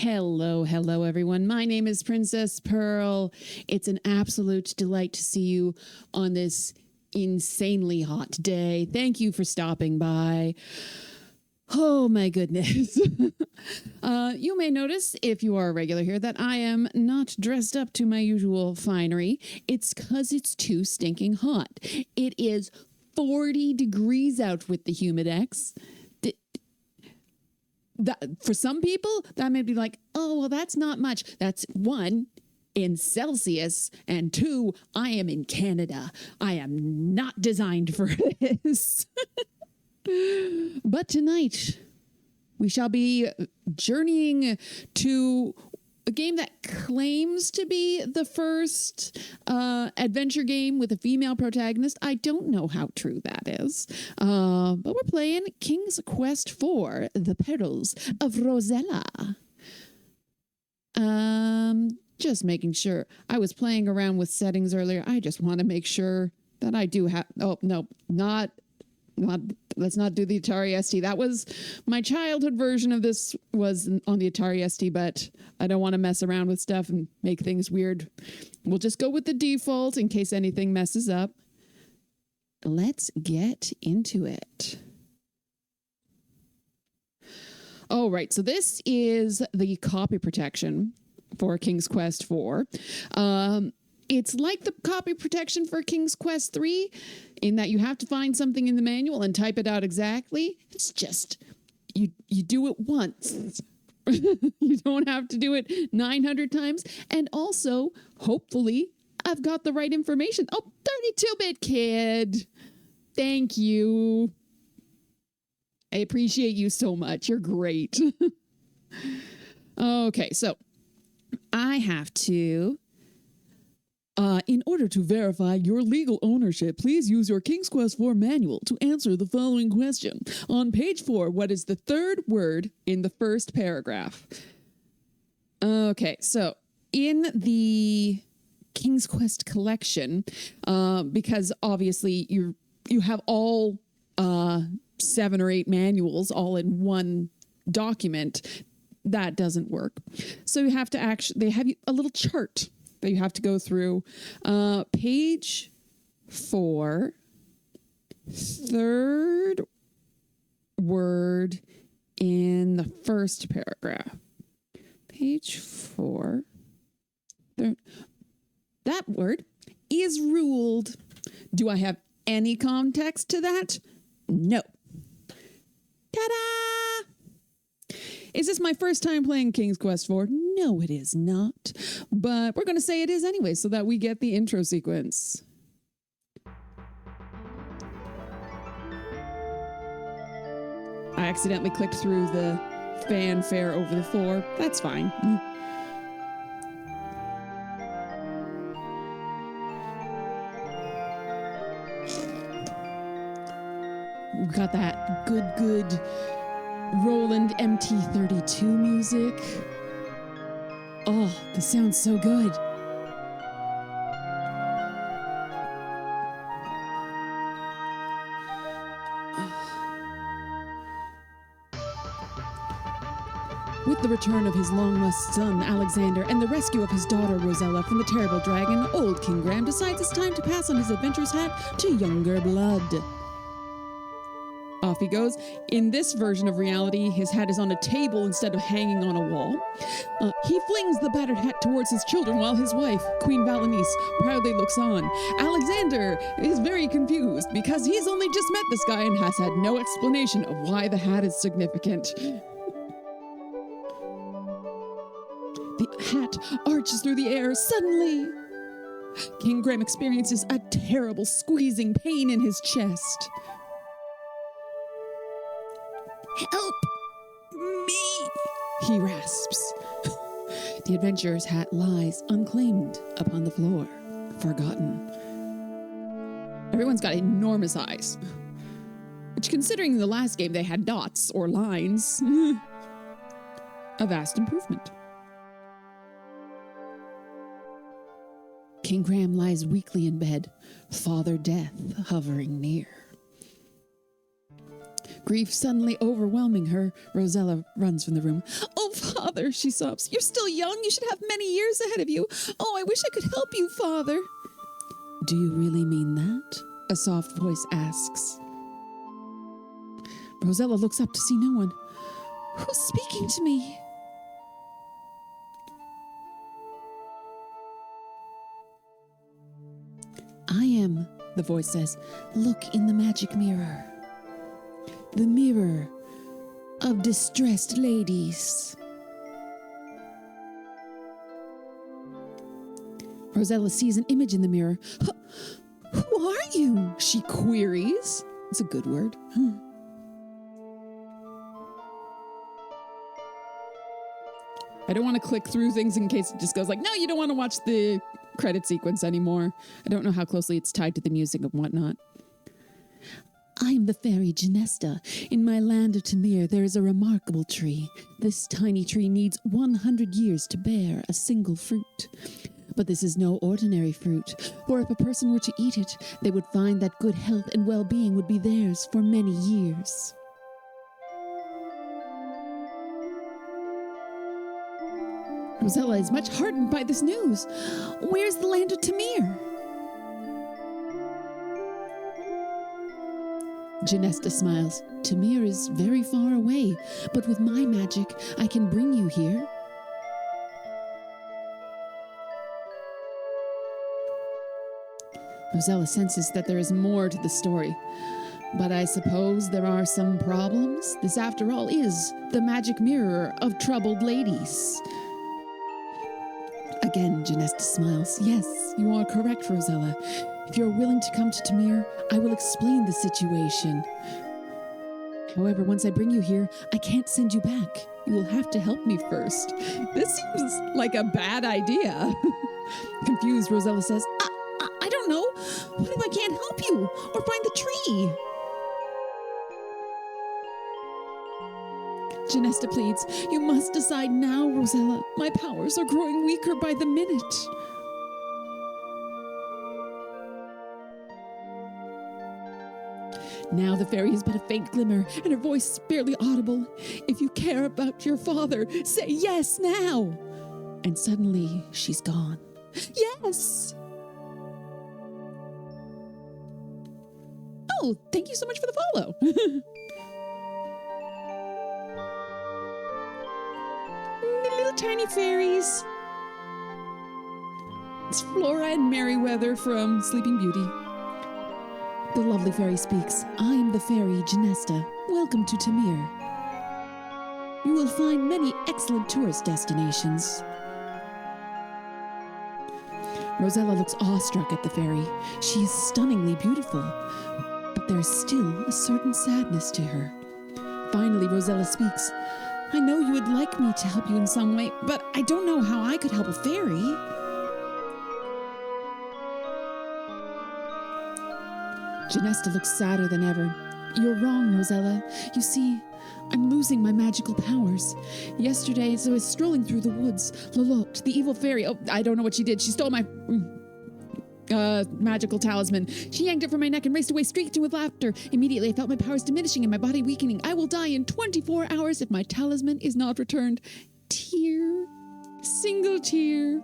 Hello, everyone. My name is Princess Pearl. It's an absolute delight to see you on this insanely hot day. Thank you for stopping by. Oh my goodness. You may notice, if you are a regular here, that I am not dressed up to my usual finery. It's because it's too stinking hot. It is 40 degrees out with the Humidex. For some people, that may be like, oh, well, that's not much. That's one, in Celsius, and two, I am in Canada. I am not designed for this. But tonight, we shall be journeying to a game that claims to be the first adventure game with a female protagonist. I don't know how true that is. But we're playing King's Quest IV, The Perils of Rosella. Just making sure. I was playing around with settings earlier. I just want to make sure that I do have... Oh, no, not... Let's not do the Atari ST. That was my childhood version of this, was on the Atari ST, but I don't want to mess around with stuff and make things weird. We'll just go with the default in case anything messes up. Let's get into it. All right, so this is the copy protection for King's Quest IV. It's like the copy protection for King's Quest III in that you have to find something in the manual and type it out exactly. It's just, you do it once. You don't have to do it 900 times. And also, hopefully, I've got the right information. Oh, 32-bit kid. Thank you. I appreciate you so much. You're great. Okay, so I have to... in order to verify your legal ownership, please use your King's Quest IV manual to answer the following question. On page 4, what is the third word in the first paragraph? Okay, so in the King's Quest collection, because obviously you have all 7 or 8 manuals all in one document, that doesn't work. So you have to they have a little chart that you have to go through. Page 4, third word in the first paragraph. Page 4, that word is ruled. Do I have any context to that? No. Ta-da! Is this my first time playing King's Quest IV? No, it is not. But we're going to say it is anyway so that we get the intro sequence. I accidentally clicked through the fanfare over the 4. That's fine. We got that good Roland MT32 music. Oh, this sounds so good. With the return of his long-lost son, Alexander, and the rescue of his daughter, Rosella, from the terrible dragon, old King Graham decides it's time to pass on his adventurer's hat to younger blood. Off he goes. In this version of reality, his hat is on a table instead of hanging on a wall. He flings the battered hat towards his children while his wife, Queen Valenice, proudly looks on. Alexander is very confused because he's only just met this guy and has had no explanation of why the hat is significant. The hat arches through the air suddenly. King Graham experiences a terrible squeezing pain in his chest. Help me, he rasps. The adventurer's hat lies unclaimed upon the floor, forgotten. Everyone's got enormous eyes, which, considering the last game they had dots or lines, a vast improvement. King Graham lies weakly in bed, Father Death hovering near. Grief suddenly overwhelming her, Rosella runs from the room. Oh, Father, she sobs. You're still young. You should have many years ahead of you. Oh, I wish I could help you, Father. Do you really mean that? A soft voice asks. Rosella looks up to see no one. Who's speaking to me? I am, the voice says. Look in the magic mirror. The mirror of distressed ladies. Rosella sees an image in the mirror. Who are you? She queries. It's a good word. I don't want to click through things in case it just goes like, no, you don't want to watch the credit sequence anymore. I don't know how closely it's tied to the music and whatnot. I am the fairy Genesta. In my land of Tamir, there is a remarkable tree. This tiny tree needs 100 years to bear a single fruit. But this is no ordinary fruit, for if a person were to eat it, they would find that good health and well-being would be theirs for many years. Rosella is much heartened by this news. Where's the land of Tamir? Genesta smiles. Tamir is very far away, but with my magic, I can bring you here. Rosella senses that there is more to the story. But I suppose there are some problems. This, after all, is the magic mirror of troubled ladies. Again, Genesta smiles. Yes, you are correct, Rosella. If you're willing to come to Tamir, I will explain the situation. However, once I bring you here, I can't send you back. You will have to help me first. This seems like a bad idea. Confused, Rosella says, I don't know. What if I can't help you or find the tree? Genesta pleads, you must decide now, Rosella. My powers are growing weaker by the minute. Now the fairy is but a faint glimmer, and her voice is barely audible. If you care about your father, say yes now. And suddenly, she's gone. Yes! Oh, thank you so much for the follow. Little tiny fairies. It's Flora and Merryweather from Sleeping Beauty. The lovely fairy speaks. I am the fairy Genesta. Welcome to Tamir. You will find many excellent tourist destinations. Rosella looks awestruck at the fairy. She is stunningly beautiful, but there's still a certain sadness to her. Finally, Rosella speaks. I know you would like me to help you in some way, but I don't know how I could help a fairy. Genesta looks sadder than ever. You're wrong, Rosella. You see, I'm losing my magical powers. Yesterday, as I was strolling through the woods, Lolotte, the evil fairy, I don't know what she did. She stole my magical talisman. She yanked it from my neck and raced away, shrieking with laughter. Immediately, I felt my powers diminishing and my body weakening. I will die in 24 hours if my talisman is not returned. Tear. Single tear.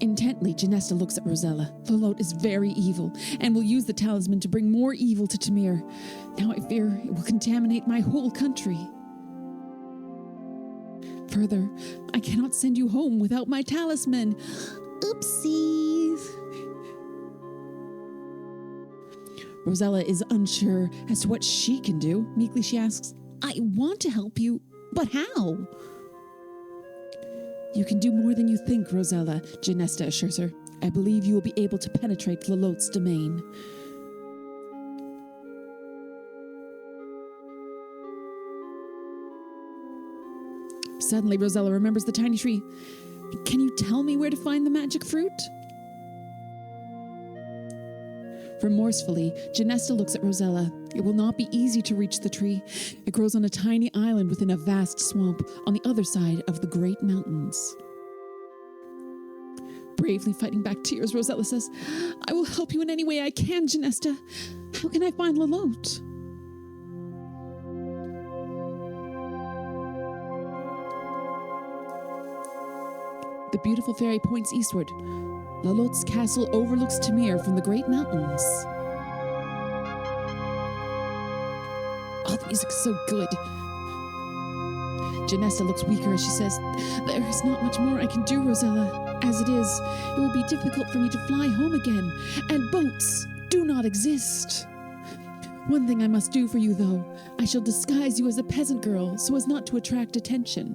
Intently, Genesta looks at Rosella. Lolotte is very evil and will use the talisman to bring more evil to Tamir. Now I fear it will contaminate my whole country. Further, I cannot send you home without my talisman. Oopsies. Rosella is unsure as to what she can do. Meekly she asks, I want to help you, but how? You can do more than you think, Rosella, Genesta assures her. I believe you will be able to penetrate Lolotte's domain. Suddenly, Rosella remembers the tiny tree. Can you tell me where to find the magic fruit? Remorsefully, Genesta looks at Rosella. It will not be easy to reach the tree. It grows on a tiny island within a vast swamp on the other side of the great mountains. Bravely fighting back tears, Rosella says, I will help you in any way I can, Genesta. How can I find Lalotte? The beautiful fairy points eastward. Lalotte's castle overlooks Tamir from the great mountains. Oh, the music's so good. Genesta looks weaker as she says, there is not much more I can do, Rosella. As it is, it will be difficult for me to fly home again, and boats do not exist. One thing I must do for you, though. I shall disguise you as a peasant girl so as not to attract attention.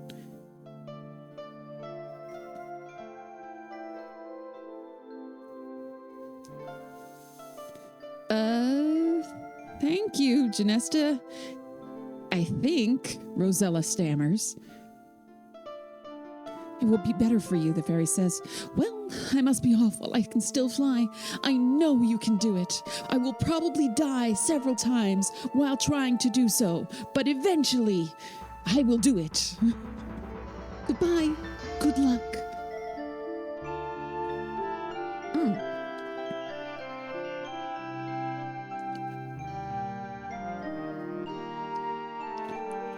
Thank you, Genesta. I think, Rosella stammers. It will be better for you, the fairy says. Well, I must be off while I can still fly. I know you can do it. I will probably die several times while trying to do so, but eventually I will do it. Goodbye. Good luck.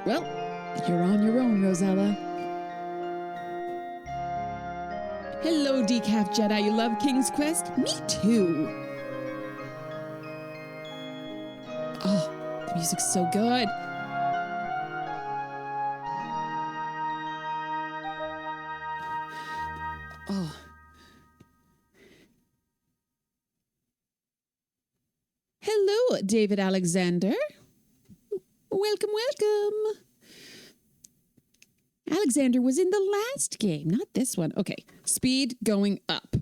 Well, you're on your own, Rosella. Hello, Decaf Jedi. You love King's Quest? Me too. Oh, the music's so good. Oh. Hello, David Alexander. Welcome, welcome. Alexander was in the last game, not this one. Okay, speed going up.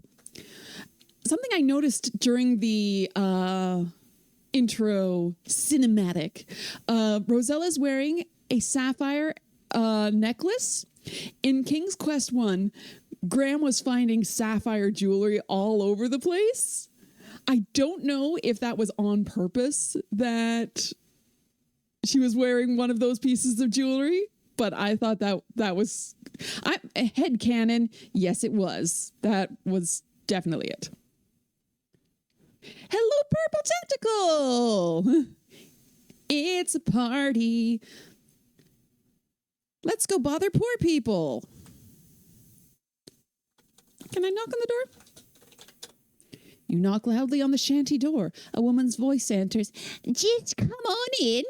Something I noticed during the intro cinematic, Rosella's wearing a sapphire necklace. In King's Quest 1, Graham was finding sapphire jewelry all over the place. I don't know if that was on purpose that she was wearing one of those pieces of jewelry, but I thought that was headcanon. Yes, it was. That was definitely it. Hello, Purple Tentacle. It's a party. Let's go bother poor people. Can I knock on the door? You knock loudly on the shanty door. A woman's voice enters. Just come on in.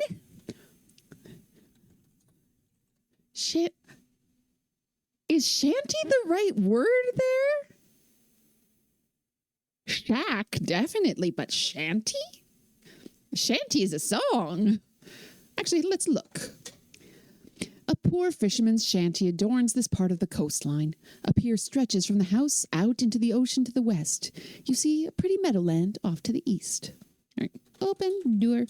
Is shanty the right word there? Shack, definitely, but shanty? Shanty is a song. Actually, let's look. A poor fisherman's shanty adorns this part of the coastline. A pier stretches from the house out into the ocean to the west. You see a pretty meadowland off to the east. All right, open door.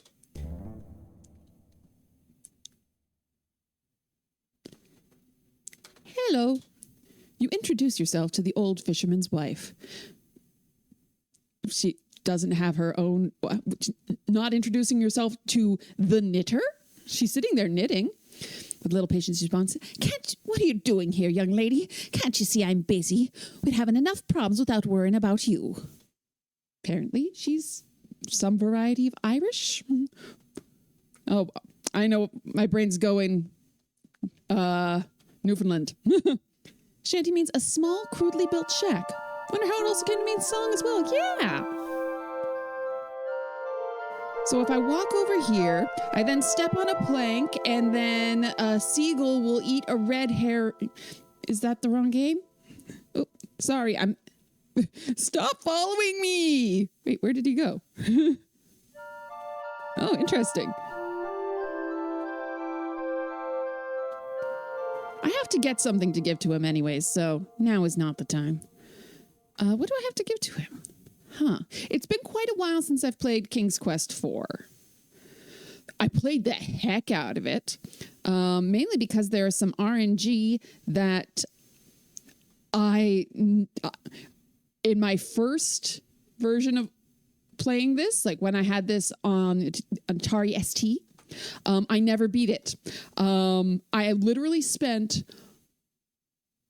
Hello. You introduce yourself to the old fisherman's wife. She doesn't have her own... Not introducing yourself to the knitter? She's sitting there knitting. With little patience response, what are you doing here, young lady? Can't you see I'm busy? We're having enough problems without worrying about you. Apparently, she's some variety of Irish. Oh, I know. My brain's going... Newfoundland. Shanty means a small, crudely built shack. Wonder how it also came to mean song as well. Yeah. So if I walk over here, I then step on a plank, and then a seagull will eat a red hair. Is that the wrong game? Oh, sorry. Stop following me. Wait, where did he go? Oh, interesting. I have to get something to give to him anyways, so now is not the time. What do I have to give to him? It's been quite a while since I've played King's Quest 4. I played the heck out of it, mainly because there is some RNG that in my first version of playing this, like when I had this on Atari ST, I never beat it. I literally spent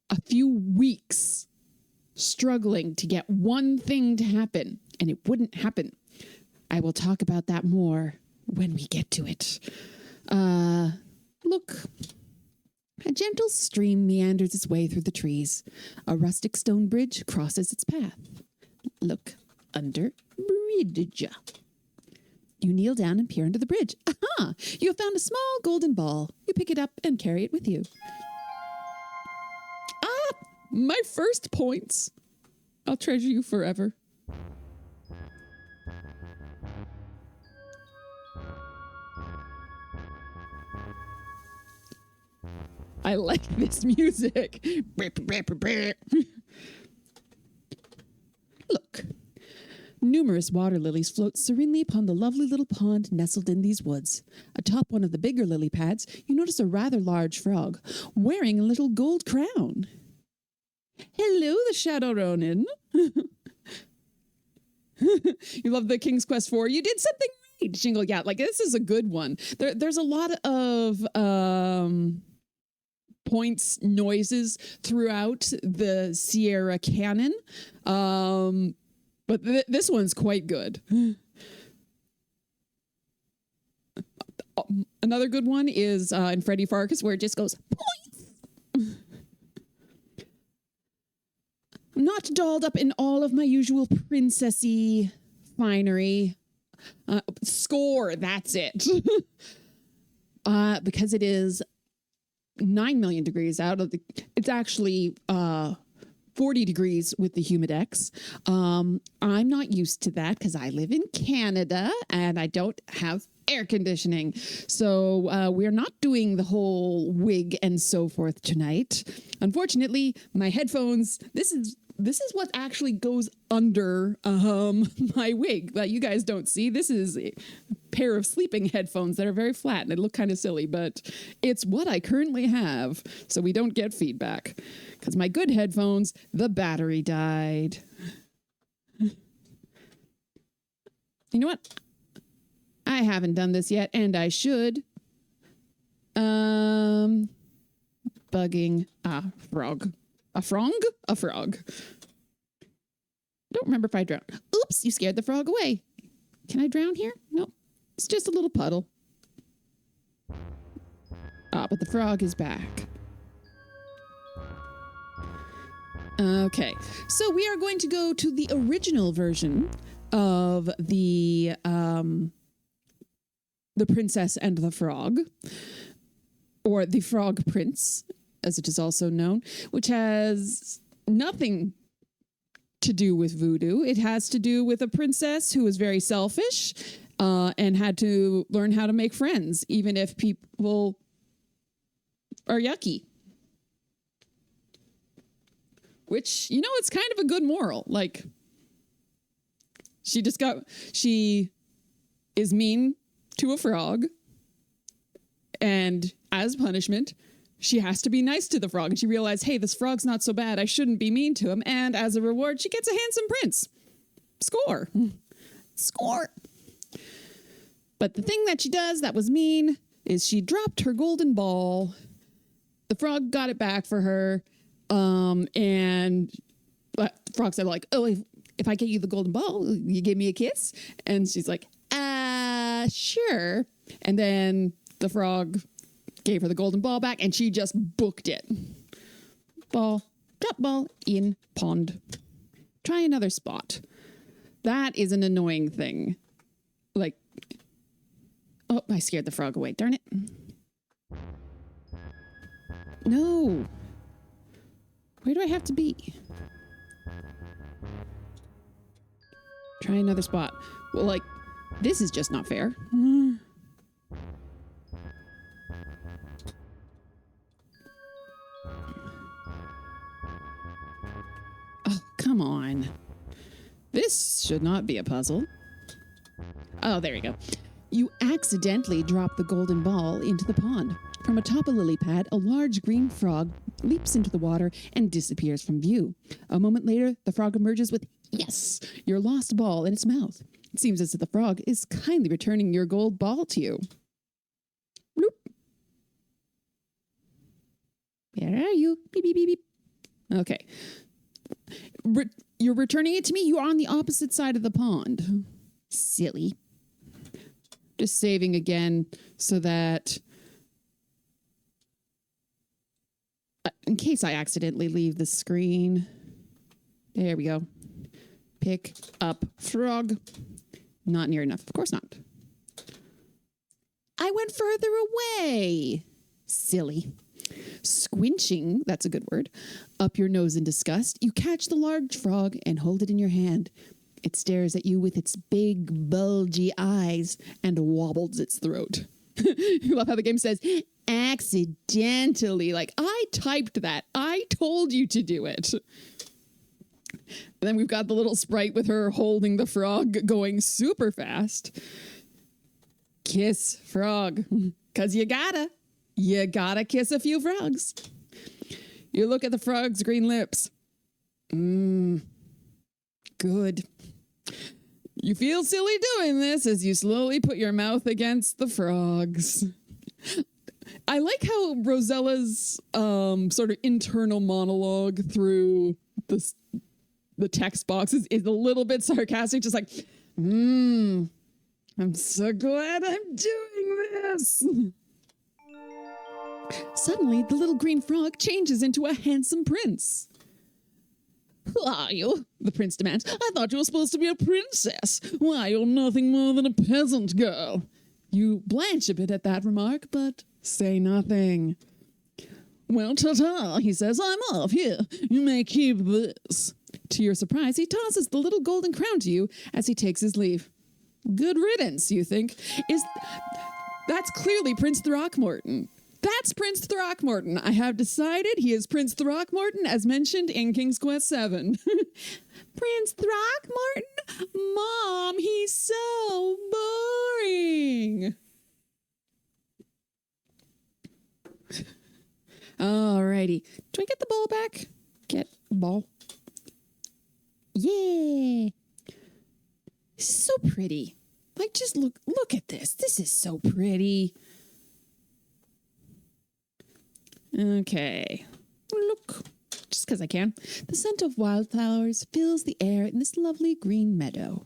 a few weeks struggling to get one thing to happen, and it wouldn't happen. I will talk about that more when we get to it. Look. A gentle stream meanders its way through the trees. A rustic stone bridge crosses its path. Look under bridge. You kneel down and peer under the bridge. Aha! You have found a small golden ball. You pick it up and carry it with you. Ah! My first points. I'll treasure you forever. I like this music. Look. Numerous water lilies float serenely upon the lovely little pond nestled in these woods. Atop one of the bigger lily pads, you notice a rather large frog, wearing a little gold crown. Hello, the Shadow Ronin. You love the King's Quest 4. You did something right, Jingle. Yeah, like this is a good one. There's a lot of points, noises throughout the Sierra canon. But this one's quite good. Another good one is in Freddy Farkas, where it just goes, points! I'm not dolled up in all of my usual princessy finery. Score, that's it. Because it is 9 million degrees out of the... It's actually... 40 degrees with the Humidex. I'm not used to that because I live in Canada and I don't have air conditioning. So we're not doing the whole wig and so forth tonight. Unfortunately, my headphones, this is what actually goes under my wig that you guys don't see. This is a pair of sleeping headphones that are very flat and they look kind of silly, but it's what I currently have, so we don't get feedback. Because my good headphones, the battery died. You know what? I haven't done this yet, and I should. Bugging a frog. A frog? A frog. Don't remember if I drowned. Oops, you scared the frog away. Can I drown here? No, it's just a little puddle. Ah, but the frog is back. Okay, so we are going to go to the original version of the Princess and the Frog, or the Frog Prince, as it is also known, which has nothing to do with voodoo. It has to do with a princess who was very selfish and had to learn how to make friends, even if people are yucky. Which, you know, it's kind of a good moral. Like, she is mean to a frog, and as punishment, she has to be nice to the frog. And she realized, hey, this frog's not so bad. I shouldn't be mean to him. And as a reward, she gets a handsome prince. Score. Score. But the thing that she does that was mean is she dropped her golden ball. The frog got it back for her. And the frog said, like, oh, if I get you the golden ball, you give me a kiss? And she's like, sure. And then the frog gave her the golden ball back and she just booked it. Ball, drop ball in pond. Try another spot. That is an annoying thing. Like, oh, I scared the frog away. Darn it. No. Where do I have to be? Try another spot. Well, like, this is just not fair. Oh, come on. This should not be a puzzle. Oh, there you go. You accidentally drop the golden ball into the pond. From atop a lily pad, a large green frog leaps into the water and disappears from view. A moment later, the frog emerges with, yes, your lost ball in its mouth. It seems as if the frog is kindly returning your gold ball to you. Bloop. Where are you? Beep, beep, beep, beep. Okay. You're returning it to me? You are on the opposite side of the pond. Silly. Just saving again so that... in case I accidentally leave the screen. There we go. Pick up frog. Not near enough. Of course not. I went further away. Silly. Squinching, that's a good word, up your nose in disgust, you catch the large frog and hold it in your hand. It stares at you with its big, bulgy eyes and wobbles its throat. You love how the game says, accidentally. Like, I typed that. I told you to do it. And then we've got the little sprite with her holding the frog going super fast. Kiss frog. 'Cause you gotta kiss a few frogs. You look at the frog's green lips. Good. You feel silly doing this as you slowly put your mouth against the frogs. I like how Rosella's sort of internal monologue through the text boxes is a little bit sarcastic, just like, I'm so glad I'm doing this. Suddenly, the little green frog changes into a handsome prince. Who are you? The prince demands. I thought you were supposed to be a princess. Why, you're nothing more than a peasant girl. You blanch a bit at that remark, but say nothing. Well, ta-ta, he says. I'm off. Here, you may keep this. To your surprise, he tosses the little golden crown to you as he takes his leave. Good riddance, you think. That's clearly Prince Throckmorton. That's Prince Throckmorton. I have decided he is Prince Throckmorton as mentioned in King's Quest VII. Prince Throckmorton? Mom, he's so boring. Alrighty. Do I get the ball back? Get ball. Yeah. This is so pretty. Like, just look at this. This is so pretty. Okay. Look. Just because I can. The scent of wildflowers fills the air in this lovely green meadow.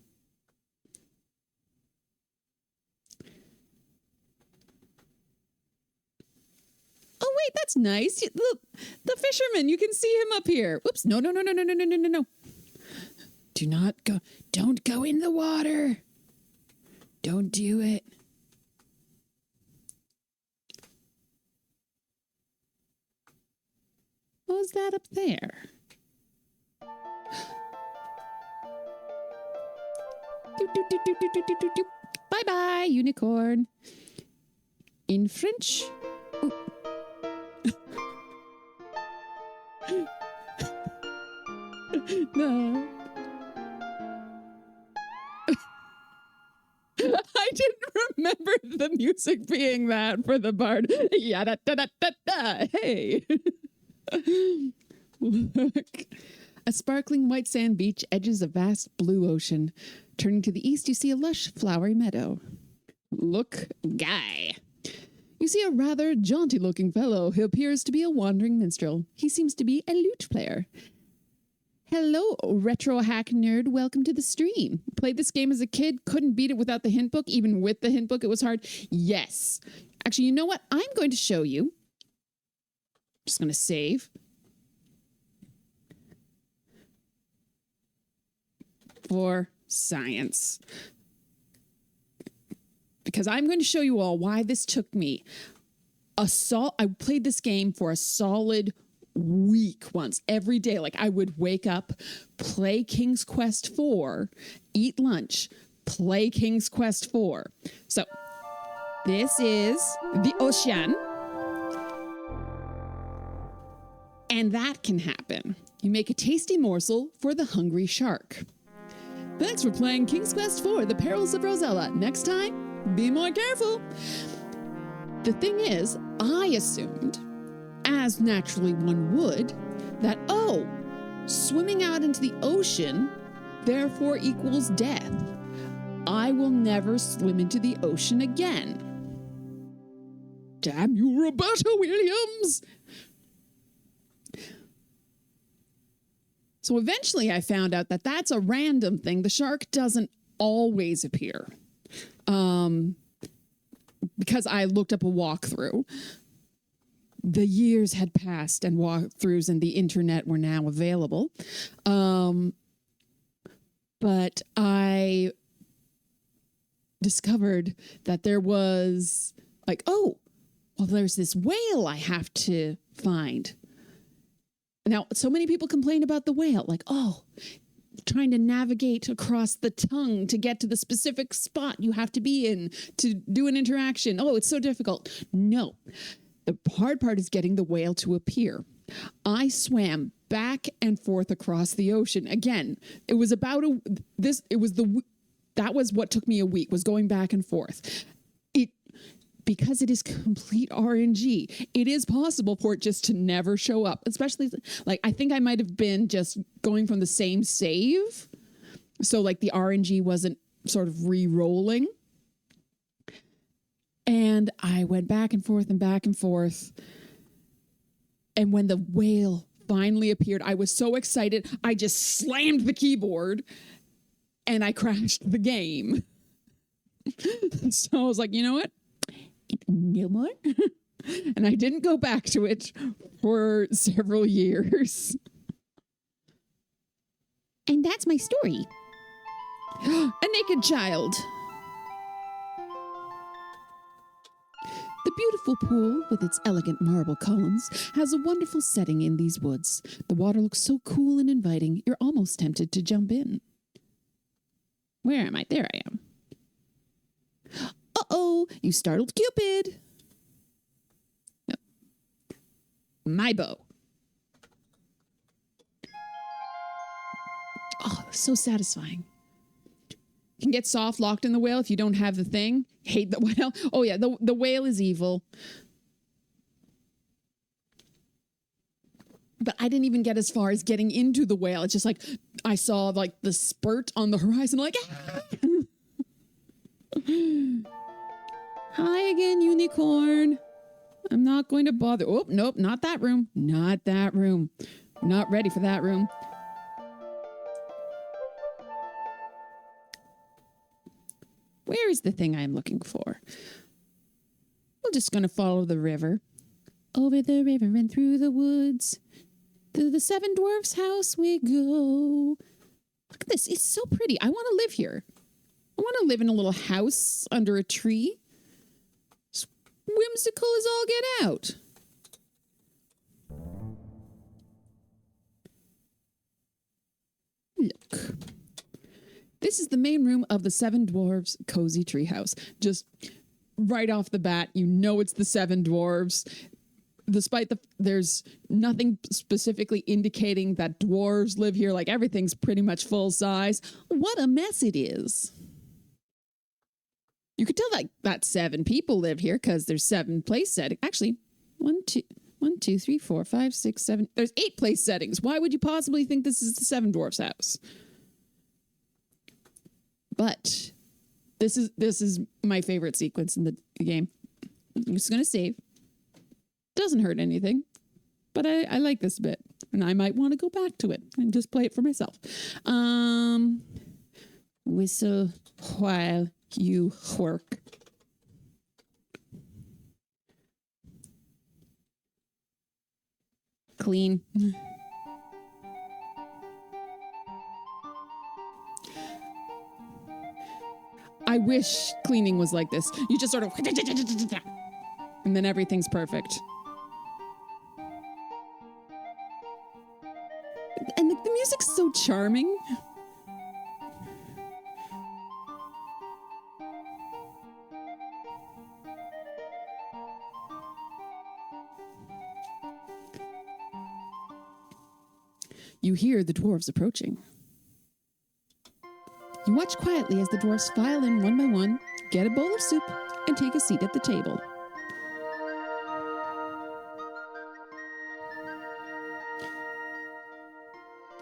Oh, wait, that's nice. Look, the fisherman, you can see him up here. Oops, no. Do not go. Don't go in the water. Don't do it. What was that up there? Bye-bye, unicorn. In French. No. I didn't remember the music being that for the bard. Yeah-da-da-da-da-da. Hey. Look. A sparkling white sand beach edges a vast blue ocean. Turning to the east, you see a lush, flowery meadow. Look, guy. You see a rather jaunty-looking fellow who appears to be a wandering minstrel. He seems to be a lute player. Hello, retro hack nerd. Welcome to the stream. Played this game as a kid. Couldn't beat it without the hint book. Even with the hint book, it was hard. Yes. Actually, you know what? I'm going to show you. Just going to save. For science. Because I'm going to show you all why this took me I played this game for a solid week once, every day. Like, I would wake up, play King's Quest 4, eat lunch, play King's Quest 4. So, this is the ocean. And that can happen. You make a tasty morsel for the hungry shark. Thanks for playing King's Quest 4, The Perils of Rosella. Next time, be more careful. The thing is, I assumed, as naturally one would, that, swimming out into the ocean, therefore equals death. I will never swim into the ocean again. Damn you, Roberta Williams! So eventually I found out that that's a random thing. The shark doesn't always appear. Because I looked up a walkthrough. The years had passed and walkthroughs and the internet were now available. But I discovered that there was like, oh, well, there's this whale I have to find. Now, so many people complain about the whale, like, oh, trying to navigate across the tongue to get to the specific spot you have to be in to do an interaction. Oh, it's so difficult. No, the hard part is getting the whale to appear. I swam back and forth across the ocean. Again, it was about that was what took me a week, was going back and forth. Because it is complete RNG, it is possible for it just to never show up. Especially, like, I think I might have been just going from the same save. So, like, the RNG wasn't sort of re-rolling. And I went back and forth and back and forth. And when the whale finally appeared, I was so excited, I just slammed the keyboard and I crashed the game. So I was like, you know what? No more. And I didn't go back to it for several years. And that's my story. A naked child. The beautiful pool, with its elegant marble columns, has a wonderful setting in these woods. The water looks so cool and inviting, you're almost tempted to jump in. Where am I? There I am. Uh-oh, you startled Cupid. No. My bow. Oh, so satisfying. You can get soft locked in the whale if you don't have the thing. Hate the whale. Oh yeah, the whale is evil. But I didn't even get as far as getting into the whale. It's just like I saw like the spurt on the horizon, like ah! Hi again, unicorn. I'm not going to bother. Oh, nope, not that room. Not that room. Not ready for that room. Where is the thing I'm looking for? We're just going to follow the river. Over the river and through the woods. To the seven dwarfs' house we go. Look at this. It's so pretty. I want to live here. I want to live in a little house under a tree. It's whimsical as all get out. Look. This is the main room of the Seven Dwarves Cozy Treehouse. Just right off the bat, you know it's the Seven Dwarves. Despite there's nothing specifically indicating that dwarves live here. Like, everything's pretty much full size. What a mess it is. You could tell that 7 people live here because there's 7 place settings. Actually, 1, 2, 3, 4, 5, 6, 7. There's 8 place settings. Why would you possibly think this is the Seven Dwarfs house? But this is my favorite sequence in the game. I'm just going to save. Doesn't hurt anything. But I like this bit. And I might want to go back to it and just play it for myself. Whistle while you work. Clean. I wish cleaning was like this. You just sort of... and then everything's perfect. And the music's so charming. You hear the dwarves approaching. You watch quietly as the dwarves file in one by one, get a bowl of soup, and take a seat at the table.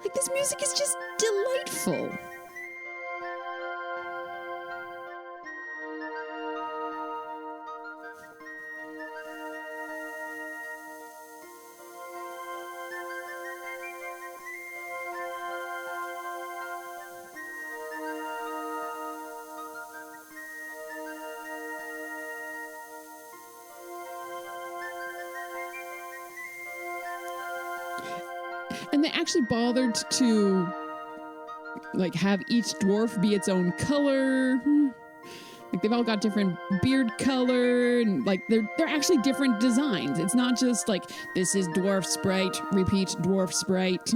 Like, this music is just delightful. And they actually bothered to like have each dwarf be its own color. Like they've all got different beard color and like they're actually different designs. It's not just like this is dwarf sprite, repeat dwarf sprite.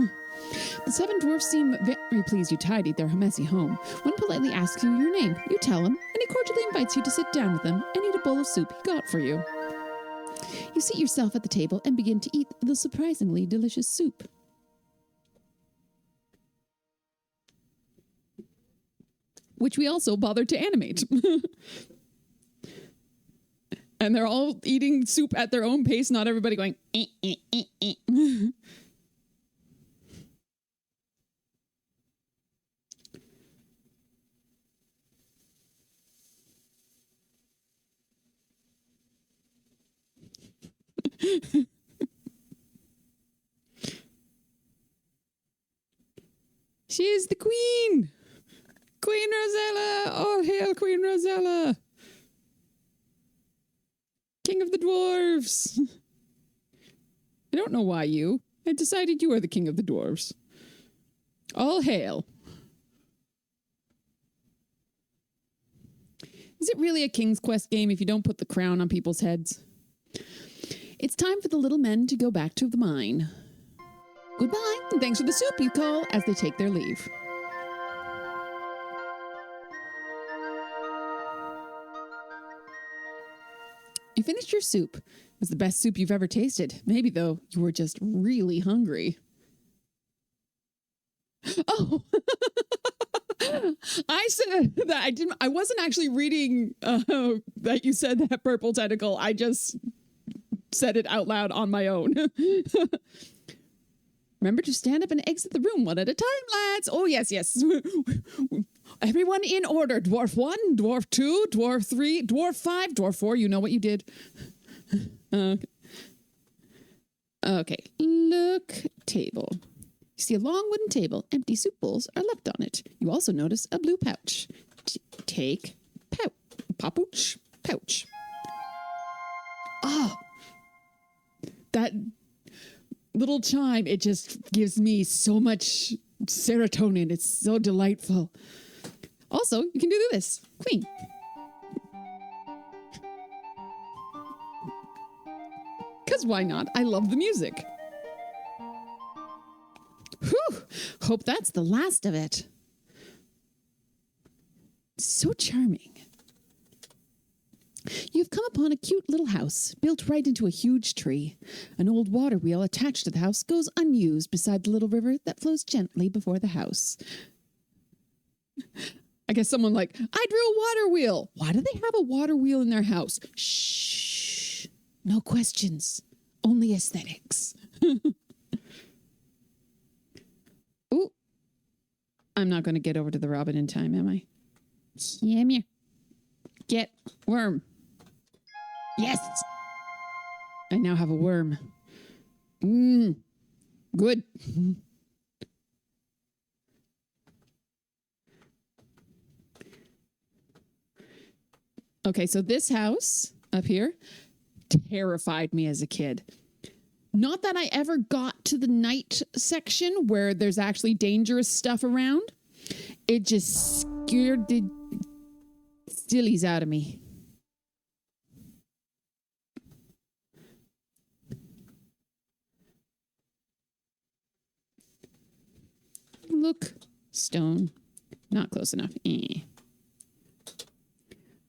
The 7 dwarfs seem very pleased you tidied their messy home. One politely asks you your name. You tell him, and he cordially invites you to sit down with him and eat a bowl of soup he got for you. You seat yourself at the table and begin to eat the surprisingly delicious soup. Which we also bothered to animate. And they're all eating soup at their own pace, not everybody going, eh, eh, eh, eh. She is the queen! Queen Rosella! All hail Queen Rosella! King of the dwarves! I don't know why you. I decided you are the king of the dwarves. All hail. Is it really a King's Quest game if you don't put the crown on people's heads? It's time for the little men to go back to the mine. Goodbye, and thanks for the soup, you call as they take their leave. You finished your soup. It was the best soup you've ever tasted. Maybe, though, you were just really hungry. Oh, I said that I wasn't actually reading that you said that purple tentacle. I just said it out loud on my own. Remember to stand up and exit the room one at a time, lads. Oh, yes, yes. Everyone in order. Dwarf 1, Dwarf 2, Dwarf 3, Dwarf 5, Dwarf 4. You know what you did. Okay. Look, table. You see a long wooden table. Empty soup bowls are left on it. You also notice a blue pouch. Take pouch. Oh, that little chime, it just gives me so much serotonin. It's so delightful. Also, you can do this. Queen. Because why not? I love the music. Whew. Hope that's the last of it. So charming. You've come upon a cute little house built right into a huge tree. An old water wheel attached to the house goes unused beside the little river that flows gently before the house. I guess someone like, I drew a water wheel. Why do they have a water wheel in their house? Shh. No questions. Only aesthetics. Ooh. I'm not going to get over to the robin in time, am I? Come here. Get worm. Yes. I now have a worm. Good. Okay, so this house up here terrified me as a kid. Not that I ever got to the night section where there's actually dangerous stuff around. It just scared the sillies out of me. Look, stone. Not close enough.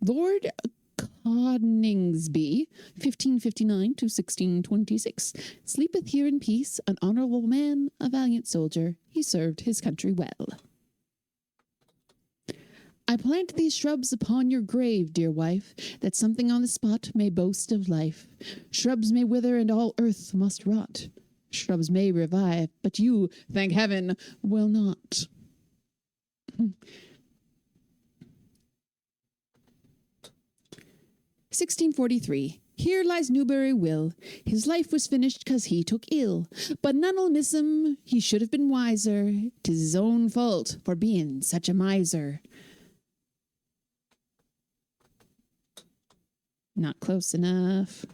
Lord Coningsby, 1559 to 1626, sleepeth here in peace, an honourable man, a valiant soldier. He served his country well. I plant these shrubs upon your grave, dear wife, that something on the spot may boast of life. Shrubs may wither and all earth must rot. Shrubs may revive, but you, thank heaven, will not. 1643. Here lies Newbury Will. His life was finished 'cause he took ill. But none'll miss him, he should have been wiser. 'Tis his own fault for being such a miser. Not close enough.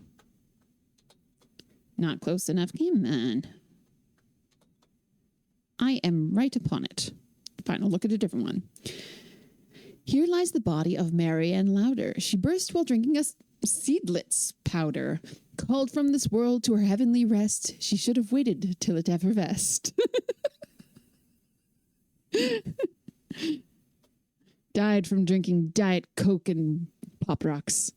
Not close enough. Come on. I am right upon it. Fine, I'll look at a different one. Here lies the body of Mary Ann Louder. She burst while drinking a seedlets powder. Called from this world to her heavenly rest, she should have waited till it effervesced. Died from drinking Diet Coke and Pop Rocks.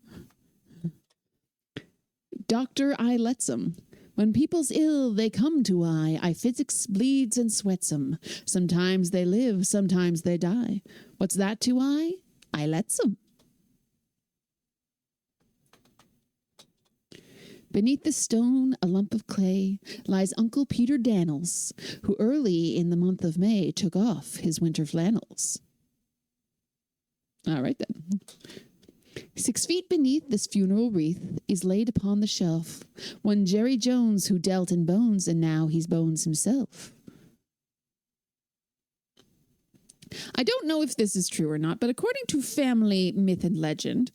Doctor, I lets 'em. When people's ill, they come to I physics, bleeds, and sweats 'em. Sometimes they live, sometimes they die. What's that to I lets 'em. Beneath the stone, a lump of clay, lies Uncle Peter Dannels, who early in the month of May took off his winter flannels. All right, then. 6 feet beneath this funeral wreath is laid upon the shelf one Jerry Jones who dealt in bones, and now he's bones himself. I don't know if this is true or not, but according to family myth and legend,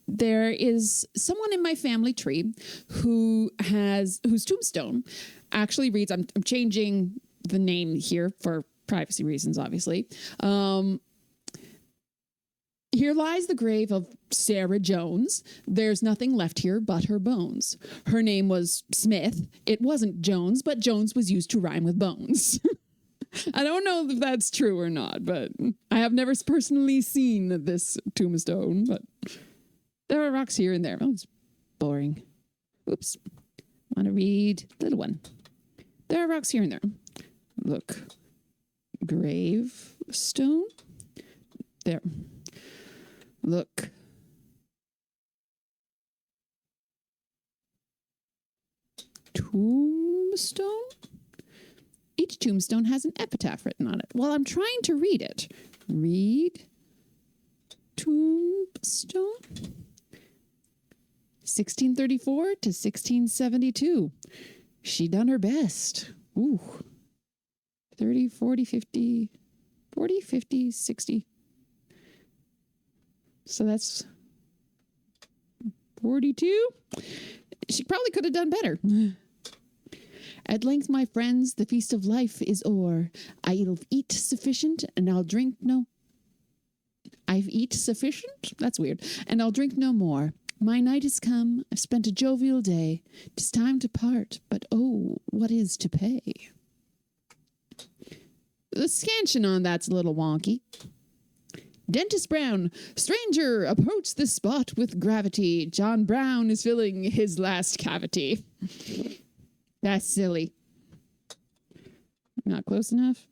there is someone in my family tree whose tombstone actually reads, I'm changing the name here for privacy reasons, obviously. Here lies the grave of Sarah Jones. There's nothing left here but her bones. Her name was Smith. It wasn't Jones, but Jones was used to rhyme with bones. I don't know if that's true or not, but I have never personally seen this tombstone, but there are rocks here and there. Oh, it's boring. Oops. I want to read little one. There are rocks here and there. Look. Gravestone. There. Look. Tombstone? Each tombstone has an epitaph written on it. Well, I'm trying to read it. Read. Tombstone. 1634 to 1672. She done her best. Ooh. 30, 40, 50, 40, 50, 60. So that's 42. She probably could have done better. At length, my friends, the feast of life is o'er. I'll eat sufficient and I'll drink no. I've eat sufficient? That's weird. And I'll drink no more. My night is come. I've spent a jovial day. 'Tis time to part, but oh, what is to pay? The scansion on that's a little wonky. Dentist Brown, stranger, approach this spot with gravity. John Brown is filling his last cavity. That's silly. Not close enough.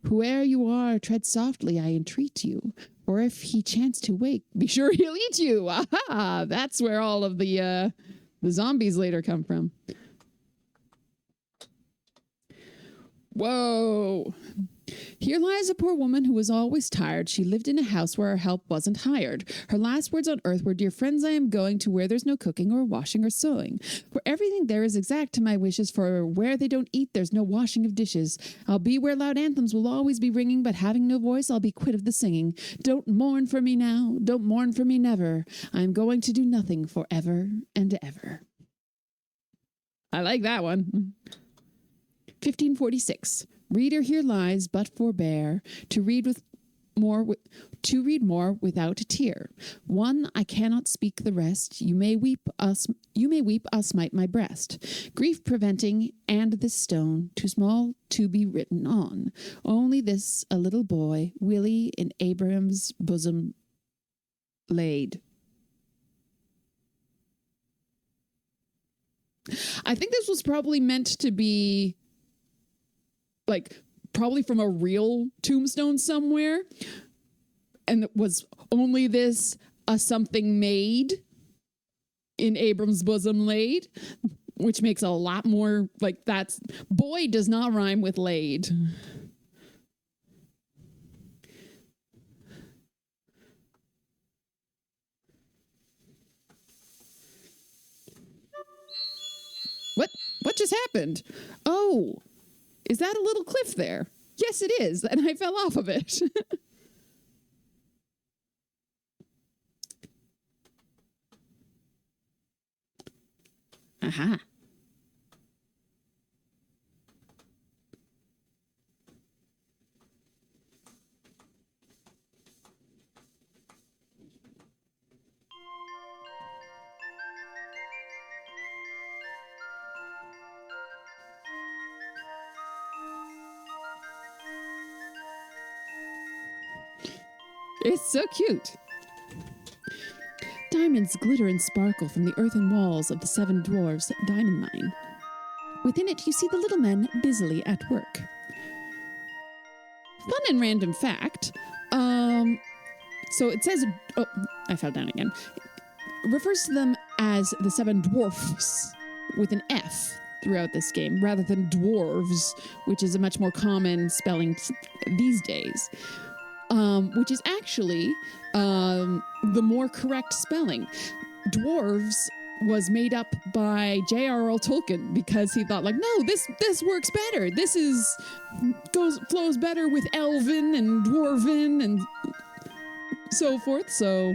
Whoe'er you are, tread softly, I entreat you. For if he chance to wake, be sure he'll eat you. Aha! That's where all of the zombies later come from. Whoa. Here lies a poor woman who was always tired. She lived in a house where her help wasn't hired. Her last words on earth were, dear friends, I am going to where there's no cooking or washing or sewing. For everything there is exact to my wishes, for where they don't eat, there's no washing of dishes. I'll be where loud anthems will always be ringing, but having no voice, I'll be quit of the singing. Don't mourn for me now, don't mourn for me never. I am going to do nothing for ever and ever. I like that one. 1546. Reader, here lies, but forbear to read more without a tear. One, I cannot speak the rest. You may weep, I'll smite my breast. Grief preventing, and this stone, too small to be written on. Only this, a little boy, Willie, in Abraham's bosom laid. I think this was probably meant to be probably from a real tombstone somewhere, and it was only this a something made in Abram's bosom laid, which makes a lot more that's boy does not rhyme with laid. What just happened? Oh, is that a little cliff there? Yes, it is. And I fell off of it. Aha. It's so cute. Diamonds glitter and sparkle from the earthen walls of the Seven Dwarves diamond mine. Within it, you see the little men busily at work. Fun and random fact. So it says, oh, I fell down again. It refers to them as the Seven Dwarfs with an F throughout this game, rather than dwarves, which is a much more common spelling these days. Which is actually the more correct spelling. Dwarves was made up by J.R.R. Tolkien because he thought, like, no, this works better. This flows better with elven and dwarven and so forth. So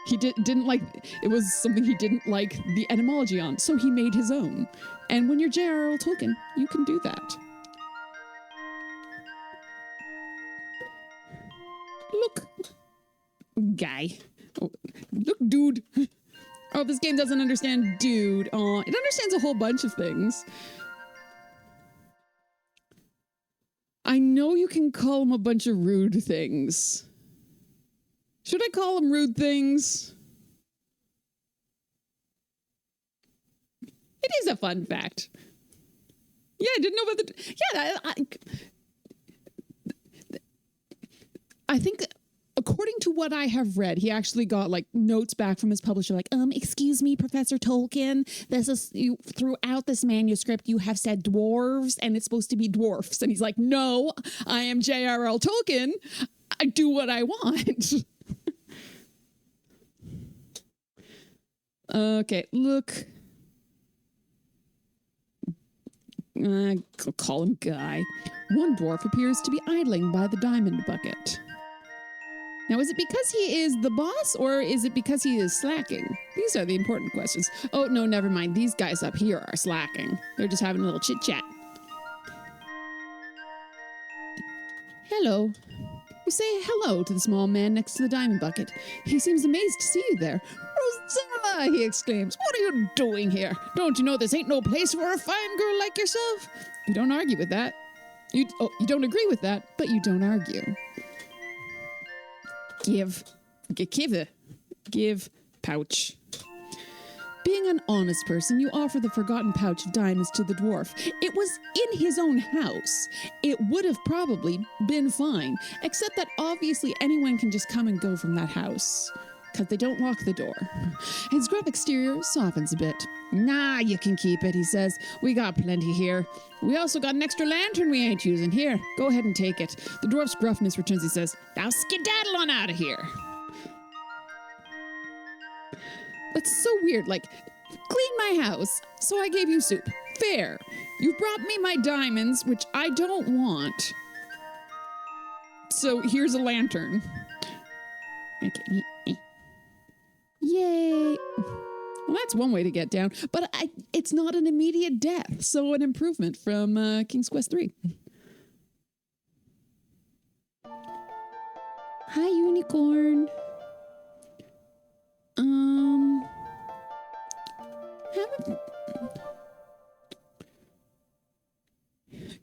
he didn't like, it was something he didn't like the etymology on, so he made his own. And when you're J.R.R. Tolkien, you can do that. Look, guy. Oh, look, dude. Oh, this game doesn't understand dude. Oh, it understands a whole bunch of things. I know you can call them a bunch of rude things. Should I call them rude things? It is a fun fact. Yeah, I didn't know about the... Yeah, I think, according to what I have read, he actually got like notes back from his publisher, like, excuse me, Professor Tolkien, throughout this manuscript, you have said dwarves and it's supposed to be dwarfs. And he's like, no, I am J.R.R. Tolkien. I do what I want. Okay, look. I'll call him Guy. One dwarf appears to be idling by the diamond bucket. Now, is it because he is the boss, or is it because he is slacking? These are the important questions. Oh, no, never mind. These guys up here are slacking. They're just having a little chit-chat. Hello. You say hello to the small man next to the diamond bucket. He seems amazed to see you there. Rosella, he exclaims. What are you doing here? Don't you know this ain't no place for a fine girl like yourself? You don't argue with that. You don't agree with that, but you don't argue. Give pouch. Being an honest person, you offer the forgotten pouch of diamonds to the dwarf. It was in his own house. It would have probably been fine, except that obviously anyone can just come and go from that house, because they don't lock the door. His gruff exterior softens a bit. Nah, you can keep it, he says. We got plenty here. We also got an extra lantern we ain't using. Here, go ahead and take it. The dwarf's gruffness returns, he says. Now skedaddle on out of here. That's so weird, like, clean my house, so I gave you soup. Fair. You brought me my diamonds, which I don't want. So here's a lantern. Okay. Yay. Well, that's one way to get down, but it's not an immediate death, so an improvement from King's Quest 3. Hi, unicorn.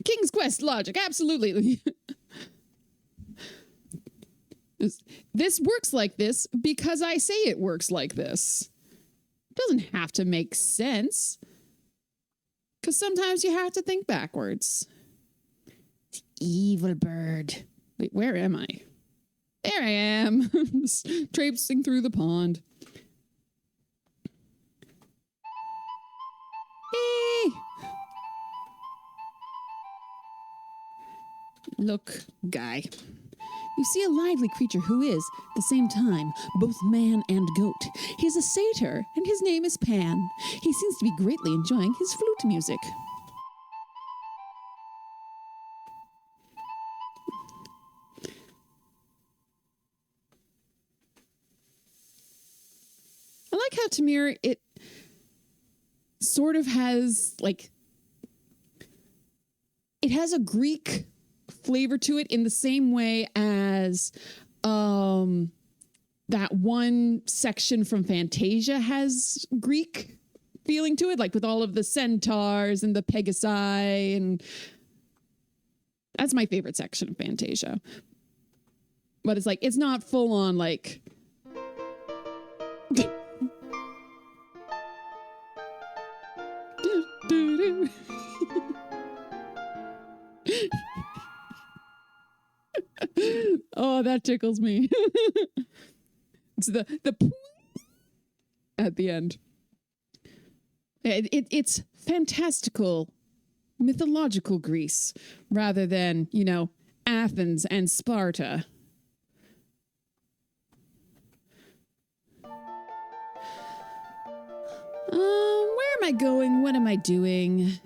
King's Quest logic, absolutely. This works like this because I say it works like this. It doesn't have to make sense. Because sometimes you have to think backwards. Evil bird. Wait, where am I? There I am. Traipsing through the pond. Hey! Look, guy. You see a lively creature who is, at the same time, both man and goat. He is a satyr, and his name is Pan. He seems to be greatly enjoying his flute music. I like how Tamir, it sort of has, like, it has a Greek flavor to it in the same way as that one section from Fantasia has Greek feeling to it, like with all of the centaurs and the Pegasi, and that's my favorite section of Fantasia. But it's like, it's not full on like... Oh, that tickles me. It's the at the end. It's fantastical, mythological Greece rather than, you know, Athens and Sparta. Where am I going? What am I doing?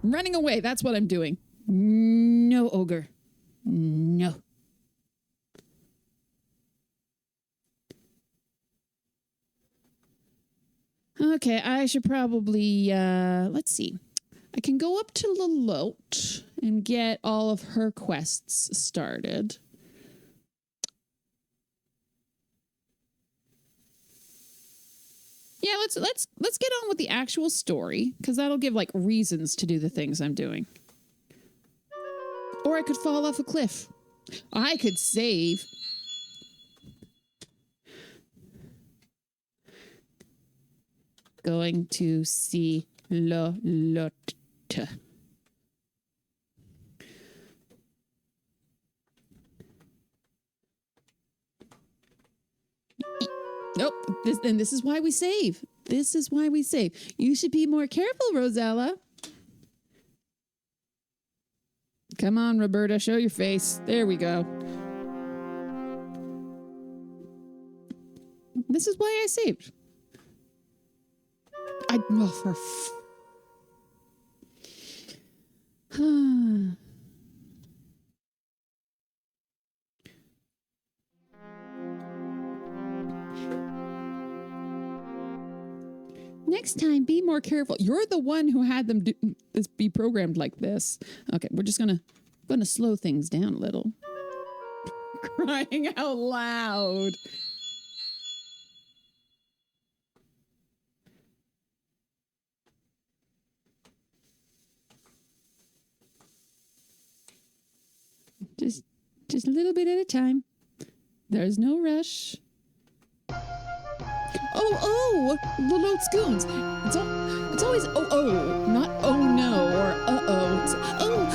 Running away. That's what I'm doing. No, ogre. No. Okay, I should probably, let's see. I can go up to Lalote and get all of her quests started. Yeah, let's get on with the actual story, because that'll give like reasons to do the things I'm doing. Or I could fall off a cliff. I could save. Going to see Lalote. Nope. This is why we save. This is why we save. You should be more careful, Rosella. Come on, Roberta, show your face. There we go. This is why I saved. Next time, be more careful. You're the one who had them be programmed like this. Okay, we're just gonna slow things down a little. Crying out loud. Just a little bit at a time. There's no rush. Oh, Lalote's goons. It's always oh, not oh no or uh-oh. It's oh.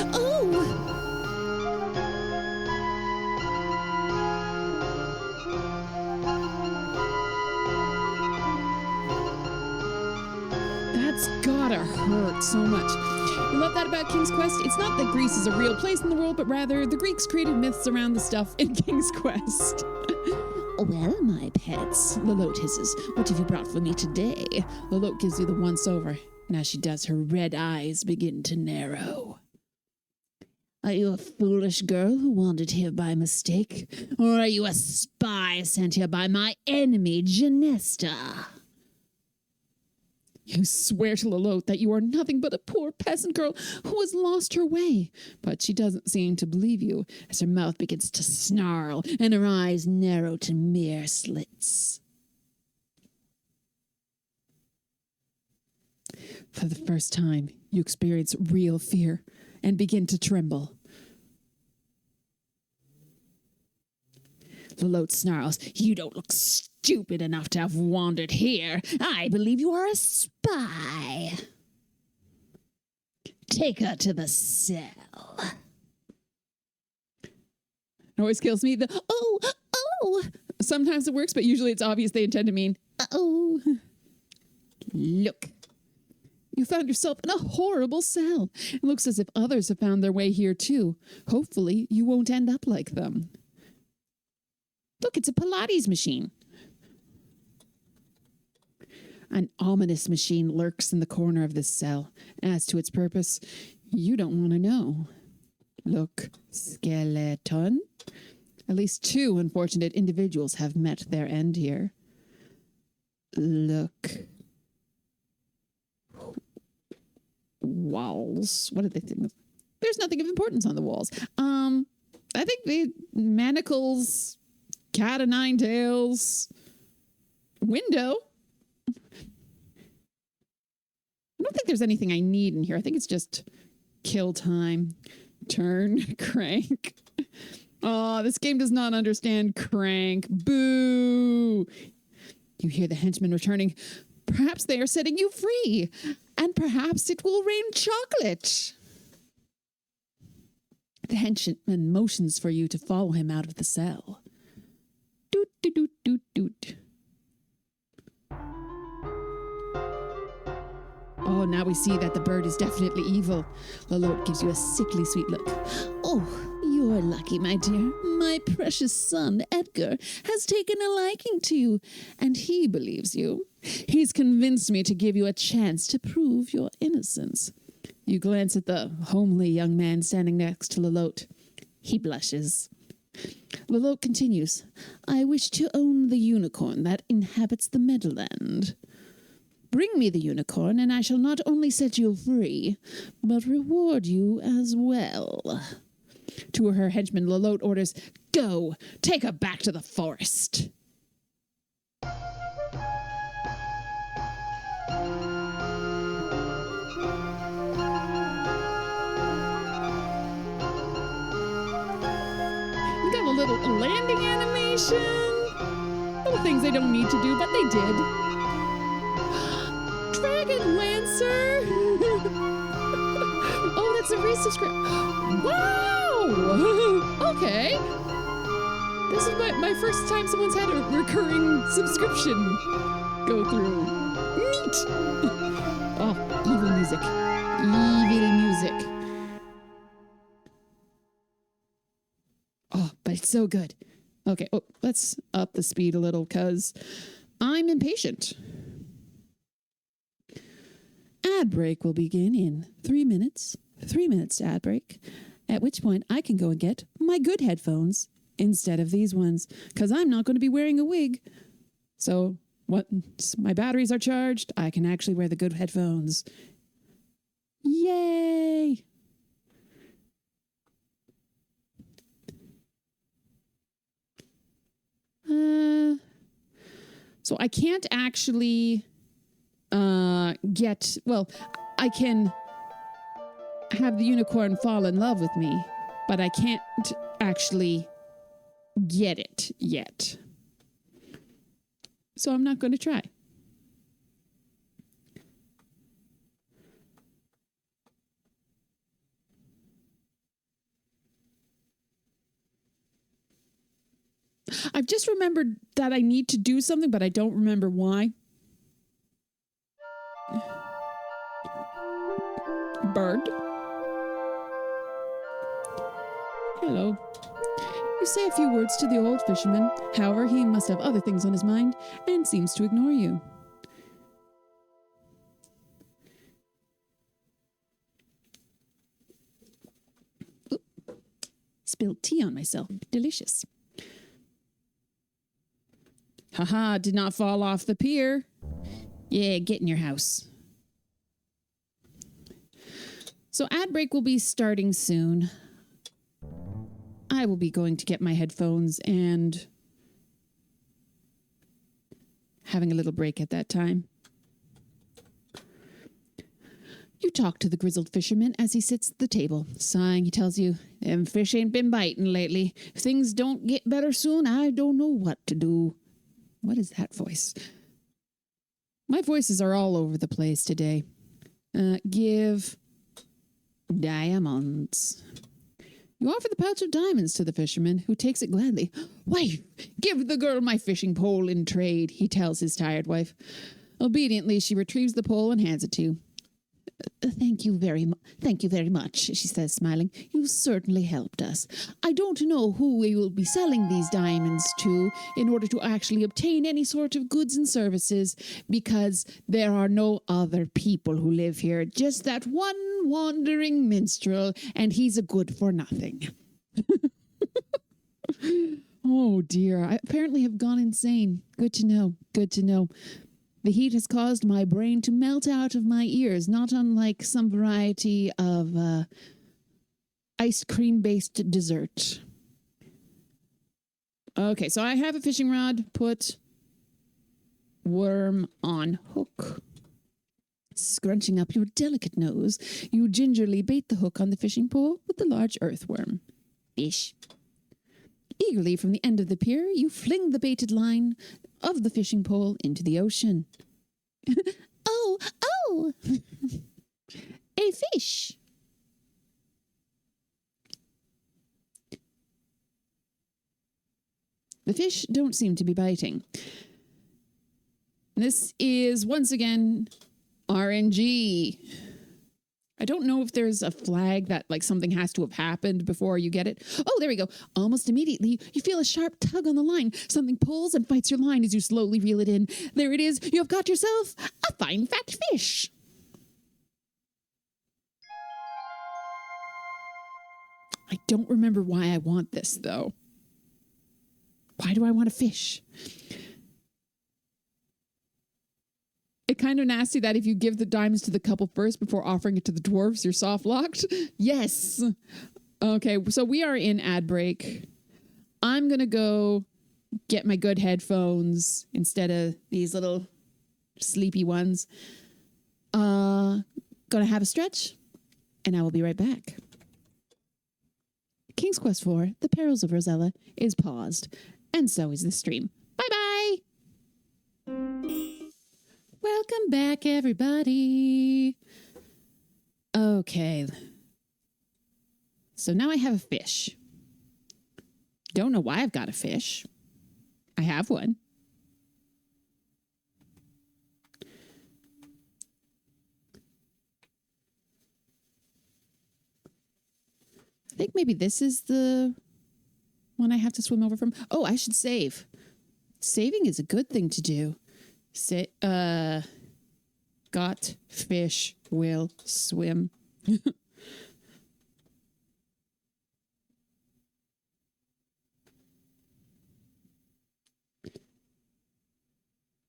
That's gotta hurt so much. You love that about King's Quest? It's not that Greece is a real place in the world, but rather the Greeks created myths around the stuff in King's Quest. Well, my pets, Lalote hisses, what have you brought for me today? Lalote gives you the once-over. Now she does, her red eyes begin to narrow. Are you a foolish girl who wandered here by mistake? Or are you a spy sent here by my enemy, Genesta? You swear to Lalote that you are nothing but a poor peasant girl who has lost her way. But she doesn't seem to believe you, as her mouth begins to snarl and her eyes narrow to mere slits. For the first time, you experience real fear and begin to tremble. Lalote snarls, you don't look stupid enough to have wandered here. I believe you are a spy. Take her to the cell. It always kills me. Oh. Sometimes it works, but usually it's obvious they intend to mean, oh. Look. You found yourself in a horrible cell. It looks as if others have found their way here too. Hopefully you won't end up like them. Look, it's a Pilates machine. An ominous machine lurks in the corner of this cell. As to its purpose, you don't want to know. Look, skeleton. At least 2 unfortunate individuals have met their end here. Look. Walls. What did they think? There's nothing of importance on the walls. I think the manacles... Cat o' nine tails. Window. I don't think there's anything I need in here. I think it's just kill time. Turn crank. Oh, this game does not understand crank. Boo! You hear the henchmen returning. Perhaps they are setting you free, and perhaps it will rain chocolate. The henchman motions for you to follow him out of the cell. Doot, doot, doot, doot, doot. Oh, now we see that the bird is definitely evil. Lalote gives you a sickly sweet look. Oh, you're lucky, my dear. My precious son, Edgar, has taken a liking to you, and he believes you. He's convinced me to give you a chance to prove your innocence. You glance at the homely young man standing next to Lalote. He blushes. Lalote continues, I wish to own the unicorn that inhabits the Meadowland. Bring me the unicorn, and I shall not only set you free, but reward you as well. To her henchman, Lalote orders, Go! Take her back to the forest! You got a little landing animation. Little things they don't need to do, but they did. Dragon Lancer! Oh, that's a resubscribe. Wow! Okay. This is my first time someone's had a recurring subscription go through. Neat! Oh, evil music. Evil music. Oh, but it's so good. Okay, let's up the speed a little because I'm impatient. Ad break will begin in 3 minutes. 3 minutes to ad break. At which point I can go and get my good headphones instead of these ones because I'm not going to be wearing a wig. So once my batteries are charged, I can actually wear the good headphones. Yay! So I can't actually I can have the unicorn fall in love with me, but I can't actually get it yet. So I'm not going to try. I've just remembered that I need to do something, but I don't remember why. Bird. Hello. You say a few words to the old fisherman. However, he must have other things on his mind and seems to ignore you. Oop. Spilled tea on myself. Delicious. Haha, did not fall off the pier. Yeah, get in your house. So ad break will be starting soon. I will be going to get my headphones and having a little break at that time. You talk to the grizzled fisherman as he sits at the table. Sighing, he tells you, them fish ain't been biting lately. If things don't get better soon, I don't know what to do. What is that voice? My voices are all over the place today. Give diamonds. You offer the pouch of diamonds to the fisherman, who takes it gladly. Wife, give the girl my fishing pole in trade, he tells his tired wife. Obediently, she retrieves the pole and hands it to you. Thank you very much, she says, smiling. You certainly helped us. I don't know who we will be selling these diamonds to in order to actually obtain any sort of goods and services, because there are no other people who live here, just that one wandering minstrel, and he's a good for nothing. Oh dear, I apparently have gone insane. Good to know, good to know. The heat has caused my brain to melt out of my ears, not unlike some variety of ice cream-based dessert. Okay, so I have a fishing rod. Put worm on hook. Scrunching up your delicate nose, you gingerly bait the hook on the fishing pole with the large earthworm. Fish. Eagerly from the end of the pier, you fling the baited line of the fishing pole into the ocean. Oh, oh! A fish! The fish don't seem to be biting. This is, once again, RNG. I don't know if there's a flag that like something has to have happened before you get it. Oh, there we go. Almost immediately, you feel a sharp tug on the line. Something pulls and bites your line as you slowly reel it in. There it is. You have got yourself a fine fat fish. I don't remember why I want this, though. Why do I want a fish? It's kind of nasty that if you give the diamonds to the couple first before offering it to the dwarves, you're soft locked. Yes. Okay, so we are in ad break. I'm going to go get my good headphones instead of these little sleepy ones. Gonna have a stretch, and I will be right back. King's Quest IV, The Perils of Rosella, is paused, and so is the stream. Bye-bye! Welcome back, everybody. Okay. So now I have a fish. Don't know why I've got a fish. I have one. I think maybe this is the one I have to swim over from. Oh, I should save. Saving is a good thing to do. Got fish will swim.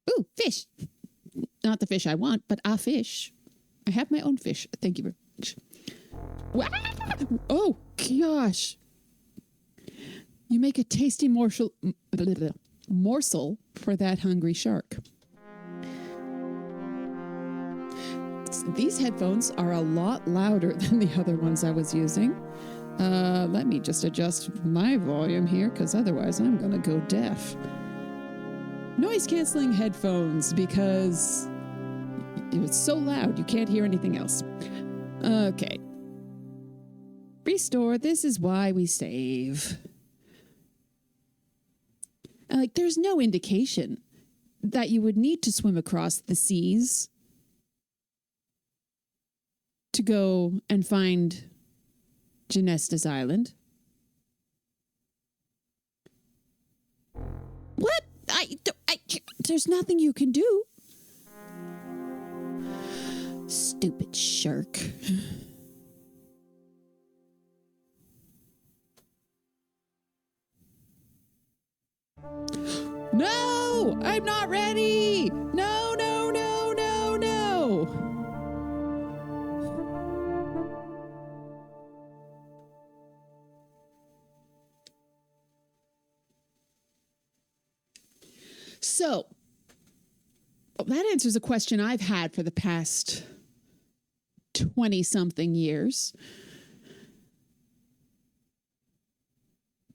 Ooh, fish. Not the fish I want, but a fish. I have my own fish. Thank you very much. Oh, gosh. You make a tasty morsel for that hungry shark. These headphones are a lot louder than the other ones I was using. Let me just adjust my volume here, because otherwise I'm going to go deaf. Noise-canceling headphones, because it's so loud you can't hear anything else. Okay. Restore. This is why we save. Like, there's no indication that you would need to swim across the seas to go and find Genesta's island. What? There's nothing you can do. Stupid shark. No! I'm not ready! No, no, no, no, no! So, that answers a question I've had for the past 20-something years.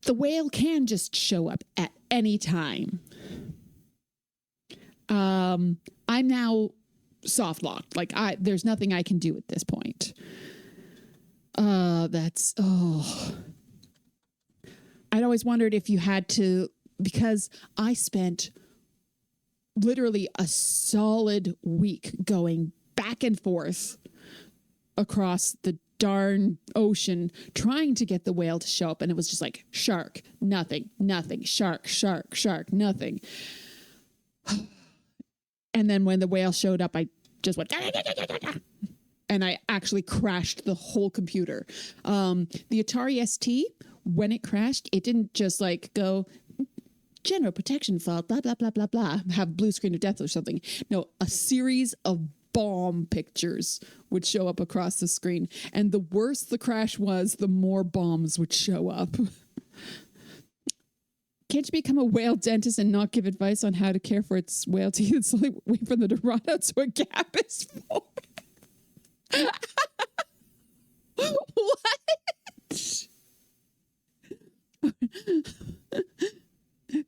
The whale can just show up at any time. I'm now soft locked. Like, there's nothing I can do at this point. I'd always wondered if you had to, because I spent literally a solid week going back and forth across the darn ocean trying to get the whale to show up, and it was just like shark, nothing, shark, nothing. And then when the whale showed up, I just went and I actually crashed the whole computer. The Atari ST, when it crashed, it didn't just like go general protection fault, blah blah blah blah blah, have blue screen of death or something. No, a series of bomb pictures would show up across the screen, and the worse the crash was, the more bombs would show up. Can't you become a whale dentist and not give advice on how to care for its whale teeth? It's like wait for them to rot out so a gap is formed. What?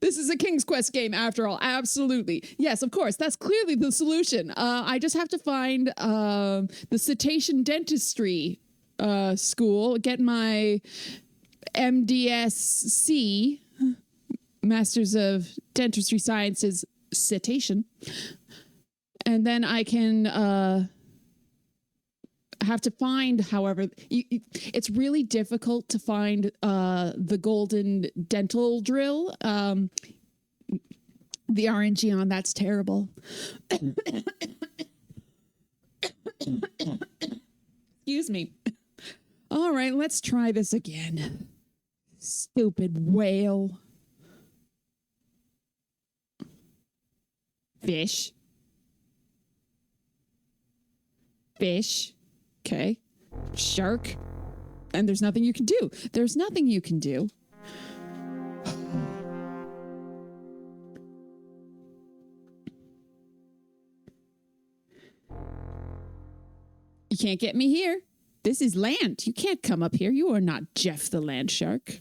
This is a King's Quest game after all. Absolutely. Yes, of course. That's clearly the solution. I just have to find the cetacean dentistry school, get my MDSC, Masters of Dentistry Sciences cetacean, and then I can have to find, however, it's really difficult to find the golden dental drill. The RNG on that's terrible. Excuse me. All right, let's try this again. Stupid whale. Fish. Fish. Okay. Shark. And there's nothing you can do. There's nothing you can do. You can't get me here. This is land. You can't come up here. You are not Jeff the land shark.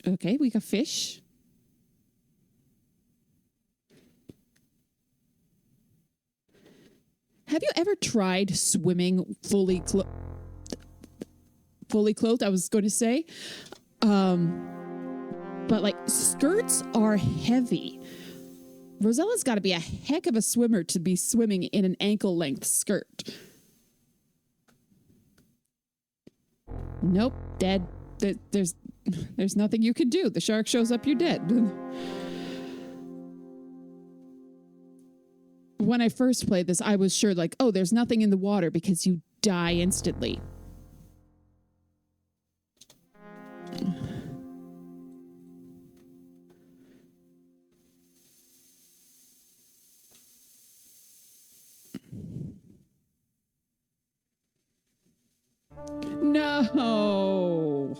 Okay, we got fish. Have you ever tried swimming fully clothed? I was going to say. But like skirts are heavy. Rosella's got to be a heck of a swimmer to be swimming in an ankle length skirt. Nope, dead. There's nothing you can do. The shark shows up, you're dead. When I first played this, I was sure like, oh, there's nothing in the water because you die instantly. No.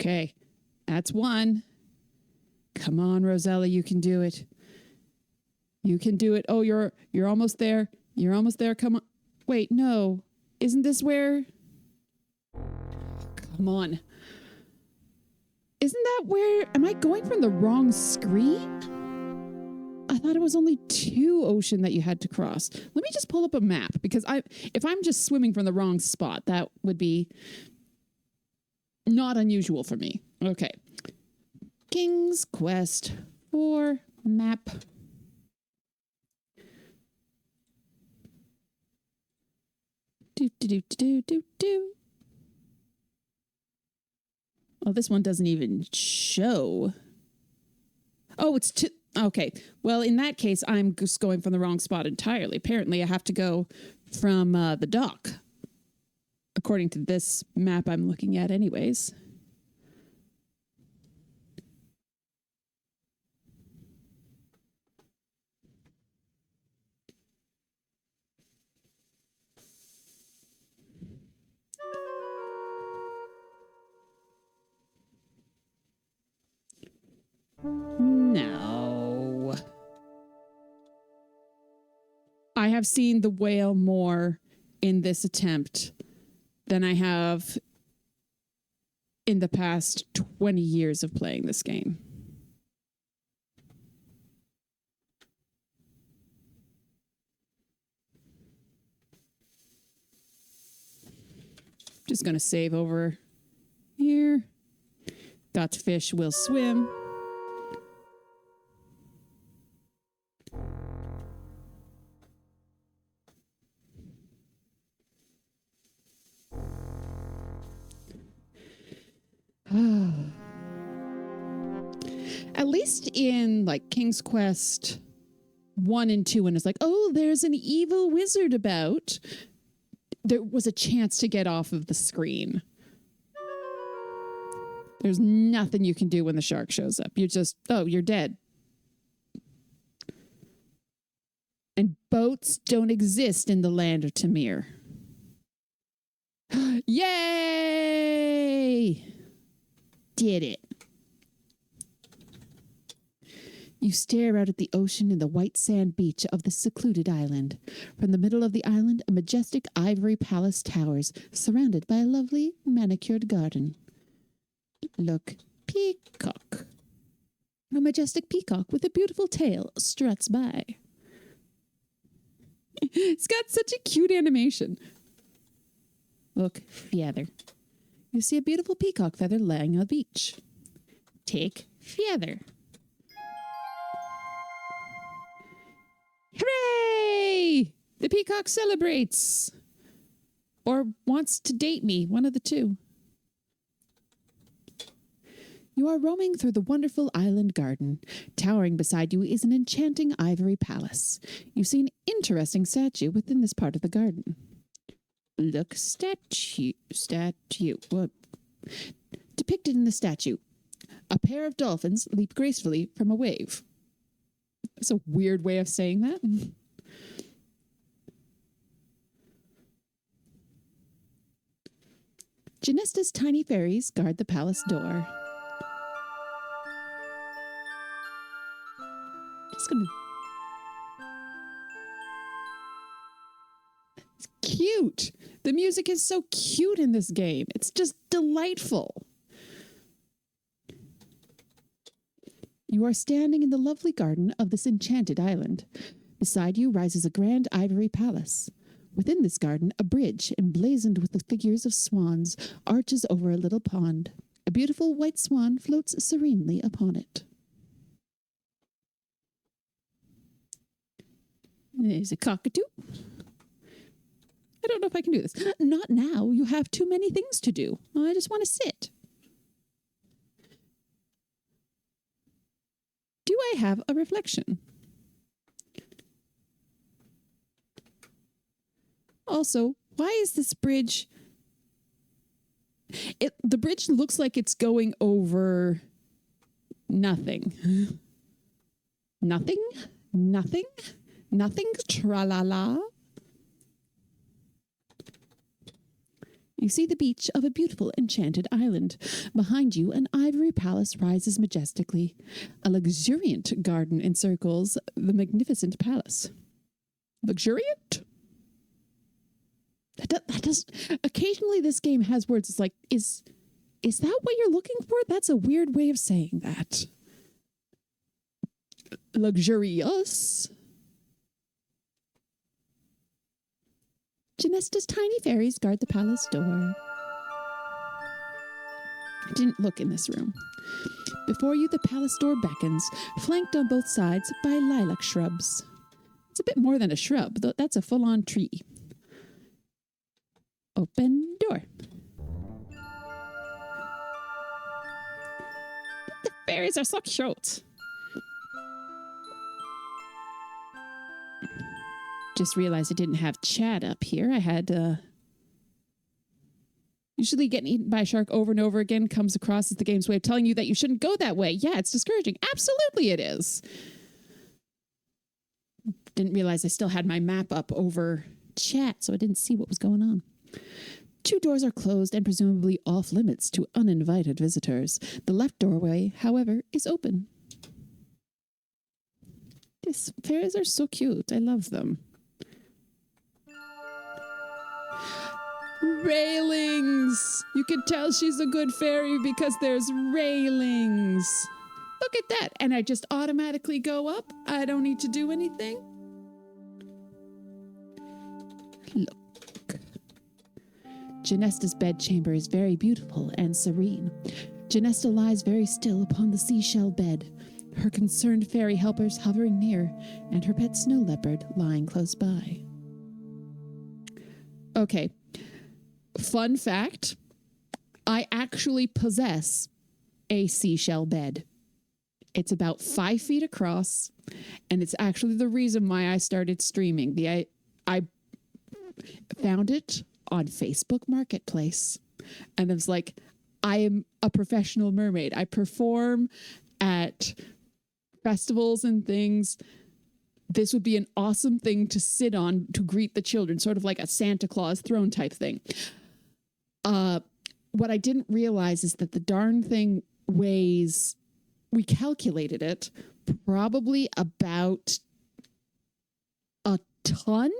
Okay, that's one. Come on, Rosella, you can do it. You can do it. Oh, you're almost there. You're almost there. Come on. Wait, no. Isn't this where? Come on. Isn't that where? Am I going from the wrong screen? I thought it was only 2 ocean that you had to cross. Let me just pull up a map because if I'm just swimming from the wrong spot, that would be not unusual for me. Okay. King's Quest 4 map. Do. Oh, this one doesn't even show. Oh, it's two. Okay. Well, in that case, I'm just going from the wrong spot entirely. Apparently, I have to go from the dock. According to this map I'm looking at anyways. No. I have seen the whale more in this attempt than I have in the past 20 years of playing this game. Just going to save over here. Got fish will swim. At least in like King's Quest 1 and 2, when it's like, oh, there's an evil wizard about. there was a chance to get off of the screen. There's nothing you can do when the shark shows up. You're just, oh, you're dead. And boats don't exist in the land of Tamir. Yay! Did it. You stare out at the ocean and the white sand beach of the secluded island. From the middle of the island, a majestic ivory palace towers, surrounded by a lovely manicured garden. Look, peacock. A majestic peacock with a beautiful tail struts by. It's got such a cute animation. Look, feather. You see a beautiful peacock feather laying on the beach. Take feather. Hooray! The peacock celebrates. Or wants to date me, one of the two. You are roaming through the wonderful island garden. Towering beside you is an enchanting ivory palace. You see an interesting statue within this part of the garden. Look, statue. What? Depicted in the statue, a pair of dolphins leap gracefully from a wave. That's a weird way of saying that. Genesta's tiny fairies guard the palace door. Just gonna... It's cute. The music is so cute in this game. It's just delightful. You are standing in the lovely garden of this enchanted island. Beside you rises a grand ivory palace. Within this garden, a bridge emblazoned with the figures of swans arches over a little pond. A beautiful white swan floats serenely upon it. There's a cockatoo. I don't know if I can do this. Not now. You have too many things to do. I just want to sit. Do I have a reflection? Also, why is this bridge... The bridge looks like it's going over nothing. Nothing? Nothing? Nothing? Tra-la-la? You see the beach of a beautiful enchanted island. Behind you, an ivory palace rises majestically. A luxuriant garden encircles the magnificent palace. Luxuriant? That does. Occasionally, this game has words. It's like, is that what you're looking for? That's a weird way of saying that. Luxurious. Genesta's tiny fairies guard the palace door. I didn't look in this room. Before you, the palace door beckons, flanked on both sides by lilac shrubs. It's a bit more than a shrub, though that's a full-on tree. Open door. The fairies are so cute. Just realized I didn't have chat up here. I had usually getting eaten by a shark over and over again comes across as the game's way of telling you that you shouldn't go that way. Yeah, it's discouraging. Absolutely it is. Didn't realize I still had my map up over chat, so I didn't see what was going on. 2 doors are closed and presumably off limits to uninvited visitors. The left doorway, however, is open. These fairies are so cute. I love them. Railings! You can tell she's a good fairy because there's railings. Look at that. And I just automatically go up. I don't need to do anything. Look. Genesta's bedchamber is very beautiful and serene. Genesta lies very still upon the seashell bed, her concerned fairy helpers hovering near, and her pet snow leopard lying close by. Okay. Fun fact, I actually possess a seashell bed. It's about 5 feet across, and it's actually the reason why I started streaming. I found it on Facebook Marketplace. And I was like, I am a professional mermaid. I perform at festivals and things. This would be an awesome thing to sit on to greet the children, sort of like a Santa Claus throne type thing. What I didn't realize is that the darn thing weighs, we calculated it, probably about a ton,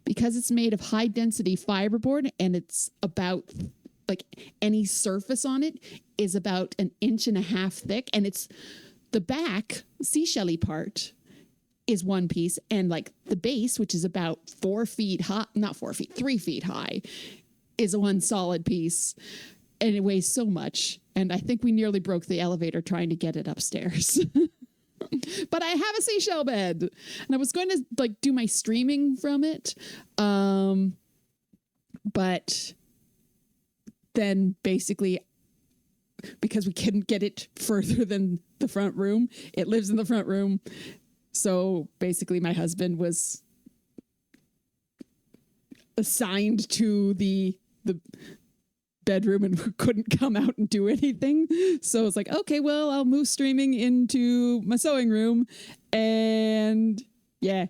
because it's made of high density fiberboard, and it's about like any surface on it is about 1.5 inches thick, and it's the back seashell-y part is one piece, and like the base, which is about 4 feet high, not 4 feet, 3 feet high, is one solid piece, and it weighs so much. And I think we nearly broke the elevator trying to get it upstairs. But I have a seashell bed, and I was going to like do my streaming from it. But then basically, because we couldn't get it further than the front room, it lives in the front room. So basically my husband was assigned to the bedroom and couldn't come out and do anything. So it's like, okay, well, I'll move streaming into my sewing room. And yeah.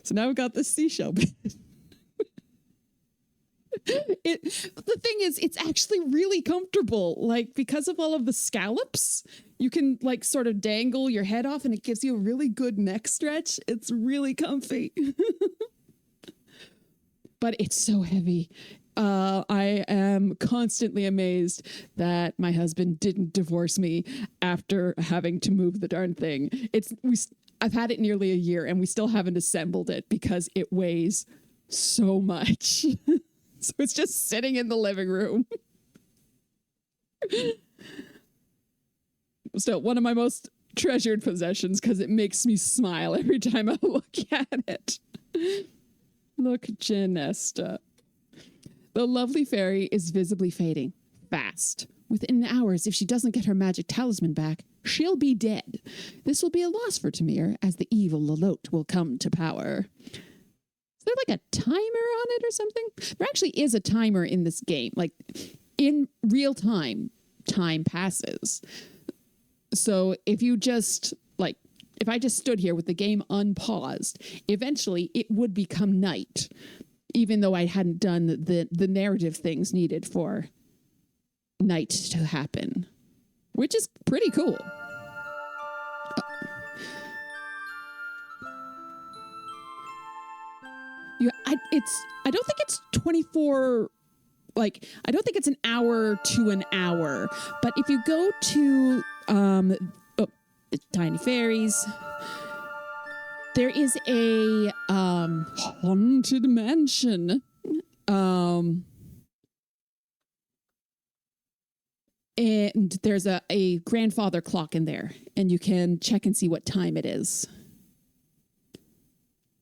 So now we've got this seashell bed. The thing is, it's actually really comfortable. Like, because of all of the scallops, you can like sort of dangle your head off and it gives you a really good neck stretch. It's really comfy. But it's so heavy. I am constantly amazed that my husband didn't divorce me after having to move the darn thing. I've had it nearly a year and we still haven't assembled it because it weighs so much. So it's just sitting in the living room. Still one of my most treasured possessions because it makes me smile every time I look at it. Look, Janesta. The lovely fairy is visibly fading fast. Within hours, if she doesn't get her magic talisman back, she'll be dead. This will be a loss for Tamir, as the evil Lalote will come to power. Is there like a timer on it or something? There actually is a timer in this game. Like, in real time, time passes. So if you just, like, if I just stood here with the game unpaused, eventually it would become night, even though I hadn't done the narrative things needed for night to happen, which is pretty cool. I don't think it's 24, like, I don't think it's an hour to an hour, but if you go to, Tiny Fairies, there is a, haunted mansion, and there's a grandfather clock in there, and you can check and see what time it is.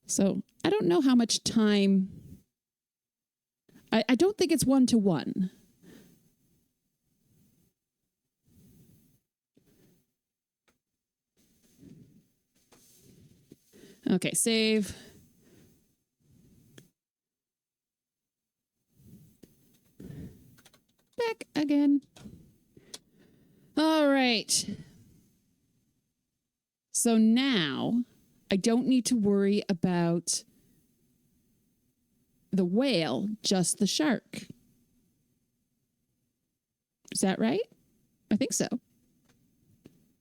So I don't know how much time. I don't think it's 1-to-1. Okay, save. Back again. All right. So now I don't need to worry about the whale, just the shark. Is that right? I think so.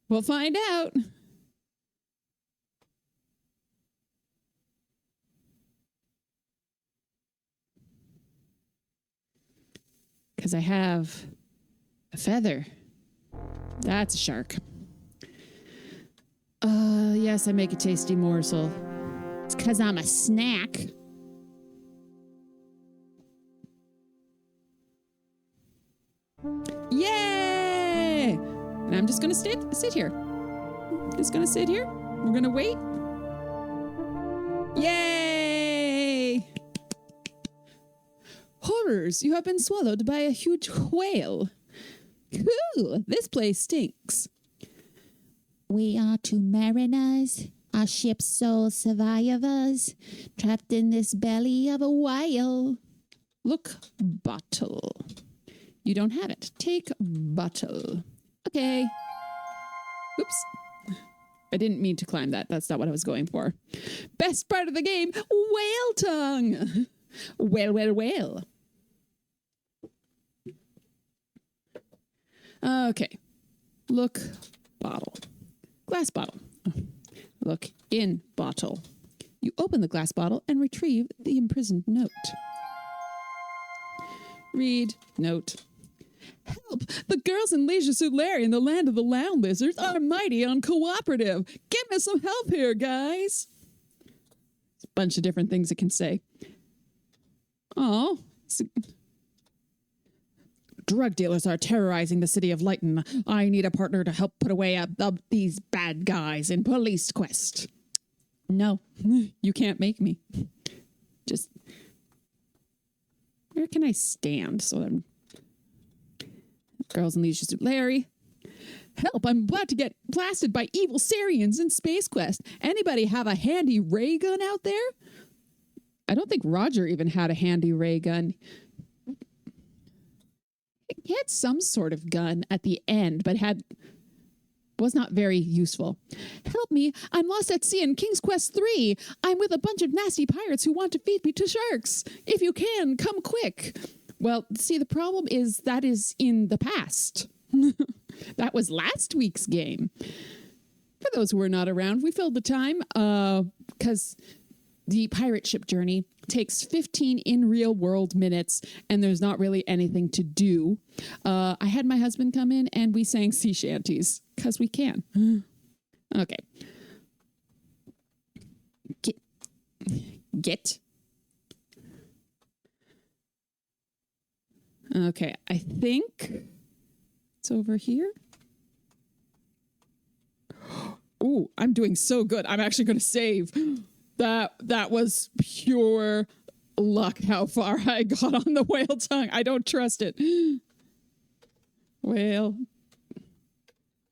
We'll find out. Because I have a feather. That's a shark. Yes, I make a tasty morsel. It's because I'm a snack. Yay! And I'm just going to sit here. Just going to sit here. We're going to wait. Yay! Horrors, you have been swallowed by a huge whale. Cool, this place stinks. We are two mariners Our ship's sole survivors, trapped in this belly of a whale. Look, bottle. You don't have it. Take bottle. Okay. Oops. I didn't mean to climb that. That's not what I was going for. Best part of the game, whale tongue. Well, well, well. Okay. Look, bottle. Glass bottle. Look in bottle. You open the glass bottle and retrieve the imprisoned note. Read note. Help! The girls in Leisure Suit Larry in the land of the Lounge Lizards are mighty uncooperative. Give me some help here, guys. It's a bunch of different things it can say. Oh. Drug dealers are terrorizing the city of Lighton. I need a partner to help put away these bad guys in Police Quest. No, you can't make me. Just, where can I stand? So I'm girls in Leisure Suit Larry. Help, I'm about to get blasted by evil Sarians in Space Quest. Anybody have a handy ray gun out there? I don't think Roger even had a handy ray gun. He had some sort of gun at the end, but was not very useful. Help me, I'm lost at sea in King's Quest 3. I'm with a bunch of nasty pirates who want to feed me to sharks. If you can, come quick. Well, see, the problem is that is in the past. That was last week's game. For those who are not around, we filled the time because the pirate ship journey takes 15 in real world minutes and there's not really anything to do. I had my husband come in and we sang sea shanties because we can. Okay. Get. Okay, I think it's over here. Ooh, I'm doing so good. I'm actually going to save. That was pure luck how far I got on the whale tongue. I don't trust it. Whale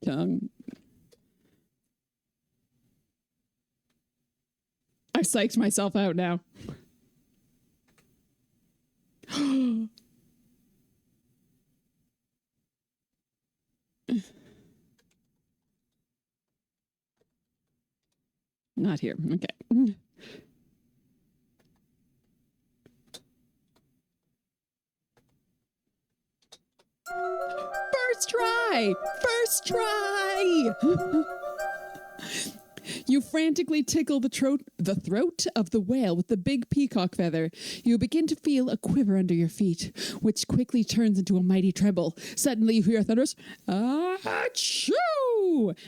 tongue. I psyched myself out now. Not here. Okay. First try! First try! You frantically tickle the throat of the whale with the big peacock feather. You begin to feel a quiver under your feet, which quickly turns into a mighty tremble. Suddenly you hear thunderous, achoo!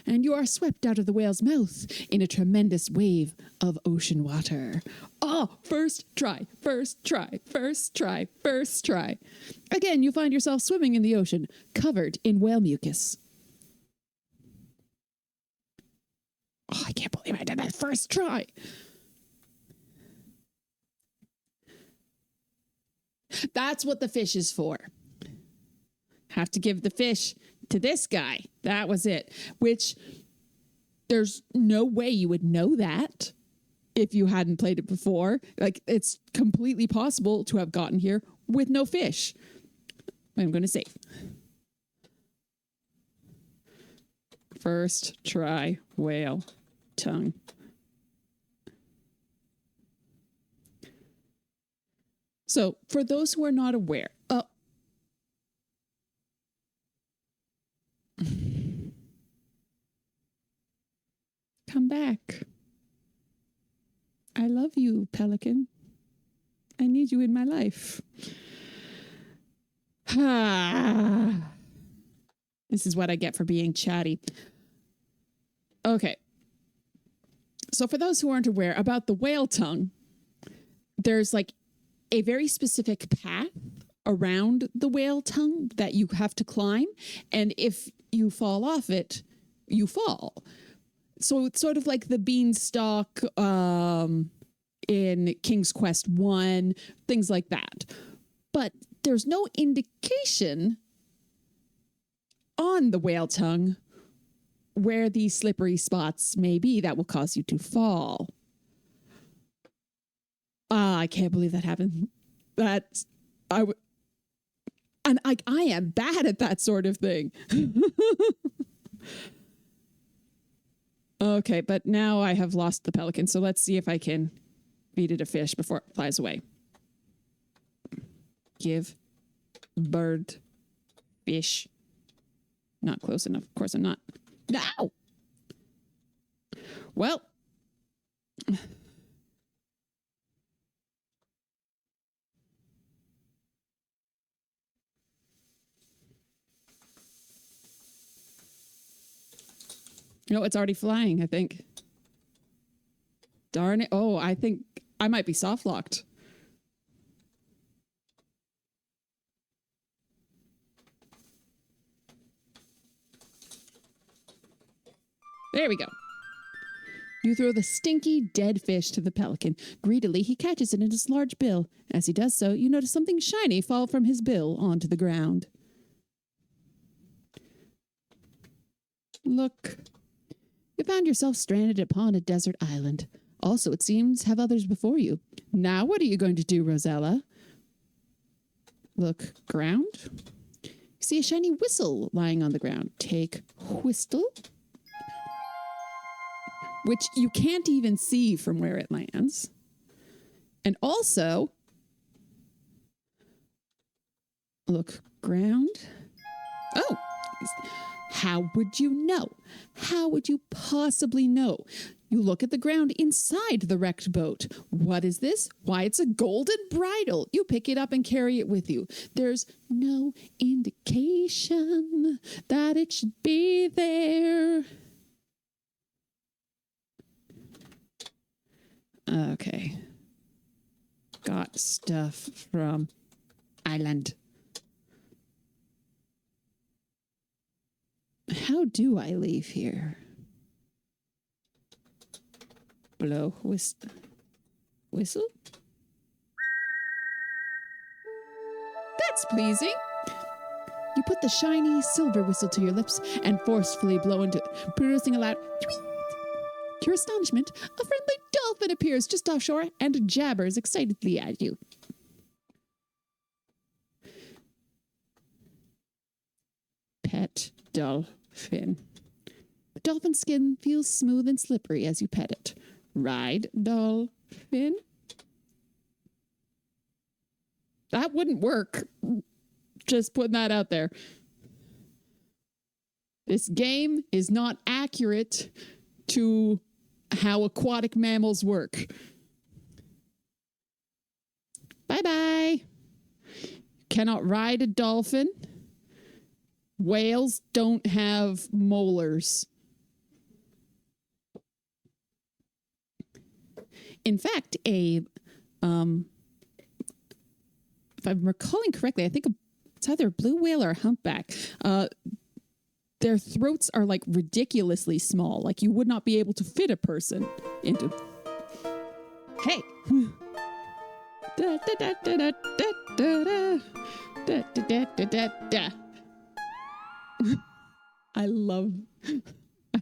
And you are swept out of the whale's mouth in a tremendous wave of ocean water. Oh, first try, first try, first try, first try. Again, you find yourself swimming in the ocean, covered in whale mucus. Oh, I can't believe I did that first try. That's what the fish is for. Have to give the fish to this guy. That was it. Which, there's no way you would know that if you hadn't played it before. Like, it's completely possible to have gotten here with no fish. I'm going to save. First try, whale tongue. So, for those who are not aware, come back. I love you, Pelican. I need you in my life. This is what I get for being chatty. Okay. So for those who aren't aware about the whale tongue, there's like a very specific path around the whale tongue that you have to climb. And if you fall off it, you fall. So it's sort of like the beanstalk in King's Quest 1, things like that. But there's no indication on the whale tongue where these slippery spots may be that will cause you to fall. I can't believe that happened. And I am bad at that sort of thing. Okay, but now I have lost the pelican, so let's see if I can feed it a fish before it flies away. Give bird fish. Not close enough. Of course I'm not. No! Well. No, it's already flying, I think. Darn it. Oh, I think I might be soft locked. There we go. You throw the stinky, dead fish to the pelican. Greedily, he catches it in his large bill. As he does so, you notice something shiny fall from his bill onto the ground. Look. You found yourself stranded upon a desert island. Also, it seems, have others before you. Now what are you going to do, Rosella? Look, ground. You see a shiny whistle lying on the ground. Take whistle, which you can't even see from where it lands. And also, look, ground. Oh, how would you know? How would you possibly know? You look at the ground inside the wrecked boat. What is this? Why, it's a golden bridle. You pick it up and carry it with you. There's no indication that it should be there. Okay. Got stuff from island. How do I leave here? Blow whistle? That's pleasing. You put the shiny silver whistle to your lips and forcefully blow into it, producing a loud tweet. To your astonishment, a friendly dolphin appears just offshore and jabbers excitedly at you. Pet dolphin. The dolphin skin feels smooth and slippery as you pet it. Ride dolphin. That wouldn't work. Just putting that out there. This game is not accurate to how aquatic mammals work. Bye-bye. Cannot ride a dolphin. Whales don't have molars. In fact, if I'm recalling correctly, I think it's either a blue whale or a humpback. Their throats are like ridiculously small. Like you would not be able to fit a person into. Hey. Da, da, da, da, da, da, da, da, da, da, da, da. I love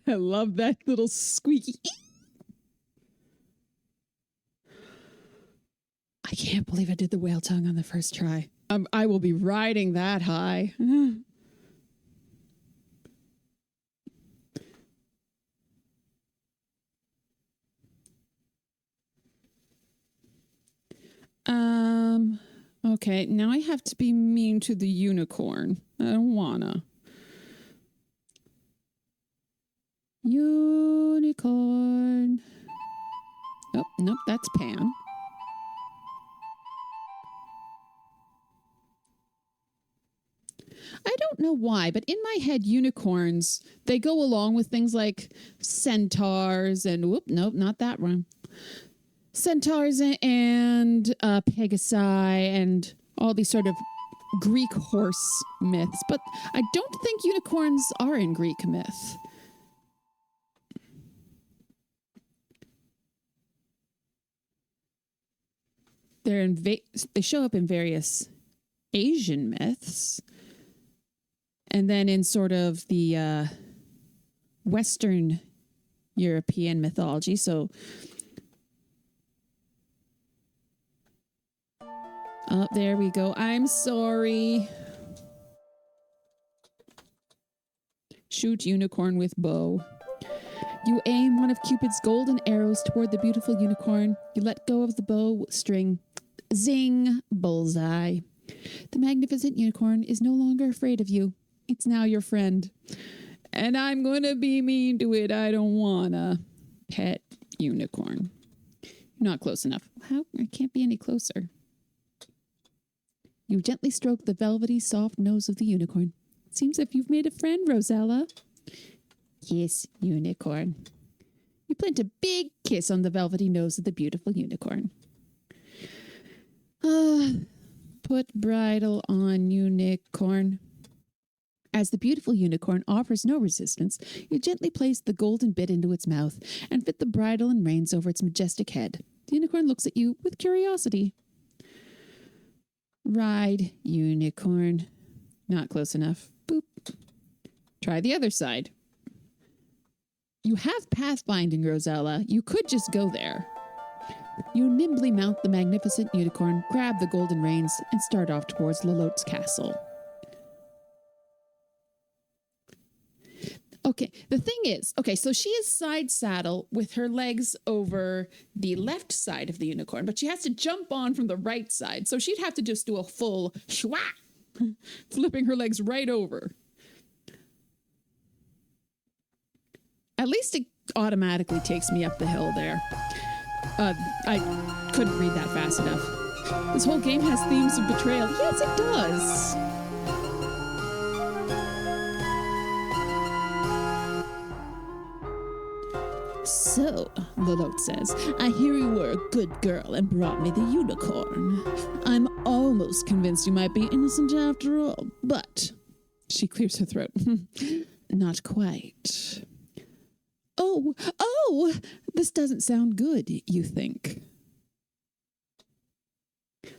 that little squeaky. I can't believe I did the whale tongue on the first try. I will be riding that high. Okay, now I have to be mean to the unicorn. I don't wanna. Unicorn. Oh, nope, that's Pan. I don't know why, but in my head, unicorns, they go along with things like centaurs and, nope, not that one. Centaurs and Pegasi and all these sort of Greek horse myths. But I don't think unicorns are in Greek myth. They show up in various Asian myths. And then in sort of the Western European mythology. So, oh, there we go. I'm sorry. Shoot unicorn with bow. You aim one of Cupid's golden arrows toward the beautiful unicorn. You let go of the bow string. Zing! Bullseye. The magnificent unicorn is no longer afraid of you. It's now your friend. And I'm going to be mean to it. I don't want a pet unicorn. Not close enough. How? I can't be any closer. You gently stroke the velvety, soft nose of the unicorn. Seems as if you've made a friend, Rosella. Yes, unicorn. You plant a big kiss on the velvety nose of the beautiful unicorn. Put bridle on, unicorn. As the beautiful unicorn offers no resistance, you gently place the golden bit into its mouth and fit the bridle and reins over its majestic head. The unicorn looks at you with curiosity. Ride, unicorn. Not close enough. Boop. Try the other side. You have pathfinding, Rosella. You could just go there. You nimbly mount the magnificent unicorn, grab the golden reins, and start off towards Lalote's castle. Okay, the thing is, so she is side saddle with her legs over the left side of the unicorn, but she has to jump on from the right side. So she'd have to just do a full shwa, flipping her legs right over. At least it automatically takes me up the hill there. I couldn't read that fast enough. This whole game has themes of betrayal. Yes, it does. So, Lalote says, I hear you were a good girl and brought me the unicorn. I'm almost convinced you might be innocent after all, but... She clears her throat. Not quite. Oh, this doesn't sound good, you think.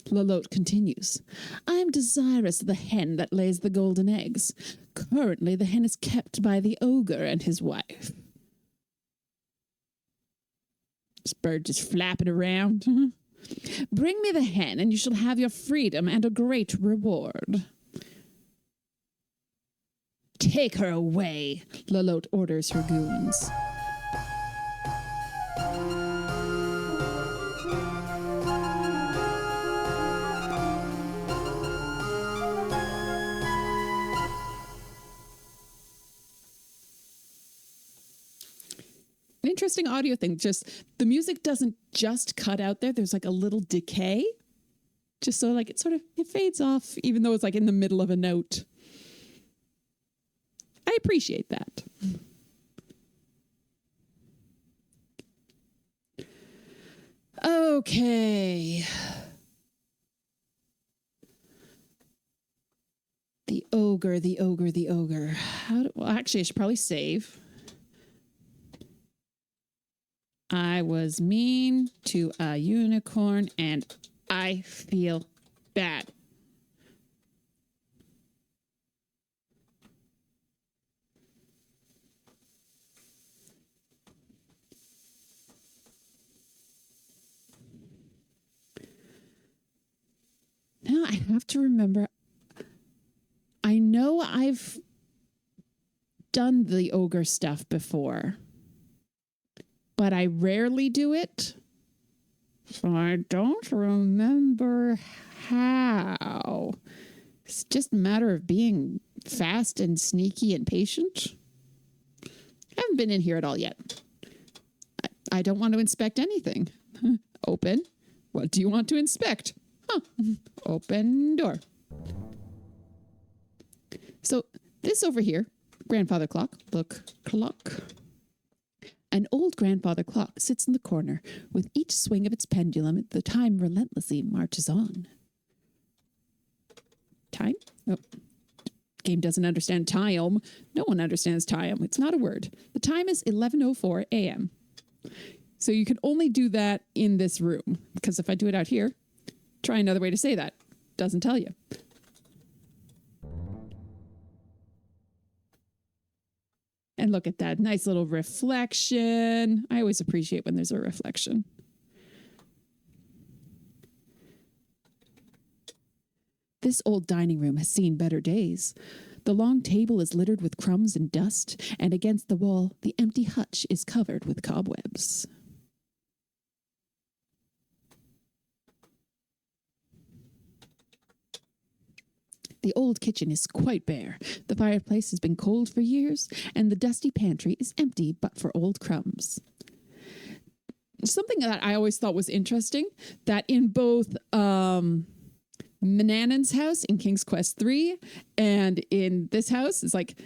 Lalote continues. I am desirous of the hen that lays the golden eggs. Currently, the hen is kept by the ogre and his wife. This bird just flapping around. Bring me the hen, and you shall have your freedom and a great reward. Take her away, Lalote orders her goons. Interesting audio thing. Just the music doesn't just cut out there. There's like a little decay. Just so like it fades off, even though it's like in the middle of a note. I appreciate that. Okay. The ogre. Well, actually, I should probably save. I was mean to a unicorn and I feel bad. Now I have to remember. I know I've done the ogre stuff before, but I rarely do it. So I don't remember how. It's just a matter of being fast and sneaky and patient. I haven't been in here at all yet. I don't want to inspect anything. Open. What do you want to inspect? Open door. So this over here, grandfather clock, look, clock. An old grandfather clock sits in the corner. With each swing of its pendulum, the time relentlessly marches on. Time? Oh. Game doesn't understand time. No one understands time. It's not a word. The time is 11:04 a.m. So you can only do that in this room. Because if I do it out here, try another way to say that. Doesn't tell you. And look at that nice little reflection. I always appreciate when there's a reflection. This old dining room has seen better days. The long table is littered with crumbs and dust, and against the wall, the empty hutch is covered with cobwebs. The old kitchen is quite bare. The fireplace has been cold for years, and the dusty pantry is empty but for old crumbs. Something that I always thought was interesting, that in both Manannan's house in King's Quest 3 and in this house, is like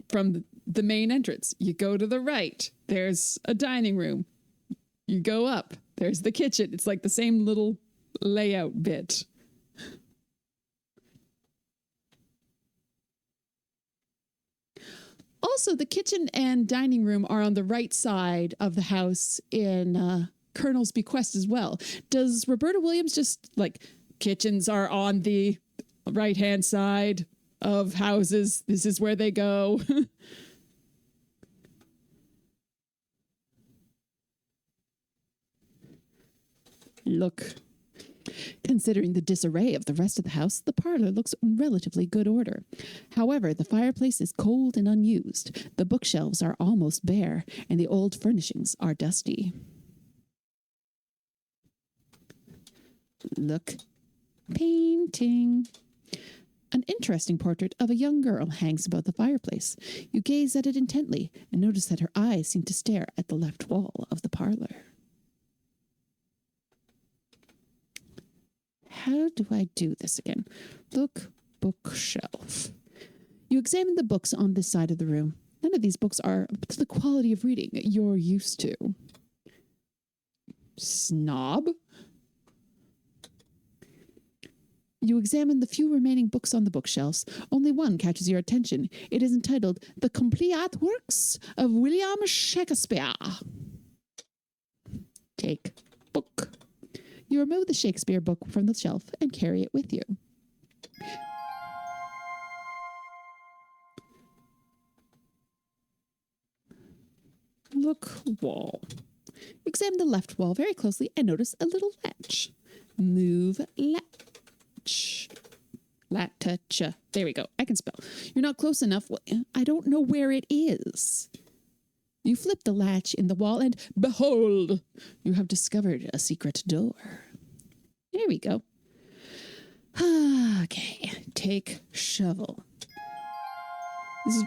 from the main entrance, you go to the right, there's a dining room. You go up, there's the kitchen. It's like the same little layout bit. Also, the kitchen and dining room are on the right side of the house in Colonel's Bequest as well. Does Roberta Williams just, like, kitchens are on the right-hand side of houses, this is where they go? Look. Considering the disarray of the rest of the house, the parlor looks in relatively good order. However, the fireplace is cold and unused, the bookshelves are almost bare, and the old furnishings are dusty. Look. Painting. An interesting portrait of a young girl hangs above the fireplace. You gaze at it intently and notice that her eyes seem to stare at the left wall of the parlor. How do I do this again? Look, bookshelf. You examine the books on this side of the room. None of these books are up to the quality of reading you're used to. Snob. You examine the few remaining books on the bookshelves. Only one catches your attention. It is entitled The Complete Works of William Shakespeare. Take book. You remove the Shakespeare book from the shelf and carry it with you. Look, wall. Examine the left wall very closely and notice a little latch. Move latch. Latch. There we go. I can spell. You're not close enough. Well, I don't know where it is. You flip the latch in the wall and behold, you have discovered a secret door. There we go. Okay, take shovel. This is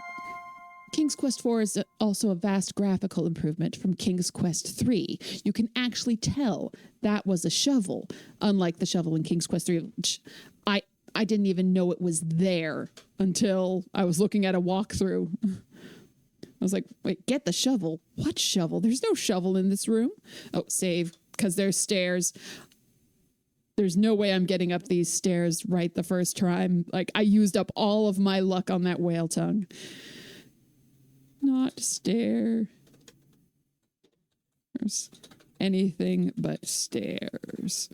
King's Quest 4 is also a vast graphical improvement from King's Quest 3. You can actually tell that was a shovel, unlike the shovel in King's Quest 3, which I didn't even know it was there until I was looking at a walkthrough. I was like, wait, get the shovel? What shovel? There's no shovel in this room. Oh, save, because there's stairs. There's no way I'm getting up these stairs right the first time. Like, I used up all of my luck on that whale tongue. Not stairs. Anything but stairs.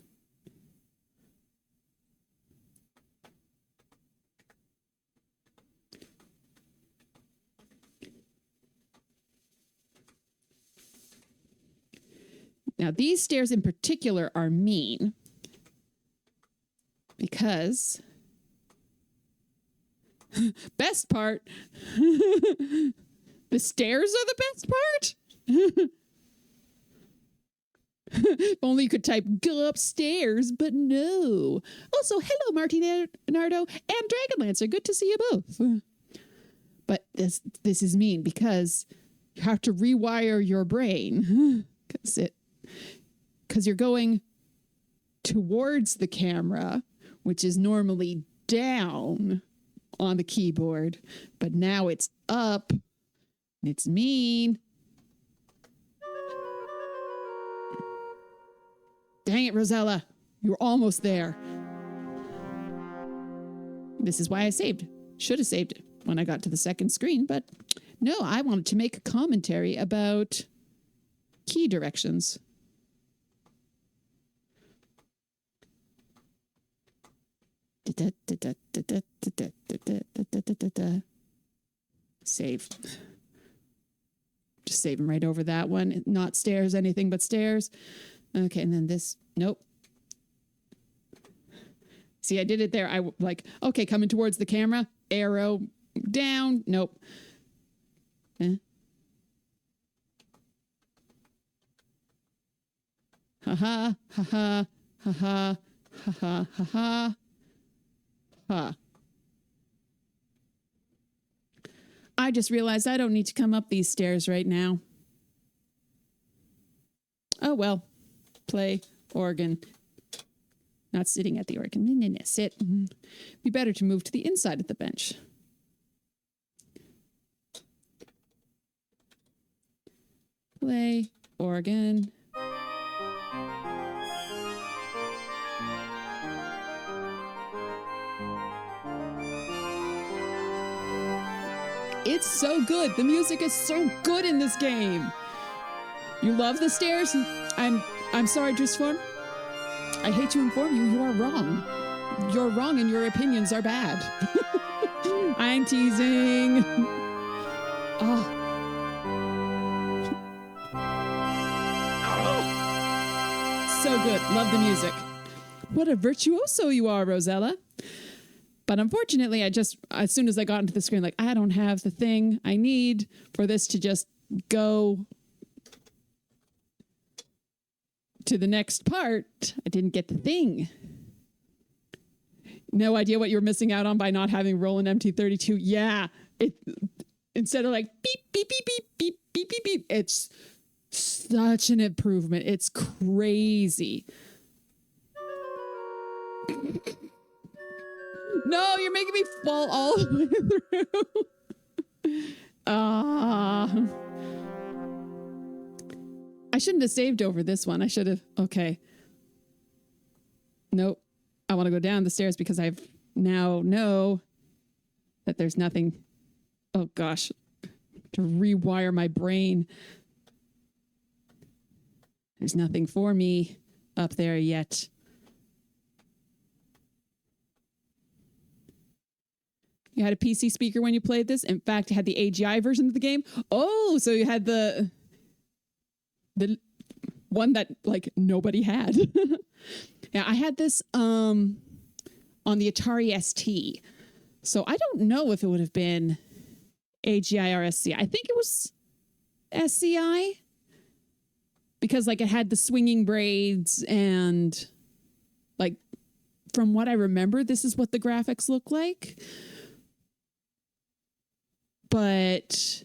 Now, these stairs in particular are mean because best part, the stairs are the best part. If only you could type go upstairs, but no. Also, hello, Marty Nardo and Dragonlancer. Good to see you both. But this is mean because you have to rewire your brain because you're going towards the camera, which is normally down on the keyboard, but now it's up. It's mean. Dang it, Rosella. You're almost there. This is why I saved. Should have saved it when I got to the second screen, but no, I wanted to make a commentary about key directions. Save. Just saving right over that one. Not stairs, anything but stairs. Okay, and then this. Nope. See, I did it there. I like, okay, coming towards the camera. Arrow down. Nope. Ha ha ha ha ha ha ha ha ha ha. I just realized I don't need to come up these stairs right now. Oh well. Play organ. Not sitting at the organ. Sit. Be better to move to the inside of the bench. Play organ. It's so good. The music is so good in this game. You love the stairs? I'm sorry, Dristform. I hate to inform you, you are wrong. You're wrong and your opinions are bad. I'm teasing. Oh. So good. Love the music. What a virtuoso you are, Rosella. But unfortunately, as soon as I got into the screen, like, I don't have the thing I need for this to just go to the next part. I didn't get the thing. No idea what you're missing out on by not having Roland MT32. Yeah. Instead of like beep, beep, beep, beep, beep, beep, beep, beep. It's such an improvement. It's crazy. No, you're making me fall all the way through. I shouldn't have saved over this one. I should have. Okay. Nope. I want to go down the stairs because I now know that there's nothing. Oh, gosh. To rewire my brain. There's nothing for me up there yet. You had a PC speaker when you played this. In fact, it had the AGI version of the game. Oh, so you had the one that like nobody had. Yeah, I had this on the Atari ST. So I don't know if it would have been AGI or SCI. I think it was SCI because like it had the swinging braids and like from what I remember, this is what the graphics look like. But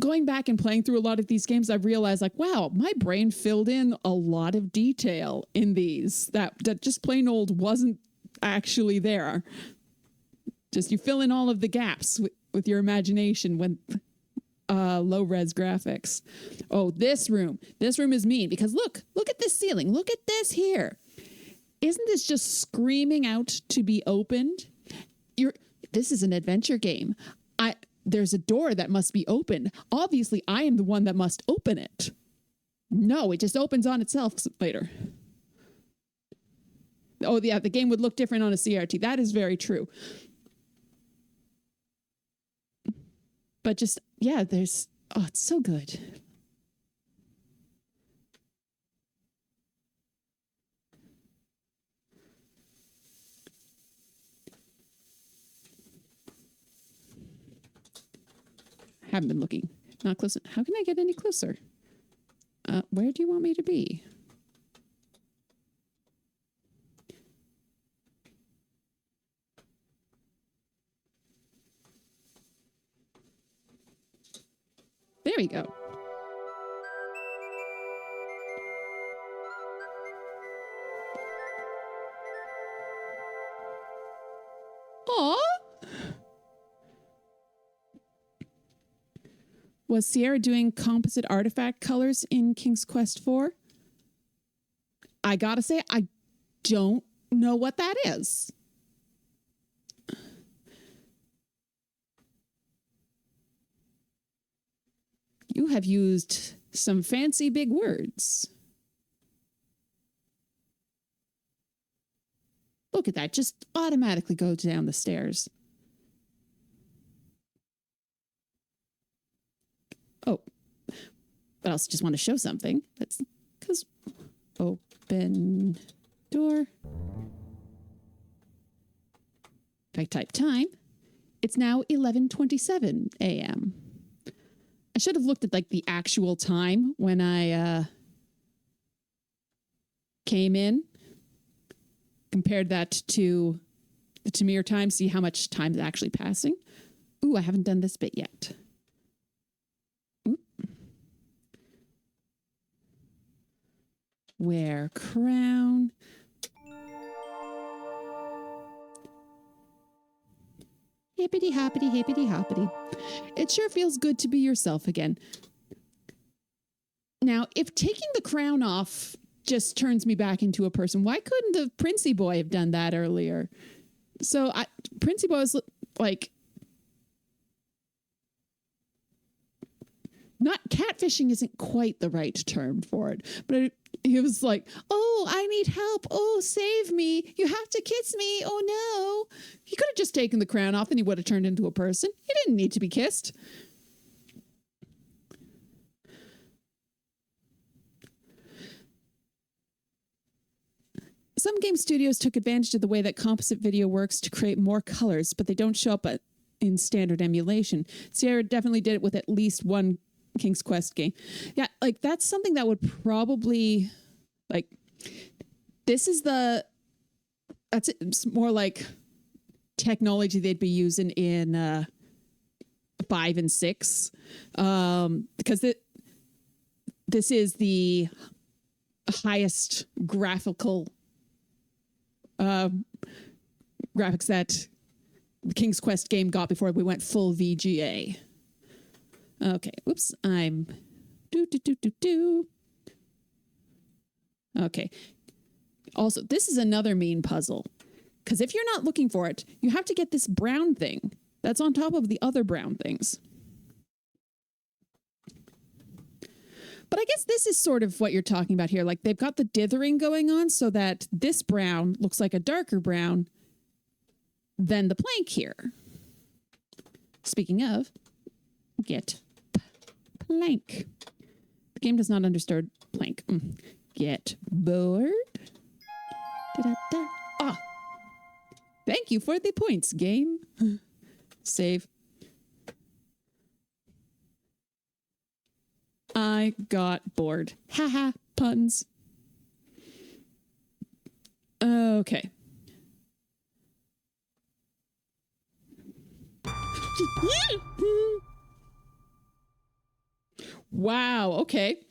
going back and playing through a lot of these games, I've realized like, wow, my brain filled in a lot of detail in these that just plain old wasn't actually there. Just you fill in all of the gaps with your imagination when low res graphics. Oh, this room is mean because look at this ceiling. Look at this here. Isn't this just screaming out to be opened? This is an adventure game. There's a door that must be opened. Obviously, I am the one that must open it. No, it just opens on itself later. Oh, yeah, the game would look different on a CRT. That is very true. But just, yeah, it's so good. Haven't been looking. Not close. How can I get any closer? Where do you want me to be? There we go. Aw. Was Sierra doing composite artifact colors in King's Quest IV? I gotta say, I don't know what that is. You have used some fancy big words. Look at that, just automatically goes down the stairs. Oh, but I also just want to show something. That's because open door. If I type time, it's now 11:27 a.m. I should have looked at like the actual time when I came in, compared that to the Tamir time, see how much time is actually passing. Ooh, I haven't done this bit yet. Ooh. Wear crown. Hippity hoppity, hippity hoppity. It sure feels good to be yourself again. Now, if taking the crown off just turns me back into a person, why couldn't the Princey boy have done that earlier? So Princey boy was like, not catfishing isn't quite the right term for it, but he was like, oh, I need help. Oh, save me. You have to kiss me. Oh, no. He could have just taken the crown off and he would have turned into a person. He didn't need to be kissed. Some game studios took advantage of the way that composite video works to create more colors, but they don't show up in standard emulation. Sierra definitely did it with at least one King's Quest game. Yeah, like that's something that would probably, like, this is it's more like technology they'd be using in 5 and 6, because this is the highest graphical graphics that the King's Quest game got before we went full VGA. Okay, oops, I'm Okay. Also, this is another mean puzzle, because if you're not looking for it, you have to get this brown thing that's on top of the other brown things. But I guess this is sort of what you're talking about here. Like they've got the dithering going on so that this brown looks like a darker brown than the plank here. Speaking of, get plank. The game does not understand plank. Get bored. Da-da-da. Ah. Thank you for the points, game. Save. I got bored. Haha, puns. Okay. Wow, okay.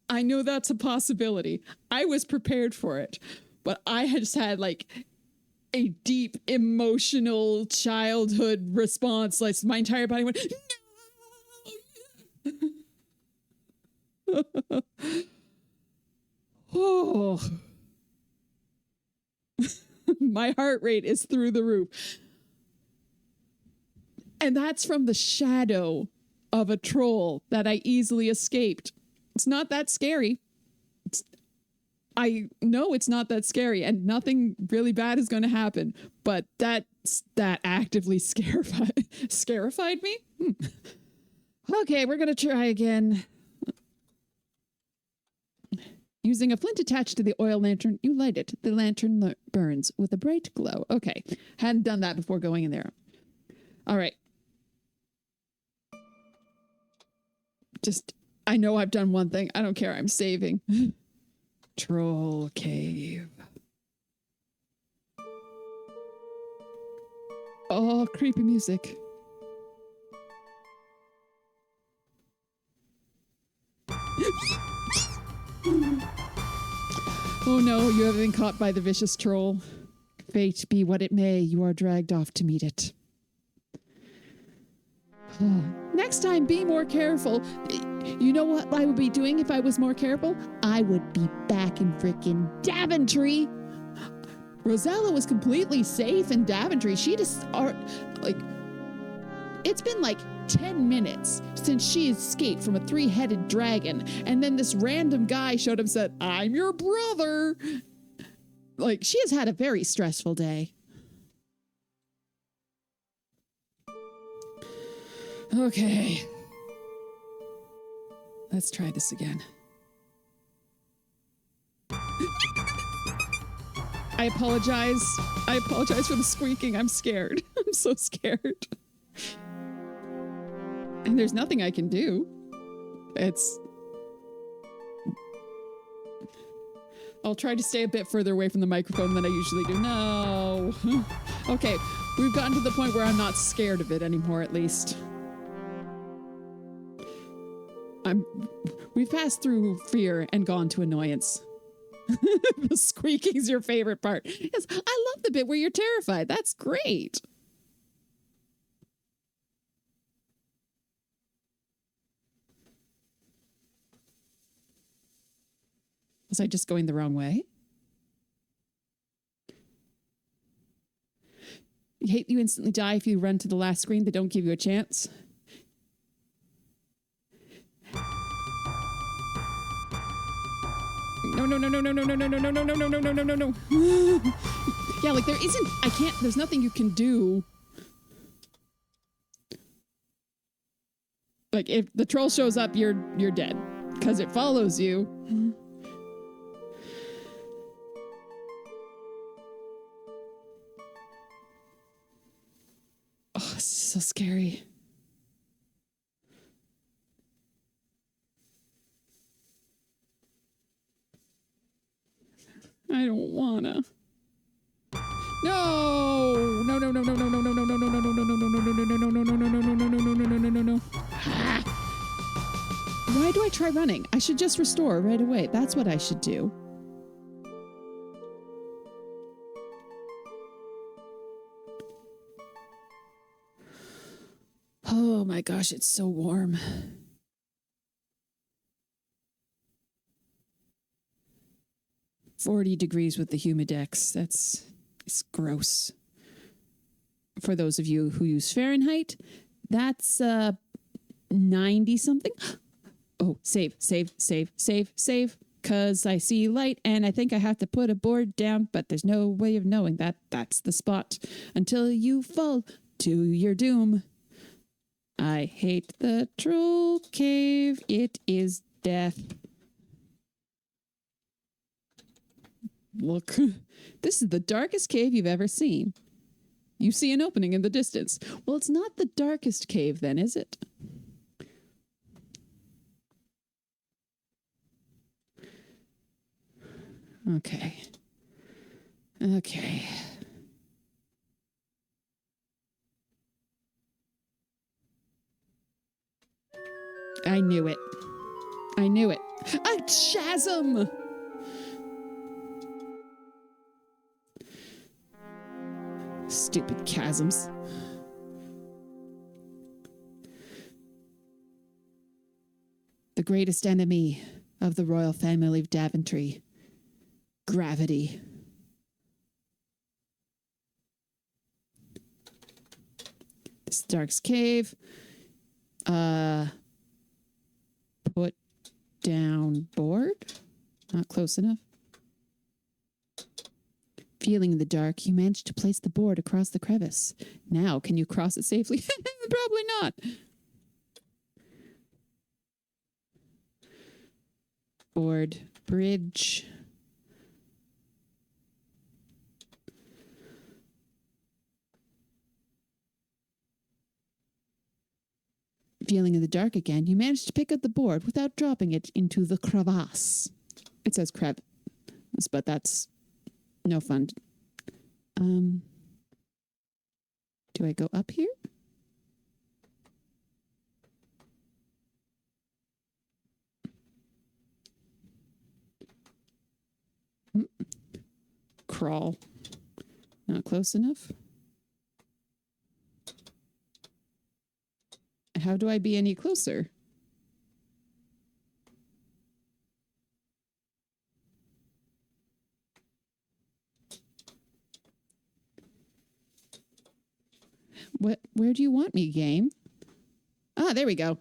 I know that's a possibility. I was prepared for it, but I just had like a deep emotional childhood response. Like my entire body went, no! Oh. My heart rate is through the roof. And that's from the shadow of a troll that I easily escaped. It's not that scary. I know it's not that scary and nothing really bad is going to happen, but that actively scarified me. Okay, we're going to try again. Using a flint attached to the oil lantern, you light it. The lantern burns with a bright glow. Okay, hadn't done that before going in there. All right. I know I've done one thing. I don't care. I'm saving. Troll cave. Oh, creepy music. Oh no, you have been caught by the vicious troll. Fate be what it may, you are dragged off to meet it. Next time, be more careful. You know what I would be doing if I was more careful? I would be back in frickin' Daventry. Rosella was completely safe in Daventry. She just, it's been like 10 minutes since she escaped from a 3-headed dragon. And then this random guy showed up and said, I'm your brother. Like, she has had a very stressful day. Okay. Let's try this again. I apologize. I apologize for the squeaking. I'm scared. I'm so scared. And there's nothing I can do. I'll try to stay a bit further away from the microphone than I usually do. No. Okay, we've gotten to the point where I'm not scared of it anymore, at least. We've passed through fear and gone to annoyance. The squeaking's your favorite part. Yes, I love the bit where you're terrified. That's great. Was I just going the wrong way? You hate you instantly die if you run to the last screen. They don't give you a chance. No. Yeah, like there's nothing you can do. Like if the troll shows up, you're dead because it follows you. Oh, this is so scary. I don't wanna. No. Why do I try running? I should just restore right away. That's what I should do. Oh my gosh, it's so warm. "40 degrees with the humidex." It's gross. For those of you who use Fahrenheit, that's 90 something. Oh, save. Because I see light and I think I have to put a board down, but there's no way of knowing that that's the spot until you fall to your doom. I hate the troll cave. It is death. Look, this is the darkest cave you've ever seen. You see an opening in the distance. Well, it's not the darkest cave then, is it? Okay. I knew it. A chasm! Stupid chasms. The greatest enemy of the royal family of Daventry. Gravity. This darkest cave. Put down board. Not close enough. Feeling in the dark, you managed to place the board across the crevice. Now, can you cross it safely? Probably not. Board. Bridge. Feeling in the dark again, you managed to pick up the board without dropping it into the crevasse. It says crevice, but that's no fun. Do I go up here? Crawl. Not close enough. How do I be any closer? Where do you want me, game? Ah, there we go.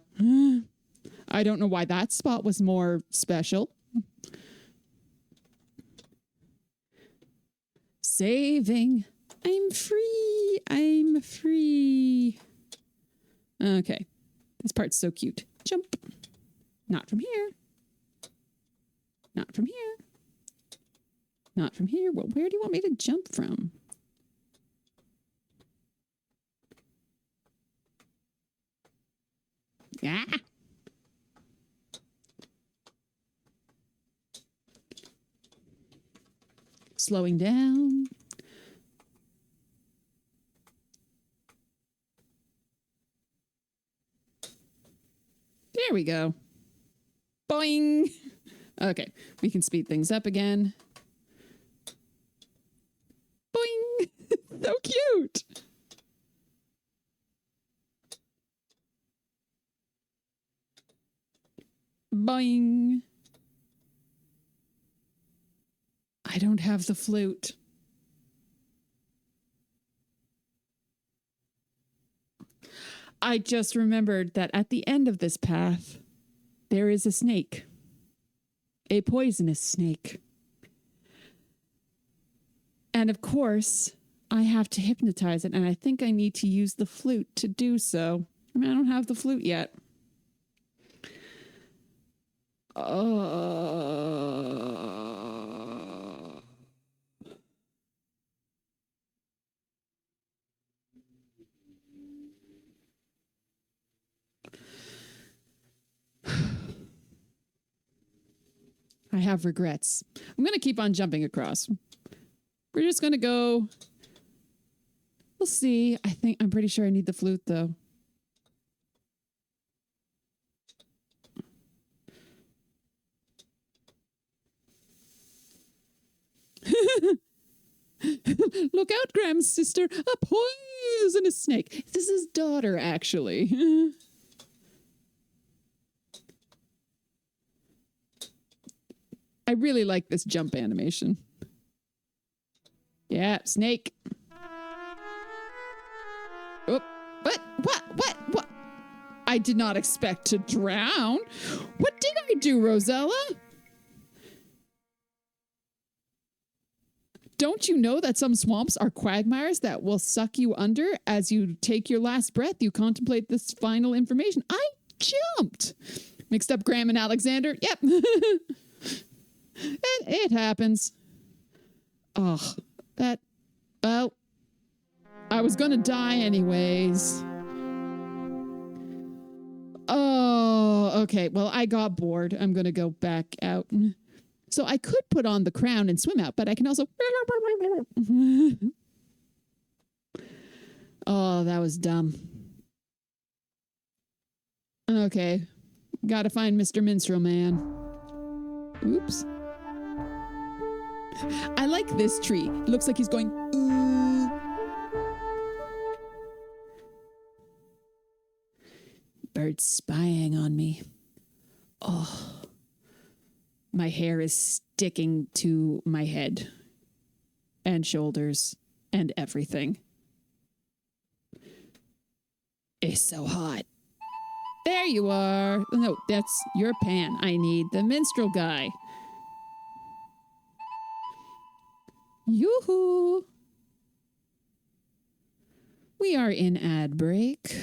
I don't know why that spot was more special. Saving. I'm free. Okay. This part's so cute. Jump. Not from here. Not from here. Not from here. Well, where do you want me to jump from? Ah! Slowing down. There we go. Boing! Okay, we can speed things up again. Boing! So cute! Boing! I don't have the flute. I just remembered that at the end of this path, there is a snake. A poisonous snake. And of course, I have to hypnotize it, and I think I need to use the flute to do so. I mean, I don't have the flute yet. I have regrets. I'm going to keep on jumping across. We're just going to go. We'll see. I'm pretty sure I need the flute, though. Look out, Graham's sister. A poisonous snake. This is his daughter, actually. I really like this jump animation. Yeah, snake. Oh, what? I did not expect to drown. What did I do, Rosella? Don't you know that some swamps are quagmires that will suck you under as you take your last breath? You contemplate this final information. I jumped. Mixed up Graham and Alexander. Yep. It happens. Oh, well, I was going to die anyways. Oh, okay. Well, I got bored. I'm going to go back out. So I could put on the crown and swim out, but I can also... Oh, that was dumb. Okay. Gotta find Mr. Minstrel Man. Oops. I like this tree. It looks like he's going, ooh. Birds spying on me. Oh. My hair is sticking to my head and shoulders and everything. It's so hot. There you are. No, that's your pan. I need the minstrel guy. Yoo-hoo. We are in ad break.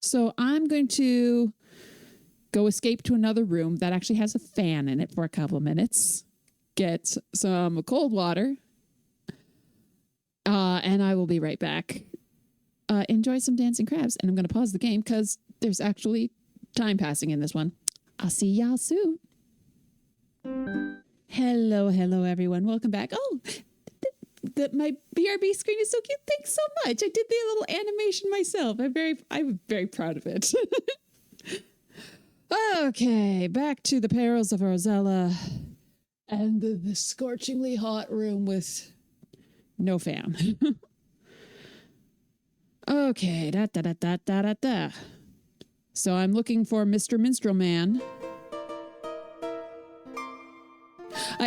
So I'm going to go escape to another room that actually has a fan in it for a couple of minutes. Get some cold water. And I will be right back. Enjoy some dancing crabs. And I'm going to pause the game because there's actually time passing in this one. I'll see y'all soon. Hello, everyone. Welcome back. Oh, my BRB screen is so cute. Thanks so much. I did the little animation myself. I'm very proud of it. Okay, back to the perils of Rosella and the scorchingly hot room with no fan. Okay, da. So I'm looking for Mr. Minstrel Man.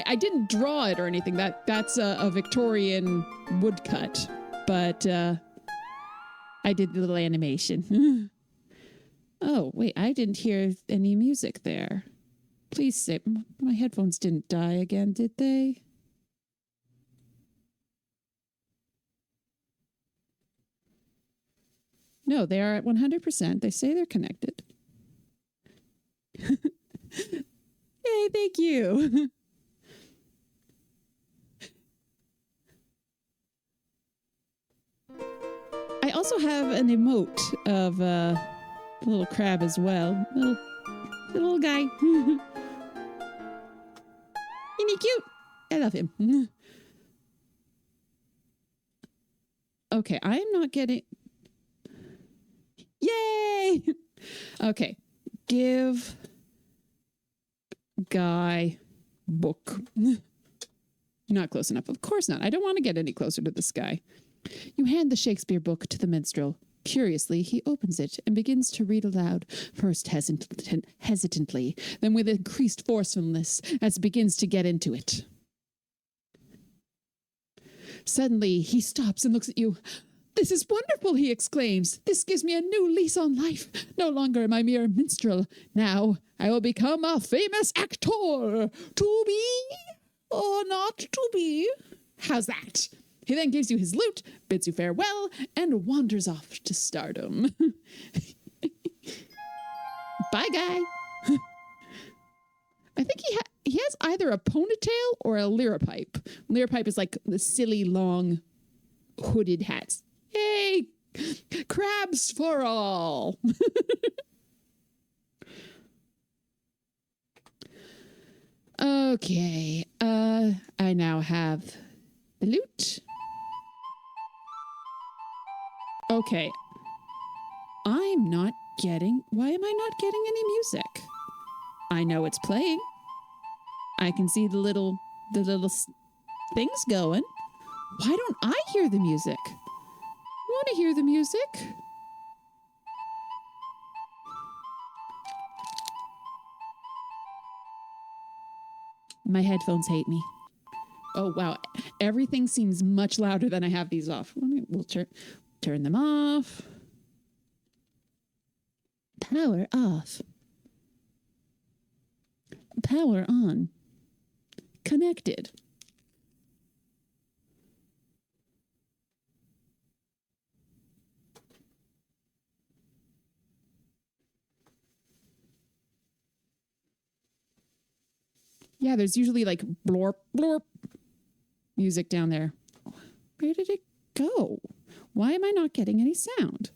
I didn't draw it or anything. That's a Victorian woodcut, but I did the little animation. Oh, wait, I didn't hear any music there. Please say, my headphones didn't die again, did they? No, they are at 100%. They say they're connected. Yay, thank you. I also have an emote of a little crab as well. Little guy. Isn't he cute? I love him. Okay, I am not getting... Yay! Okay, give guy book. Not close enough. Of course not. I don't want to get any closer to this guy. You hand the Shakespeare book to the minstrel. Curiously, he opens it and begins to read aloud, first hesitantly, then with increased forcefulness as he begins to get into it. Suddenly, he stops and looks at you. This is wonderful, he exclaims. This gives me a new lease on life. No longer am I mere minstrel. Now I will become a famous actor. To be or not to be? How's that? He then gives you his lute, bids you farewell, and wanders off to stardom. Bye, guy. I think he has either a ponytail or a liripipe. Liripipe is like the silly, long, hooded hats. Hey, crabs for all. Okay, I now have the lute. Okay, I'm not getting... Why am I not getting any music? I know it's playing. I can see the little things going. Why don't I hear the music? I want to hear the music. My headphones hate me. Oh, wow. Everything seems much louder than I have these off. We'll turn them off. Power off. Power on. Connected. Yeah, there's usually like blorp, blorp music down there. Where did it go? Why am I not getting any sound?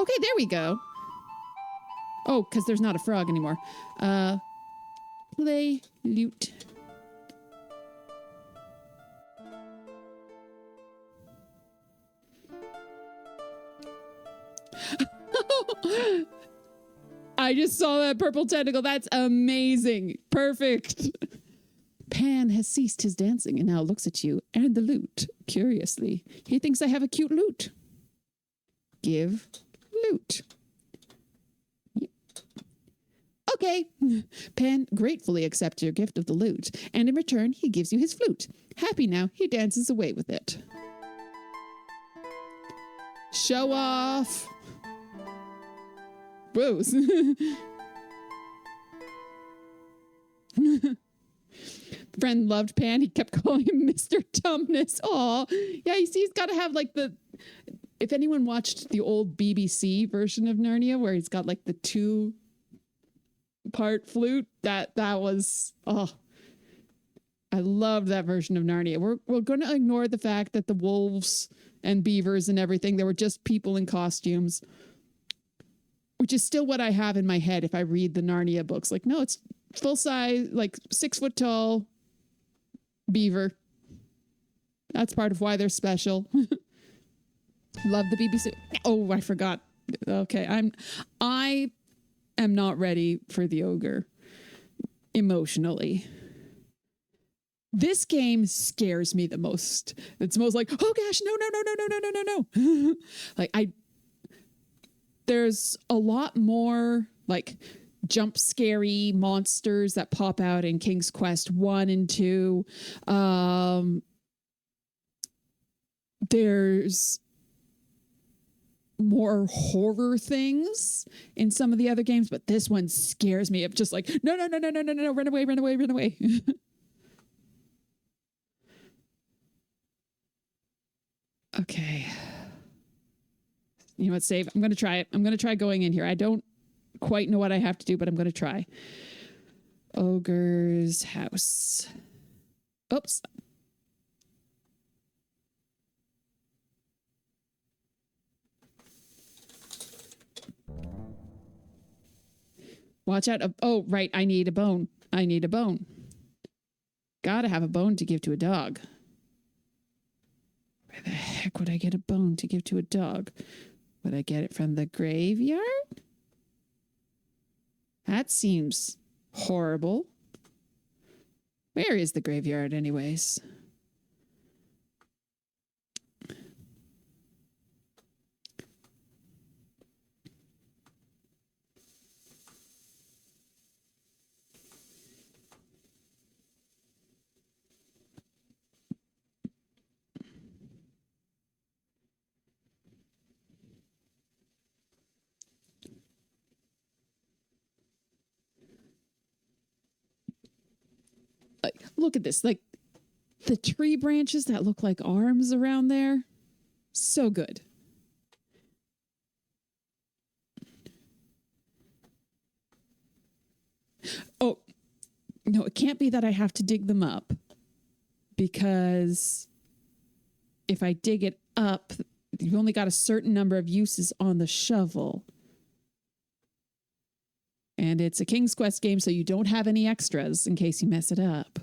Okay, there we go. Oh, because there's not a frog anymore. Play lute. I just saw that purple tentacle. That's amazing. Perfect. Pan has ceased his dancing and now looks at you and the lute curiously. He thinks I have a cute lute. Give lute. Okay. Pan gratefully accepts your gift of the lute, and in return, he gives you his flute. Happy now, he dances away with it. Show off. Booze. Friend loved Pan. He kept calling him Mr. Dumbness. Aw. Yeah, you see, he's got to have like the... If anyone watched the old BBC version of Narnia where he's got like the 2-part flute, that was... Oh. I loved that version of Narnia. We're going to ignore the fact that the wolves and beavers and everything, they were just people in costumes. Which is still what I have in my head if I read the Narnia books. Like, no, it's full size, like 6 foot tall beaver. That's part of why they're special. Love the BBC. Oh, I forgot. Okay, I am not ready for the ogre emotionally. This game scares me the most. It's most like, oh gosh, no. Like there's a lot more like jump scary monsters that pop out in King's Quest 1 and 2. There's more horror things in some of the other games, but this one scares me. I'm just like, no, run away. Okay. You know what? Save. I'm going to try it. I'm going to try going in here. I don't quite know what I have to do, but I'm going to try. Ogre's house. Oops. Watch out. Oh, right. I need a bone. I need a bone. Gotta have a bone to give to a dog. Where the heck would I get a bone to give to a dog? Would I get it from the graveyard? That seems horrible. Where is the graveyard anyways? Like, look at this. Like the tree branches that look like arms around there. So good. Oh, no, it can't be that I have to dig them up, because if I dig it up, you've only got a certain number of uses on the shovel. And it's a King's Quest game, so you don't have any extras in case you mess it up.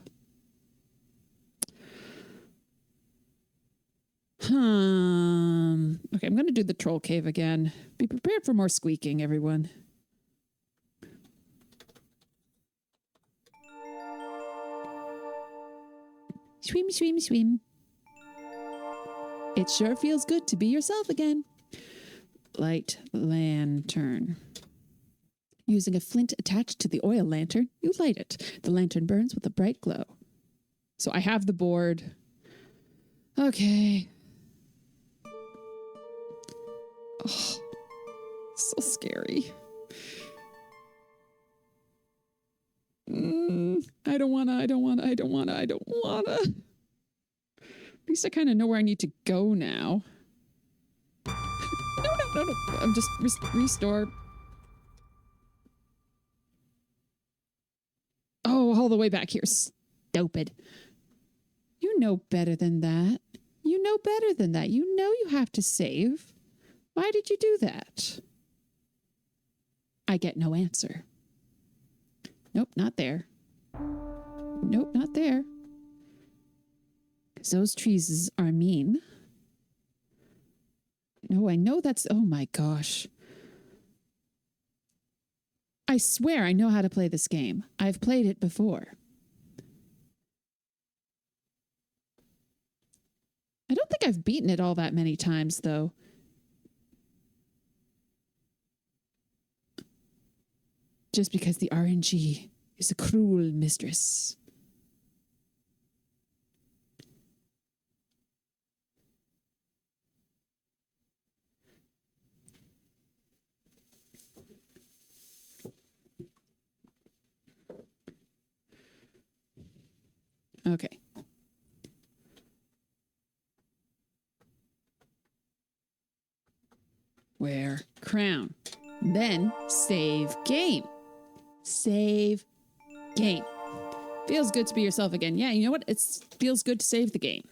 Okay, I'm going to do the troll cave again. Be prepared for more squeaking, everyone. Swim, swim, swim. It sure feels good to be yourself again. Light lantern. Using a flint attached to the oil lantern, you light it. The lantern burns with a bright glow. So I have the board. Okay. Oh, so scary. I don't wanna. At least I kind of know where I need to go now. No. I'm just restore. Oh, all the way back here. Stupid. You know better than that. You know better than that. You know you have to save. Why did you do that? I get no answer. Nope, not there. Nope, not there. Because those trees are mean. No, I know that's... Oh my gosh. I swear I know how to play this game. I've played it before. I don't think I've beaten it all that many times, though. Just because the RNG is a cruel mistress. Okay. Wear crown. Then save game. Save game. Feels good to be yourself again. Yeah, you know what? It feels good to save the game.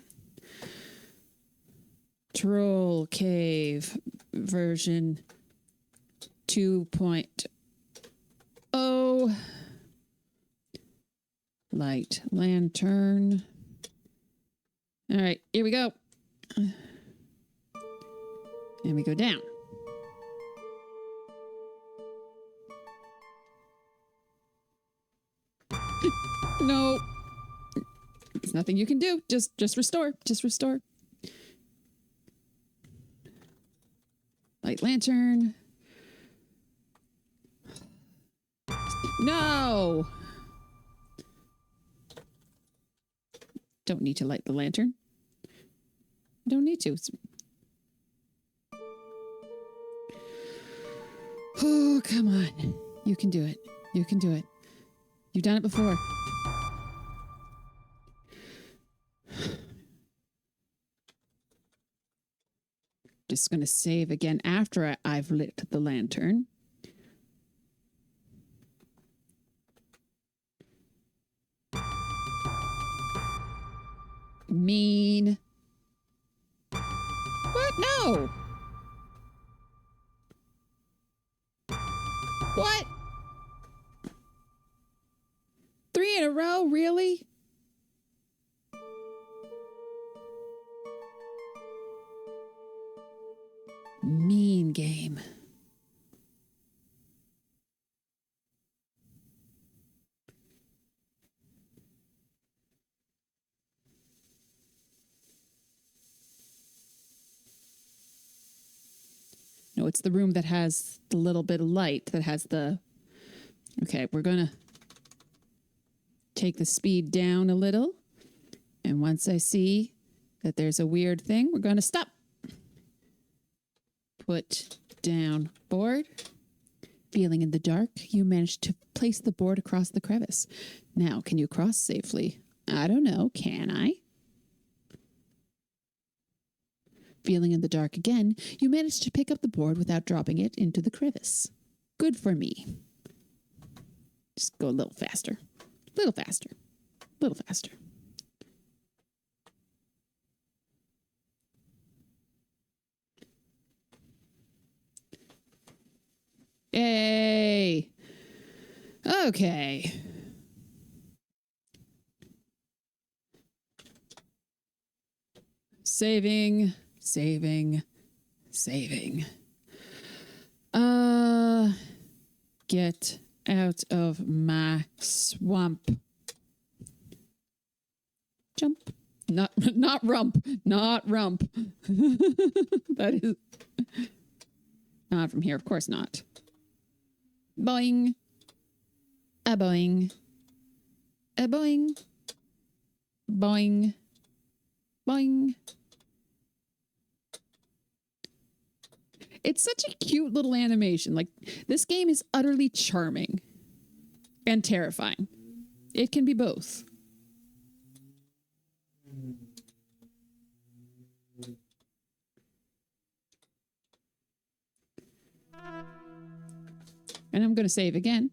Troll Cave version 2.0. Light lantern. All right, here we go. And we go down. No. There's nothing you can do. Just restore. Just restore. Light lantern. No. Don't need to light the lantern. Don't need to. Oh, come on. You can do it. You can do it. You've done it before. Just going to save again after I've lit the lantern. Mean. What? No. What? 3 in a row? Really? Mean game. No, it's the room that has the little bit of light that has the... Okay, we're going to take the speed down a little. And once I see that there's a weird thing, we're going to stop. Put down board. Feeling in the dark, you managed to place the board across the crevice. Now, can you cross safely? I don't know, can I? Feeling in the dark again, you managed to pick up the board without dropping it into the crevice. Good for me. Just go a little faster. Little faster. Little faster. Yay! Okay. Saving. Get out of my swamp. Jump. Not rump. Not rump. That is not from here. Of course not. Boing. A boing. A boing. Boing. Boing. It's such a cute little animation. Like, this game is utterly charming and terrifying. It can be both. And I'm going to save again.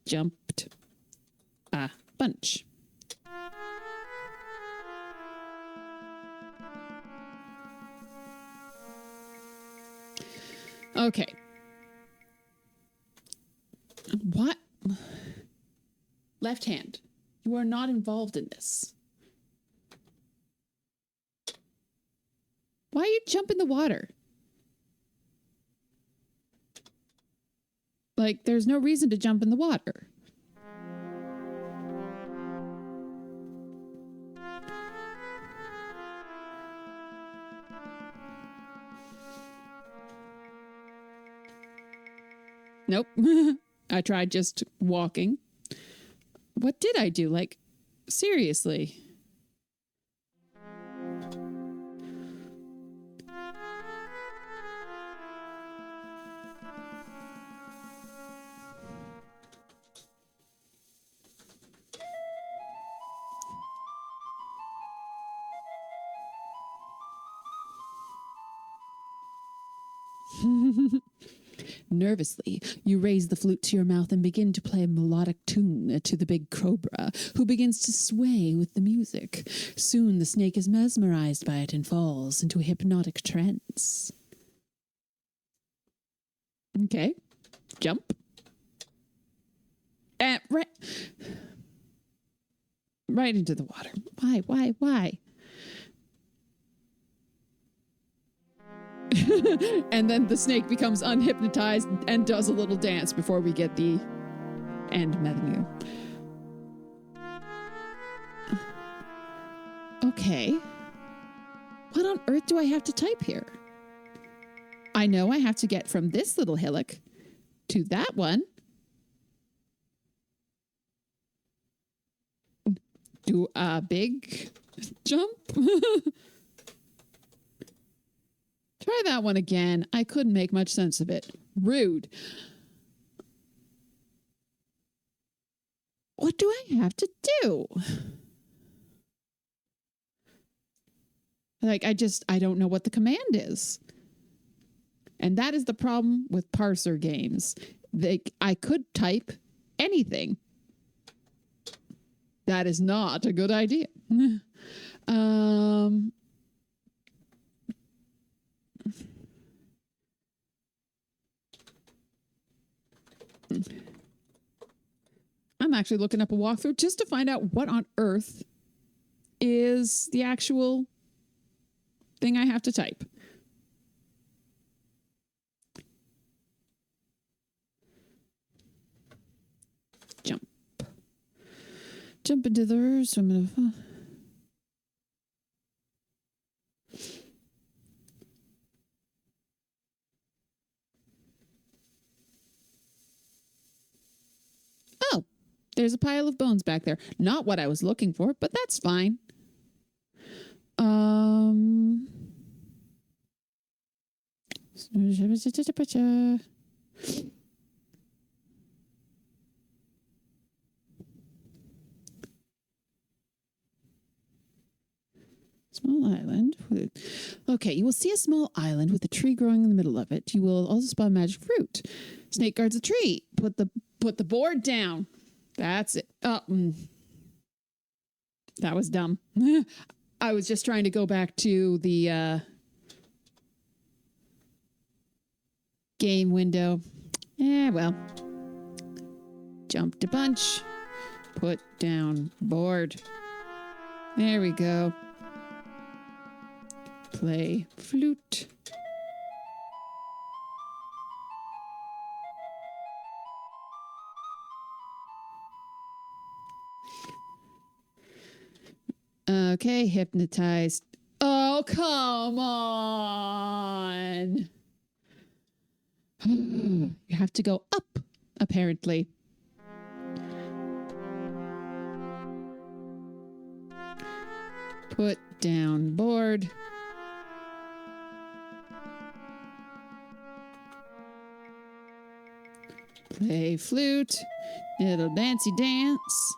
Jumped a bunch. Okay. What? Left hand. You are not involved in this. Why you jump in the water? Like, there's no reason to jump in the water. Nope. I tried just walking. What did I do? Like, seriously. Nervously, you raise the flute to your mouth and begin to play a melodic tune to the big cobra, who begins to sway with the music. Soon the snake is mesmerized by it and falls into a hypnotic trance. Okay. Jump. Right into the water. Why? And then the snake becomes unhypnotized and does a little dance before we get the end menu. Okay. What on earth do I have to type here? I know I have to get from this little hillock to that one. Do a big jump. Try that one again. I couldn't make much sense of it. Rude. What do I have to do? Like, I don't know what the command is. And that is the problem with parser games. I could type anything. That is not a good idea. I'm actually looking up a walkthrough just to find out what on earth is the actual thing I have to type. Jump into the river, swim in a... Oh, there's a pile of bones back there. Not what I was looking for, but that's fine. Small island. Okay, you will see a small island with a tree growing in the middle of it. You will also spot magic fruit. Snake guards the tree. Put the board down. That's it. Oh, that was dumb. I was just trying to go back to the game window. Well. Jumped a bunch. Put down board. There we go. Play flute. Okay, hypnotized. Oh, come on. You have to go up, apparently. Put down board. Play flute. Little dancy dance.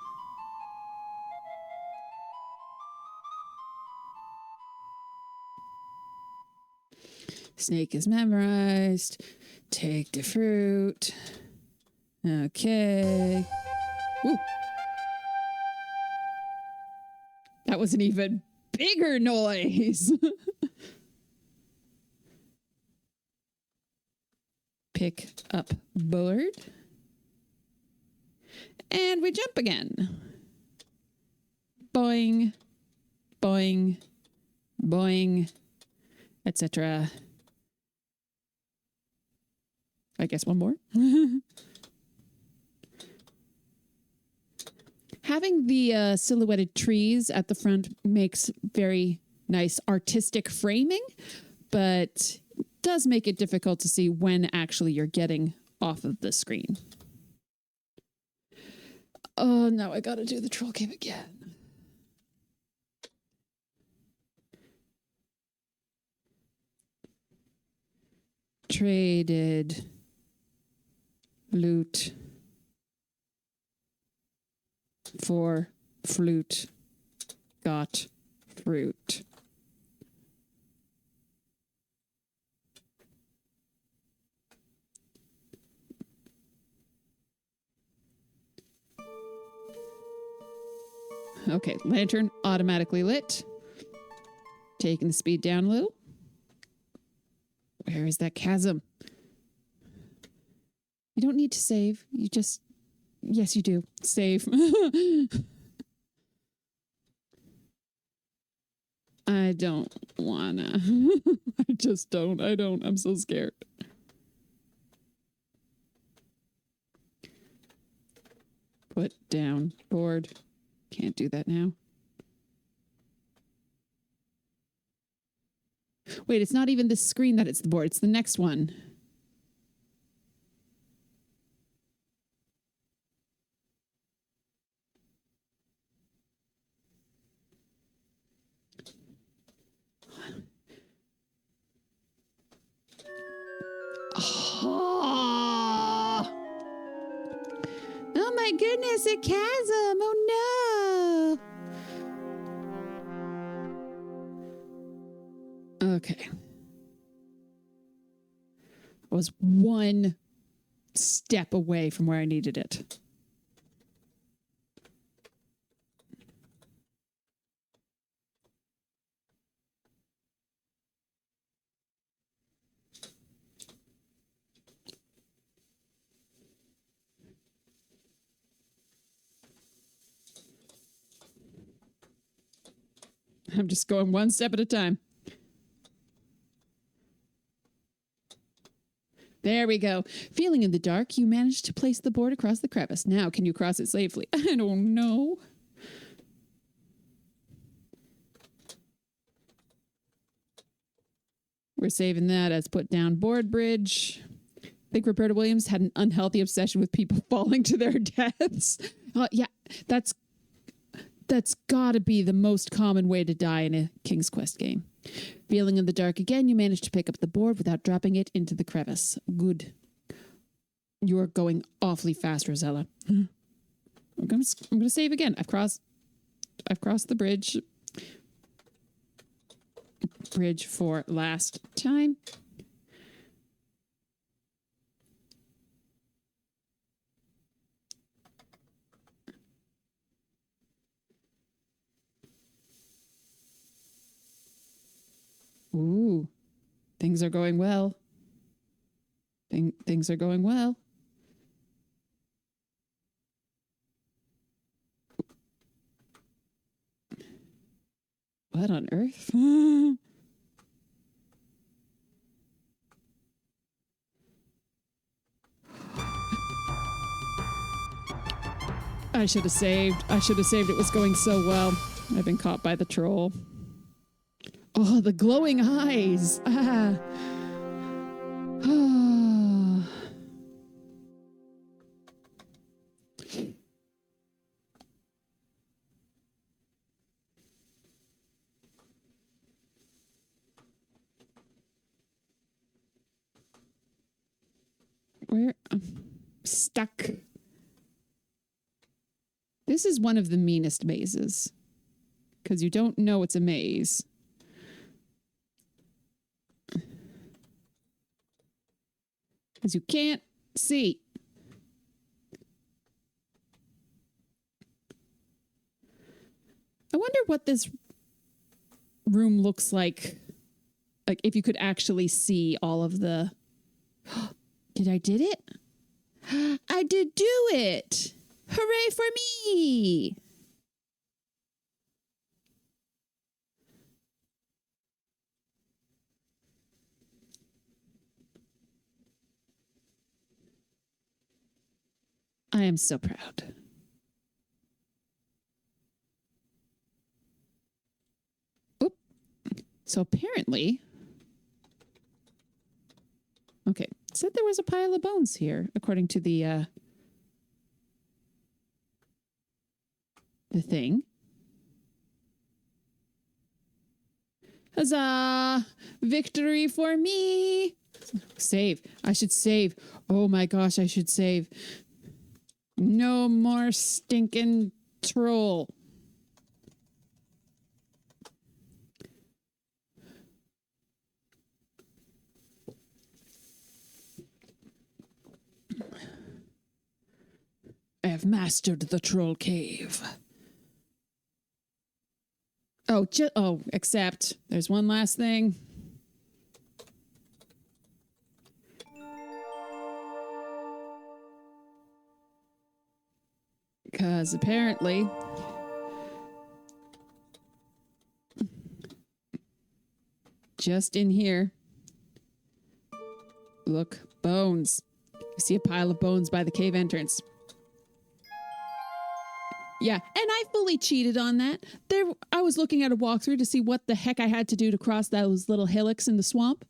Snake is memorized. Take the fruit. Okay. Ooh. That was an even bigger noise. Pick up board. And we jump again. Boing, boing, boing, etc. I guess one more. Having the silhouetted trees at the front makes very nice artistic framing, but does make it difficult to see when actually you're getting off of the screen. Oh, now I gotta do the troll game again. Traded loot for flute, got fruit. Okay, lantern automatically lit. Taking the speed down a little. Where is that chasm? You don't need to save. You just... Yes, you do. Save. I don't wanna. I just don't. I don't. I'm so scared. Put down board. Can't do that now. Wait, it's not even this screen that it's the board. It's the next one. Oh my goodness, a chasm. Oh no. Okay. I was one step away from where I needed it. I'm just going one step at a time. There we go. Feeling in the dark, you managed to place the board across the crevice. Now, can you cross it safely? I don't know. We're saving that as put down board bridge. I think Roberta Williams had an unhealthy obsession with people falling to their deaths. Yeah, that's gotta be the most common way to die in a King's Quest game. Feeling in the dark again, you managed to pick up the board without dropping it into the crevice. Good. You're going awfully fast, Rosella. I'm gonna save again. I've crossed the bridge. Bridge for last time. Ooh, things are going well. Things are going well. What on earth? I should have saved. It was going so well. I've been caught by the troll. Oh, the glowing eyes. Ah. Where? I'm stuck. This is one of the meanest mazes. Because you don't know it's a maze. Because you can't see. I wonder what this room looks like. Like if you could actually see all of the... Did it? I did do it! Hooray for me! I am so proud. Oop. So apparently... Okay, it said there was a pile of bones here, according to the thing. Huzzah! Victory for me! Save. I should save. Oh my gosh, I should save. No more stinking troll. I have mastered the troll cave. Except there's one last thing. Because apparently... just in here... Look, bones. You see a pile of bones by the cave entrance. Yeah, and I fully cheated on that. I was looking at a walkthrough to see what the heck I had to do to cross those little hillocks in the swamp.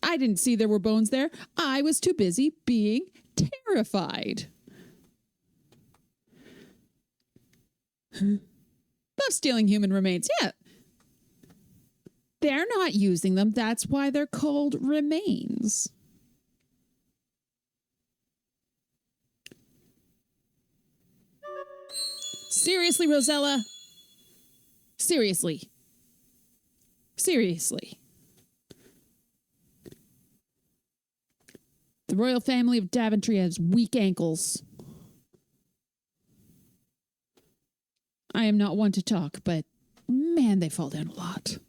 I didn't see there were bones there. I was too busy being terrified. Love stealing human remains. Yeah. They're not using them. That's why they're called remains. Seriously, Rosella? Seriously. Seriously. The royal family of Daventry has weak ankles. I am not one to talk, but man, they fall down a lot.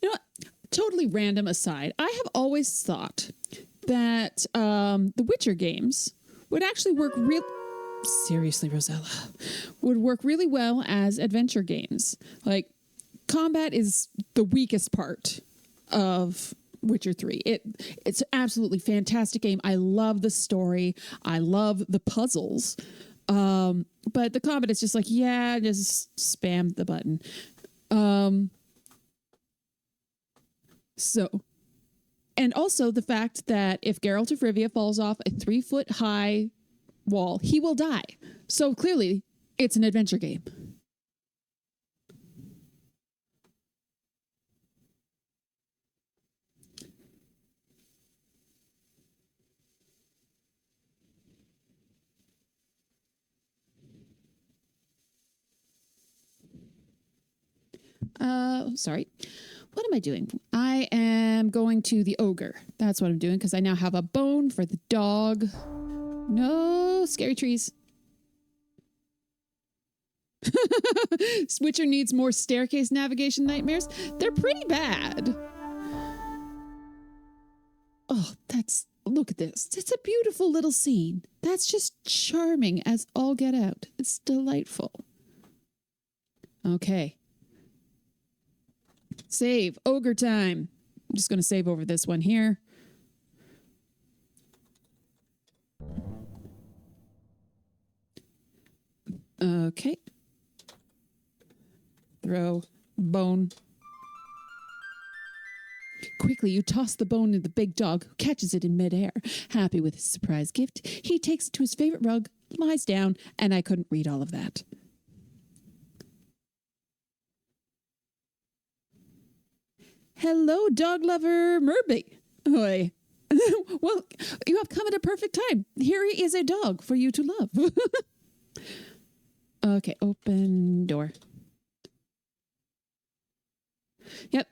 You know what? Totally random aside, I have always thought that the Witcher games would actually work seriously, Rosella, would work really well as adventure games. Like, combat is the weakest part of Witcher 3. It's an absolutely fantastic game. I love the story. I love the puzzles. But the combat is just like, yeah, just spam the button. And also the fact that if Geralt of Rivia falls off a 3-foot high wall, he will die. So clearly, it's an adventure game. Sorry. What am I doing? I am going to the ogre. That's what I'm doing because I now have a bone for the dog. No scary trees. Switcher needs more staircase navigation nightmares. They're pretty bad. Oh, look at this. It's a beautiful little scene. That's just charming as all get out. It's delightful. Okay. Save. Ogre time. I'm just going to save over this one here. Okay. Throw bone. Quickly, you toss the bone to the big dog, who catches it in midair. Happy with his surprise gift, he takes it to his favorite rug, lies down, and I couldn't read all of that. Hello, dog lover Murby. Oi. Well, you have come at a perfect time. Here is a dog for you to love. Okay, open door. Yep.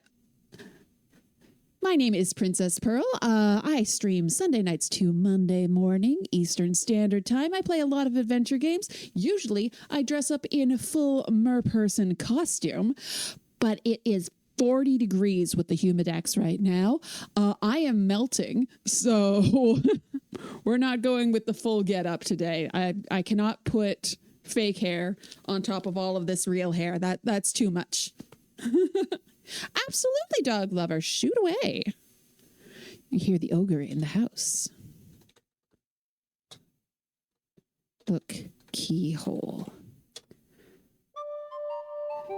My name is Princess Pearl. I stream Sunday nights to Monday morning, Eastern Standard Time. I play a lot of adventure games. Usually, I dress up in a full merperson costume, but it is 40 degrees with the humidex right now. I am melting, so we're not going with the full get up today. I cannot put fake hair on top of all of this real hair. That's too much. Absolutely, dog lover. Shoot away. You hear the ogre in the house. Look, keyhole.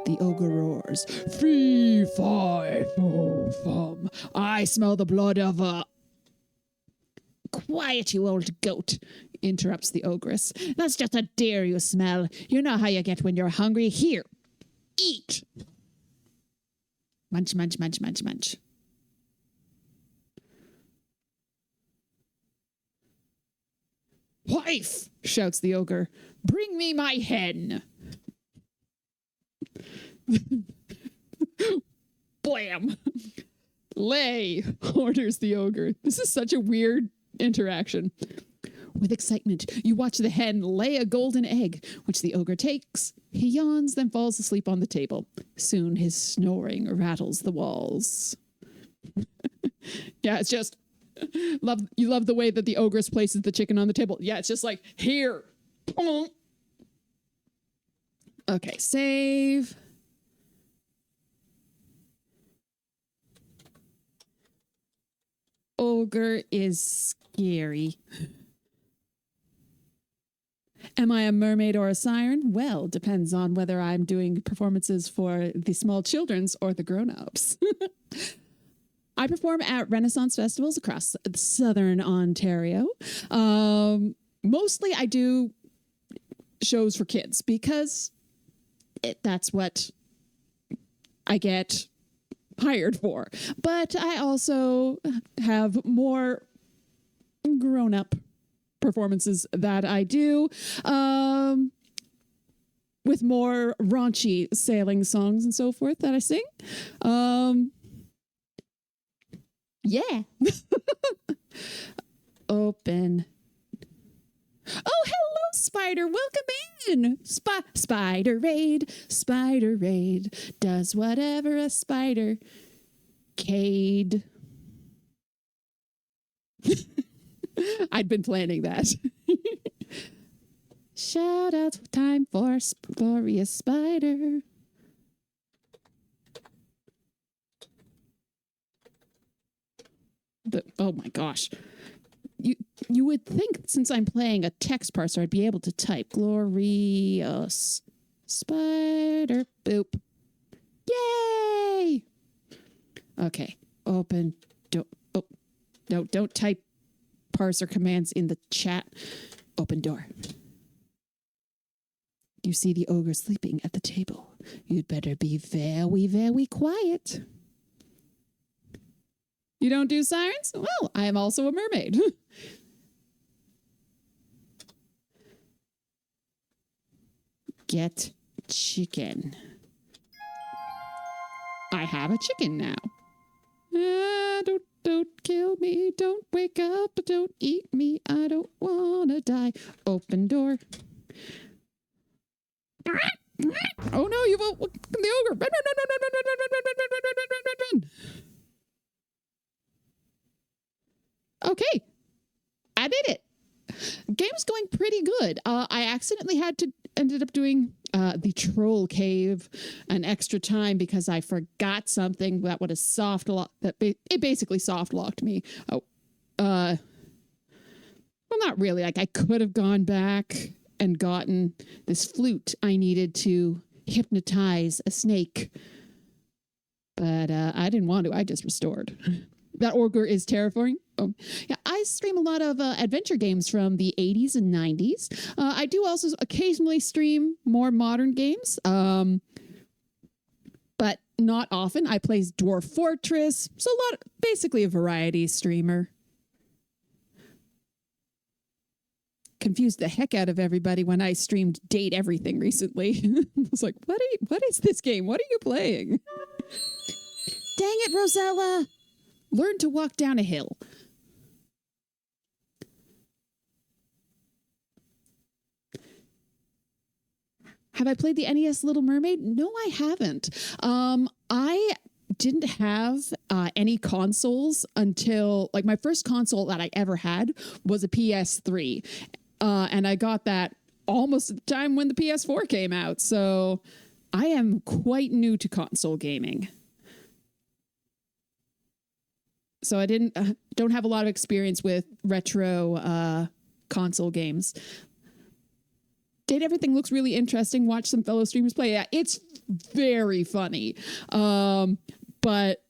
The ogre roars. Fee, fi, fo, fum. I smell the blood of a... Quiet, you old goat, interrupts the ogress. That's just a deer you smell. You know how you get when you're hungry. Here, eat. Munch, munch, munch, munch, munch. Wife, shouts the ogre, bring me my hen. Blam. Lay, orders the ogre. This is such a weird interaction. With excitement, you watch the hen lay a golden egg, which the ogre takes. He yawns, then falls asleep on the table. Soon his snoring rattles the walls. Yeah, it's just you love the way that the ogress places the chicken on the table. Yeah, it's just like, here. Okay, save. Ogre is scary. Am I a mermaid or a siren? Well, depends on whether I'm doing performances for the small children's or the grown-ups. I perform at Renaissance festivals across southern Ontario. Mostly I do shows for kids because that's what I get hired for. But I also have more grown-up performances that I do, with more raunchy sailing songs and so forth that I sing. Yeah. Open. Oh, hello, Spider. Welcome in. Spider Raid. Spider Raid does whatever a spider cade. I'd been planning that. Shout out time for Glorious Spider. Oh my gosh. You would think since I'm playing a text parser, I'd be able to type Glorious Spider. Boop. Yay! Okay. Open. Don't type parser commands in the chat. Open door. You see the ogre sleeping at the table. You'd better be very, very quiet. You don't do sirens? Well, I am also a mermaid. Get chicken. I have a chicken now. Don't kill me. Don't wake up. Don't eat me. I don't want to die. Open door. Oh no, you've welcome the ogre. Run. Okay, I did it. Game's going pretty good. I accidentally ended up doing the troll cave an extra time because I forgot something that would have it basically soft locked me. Well, not really. Like I could have gone back and gotten this flute I needed to hypnotize a snake, but I didn't want to. I just restored. That ogre is terrifying. Oh, yeah, I stream a lot of adventure games from the 80s and 90s. I do also occasionally stream more modern games, but not often. I play Dwarf Fortress, so basically a variety streamer. Confused the heck out of everybody when I streamed Date Everything recently. I was like, what is this game? What are you playing? Dang it, Rosella! Learn to walk down a hill. Have I played the NES Little Mermaid? No, I haven't. I didn't have any consoles until, like, my first console that I ever had was a PS3. And I got that almost at the time when the PS4 came out. So I am quite new to console gaming. So I don't have a lot of experience with retro console games. Date Everything looks really interesting. Watch some fellow streamers play. Yeah, it's very funny. But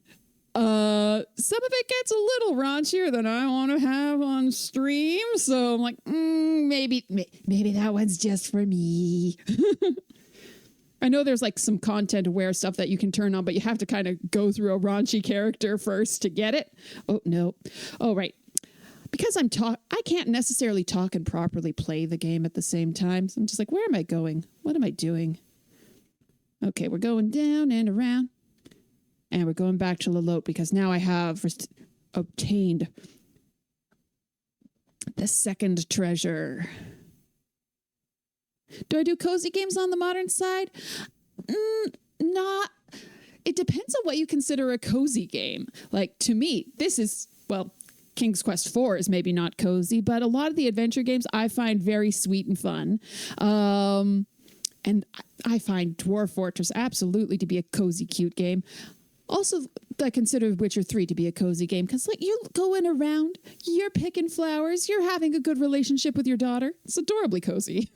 some of it gets a little raunchier than I want to have on stream. So I'm like, maybe that one's just for me. I know there's like some content aware stuff that you can turn on, but you have to kind of go through a raunchy character first to get it. Oh, no. Oh, right. Because I can't necessarily talk and properly play the game at the same time. So I'm just like, where am I going? What am I doing? Okay, we're going down and around. And we're going back to Lalote because now I have obtained the second treasure. Do I do cozy games on the modern side? Not. It depends on what you consider a cozy game. Like, to me, this is, well, King's Quest 4 is maybe not cozy, but a lot of the adventure games I find very sweet and fun. And I find Dwarf Fortress absolutely to be a cozy, cute game. Also, I consider Witcher 3 to be a cozy game because, like, you're going around, you're picking flowers, you're having a good relationship with your daughter. It's adorably cozy.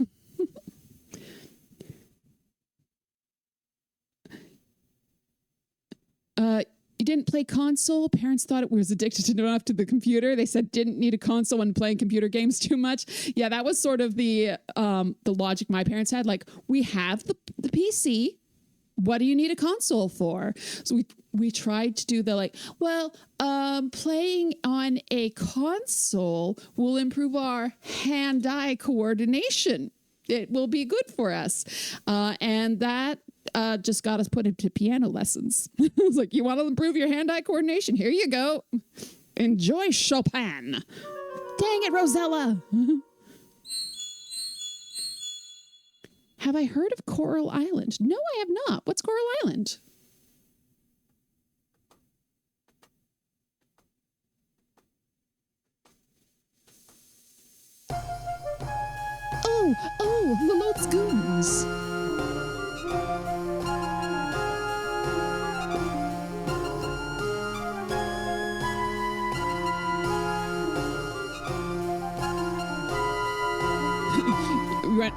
You didn't play console. Parents thought it was addicted enough to the computer. They said didn't need a console when playing computer games too much. Yeah, that was sort of the logic my parents had. Like, we have the PC. What do you need a console for? So we tried to do the like, well, playing on a console will improve our hand-eye coordination. It will be good for us. And that just got us put into piano lessons. I was like, you want to improve your hand-eye coordination? Here you go. Enjoy Chopin. Dang it, Rosella. Have I heard of Coral Island? No, I have not. What's Coral Island? Oh, Lilot's Goons.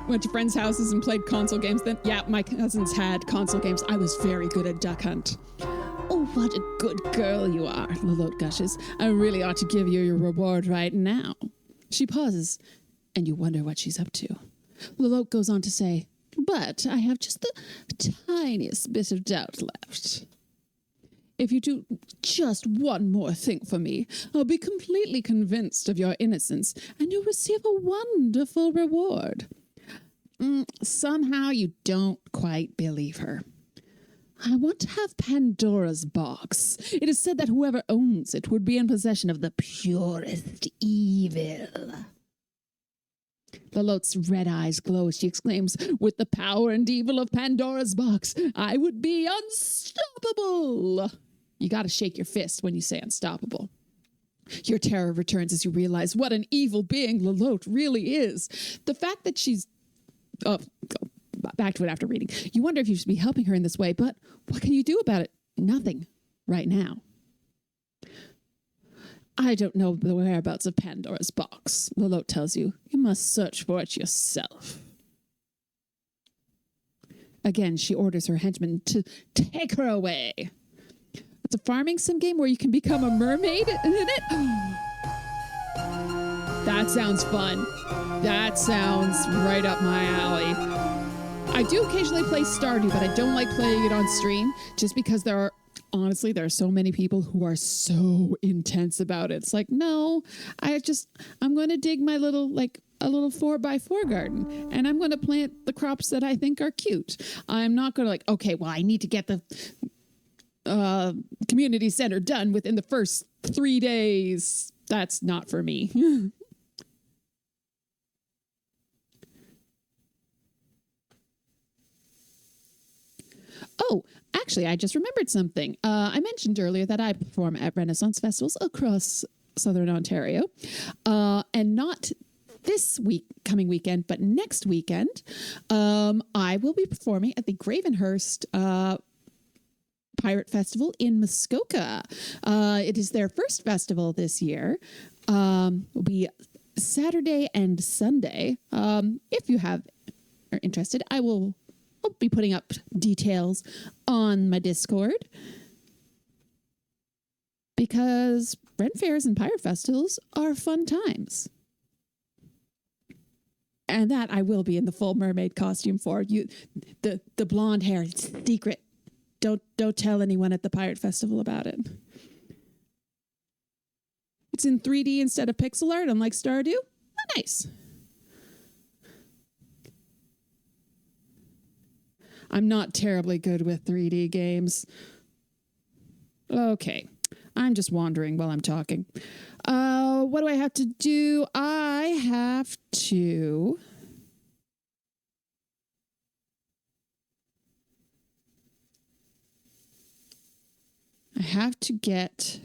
Went to friends' houses and played console games then? Yeah, my cousins had console games. I was very good at Duck Hunt. Oh, what a good girl you are, Lilot gushes. I really ought to give you your reward right now. She pauses, and you wonder what she's up to. Lilot goes on to say, but I have just the tiniest bit of doubt left. If you do just one more thing for me, I'll be completely convinced of your innocence, and you'll receive a wonderful reward. Somehow you don't quite believe her. I want to have Pandora's box. It is said that whoever owns it would be in possession of the purest evil. Lilot's red eyes glow as she exclaims, with the power and evil of Pandora's box, I would be unstoppable. You got to shake your fist when you say unstoppable. Your terror returns as you realize what an evil being Lilot really is. The fact that she's... Oh, back to it after reading. You wonder if you should be helping her in this way, but what can you do about it? Nothing right now. I don't know the whereabouts of Pandora's box, Lilot tells you. You must search for it yourself. Again, she orders her henchmen to take her away. It's a farming sim game where you can become a mermaid in it. That sounds fun. That sounds right up my alley. I do occasionally play Stardew, but I don't like playing it on stream just because there are so many people who are so intense about it. It's like, no, I'm going to dig my little 4x4 garden and I'm going to plant the crops that I think are cute. I'm not going to okay, well, I need to get the community center done within the first 3 days. That's not for me. Oh, actually, I just remembered something. I mentioned earlier that I perform at Renaissance festivals across Southern Ontario. And not this coming weekend, but next weekend, I will be performing at the Gravenhurst Pirate Festival in Muskoka. It is their first festival this year. Will be Saturday and Sunday. If you are interested, I'll be putting up details on my Discord because Ren fairs and pirate festivals are fun times. And that I will be in the full mermaid costume for. The blonde hair, it's secret. Don't tell anyone at the pirate festival about it. It's in 3D instead of pixel art, unlike Stardew. Oh, nice. I'm not terribly good with 3D games. Okay. I'm just wandering while I'm talking. What do I have to do? I have to... get...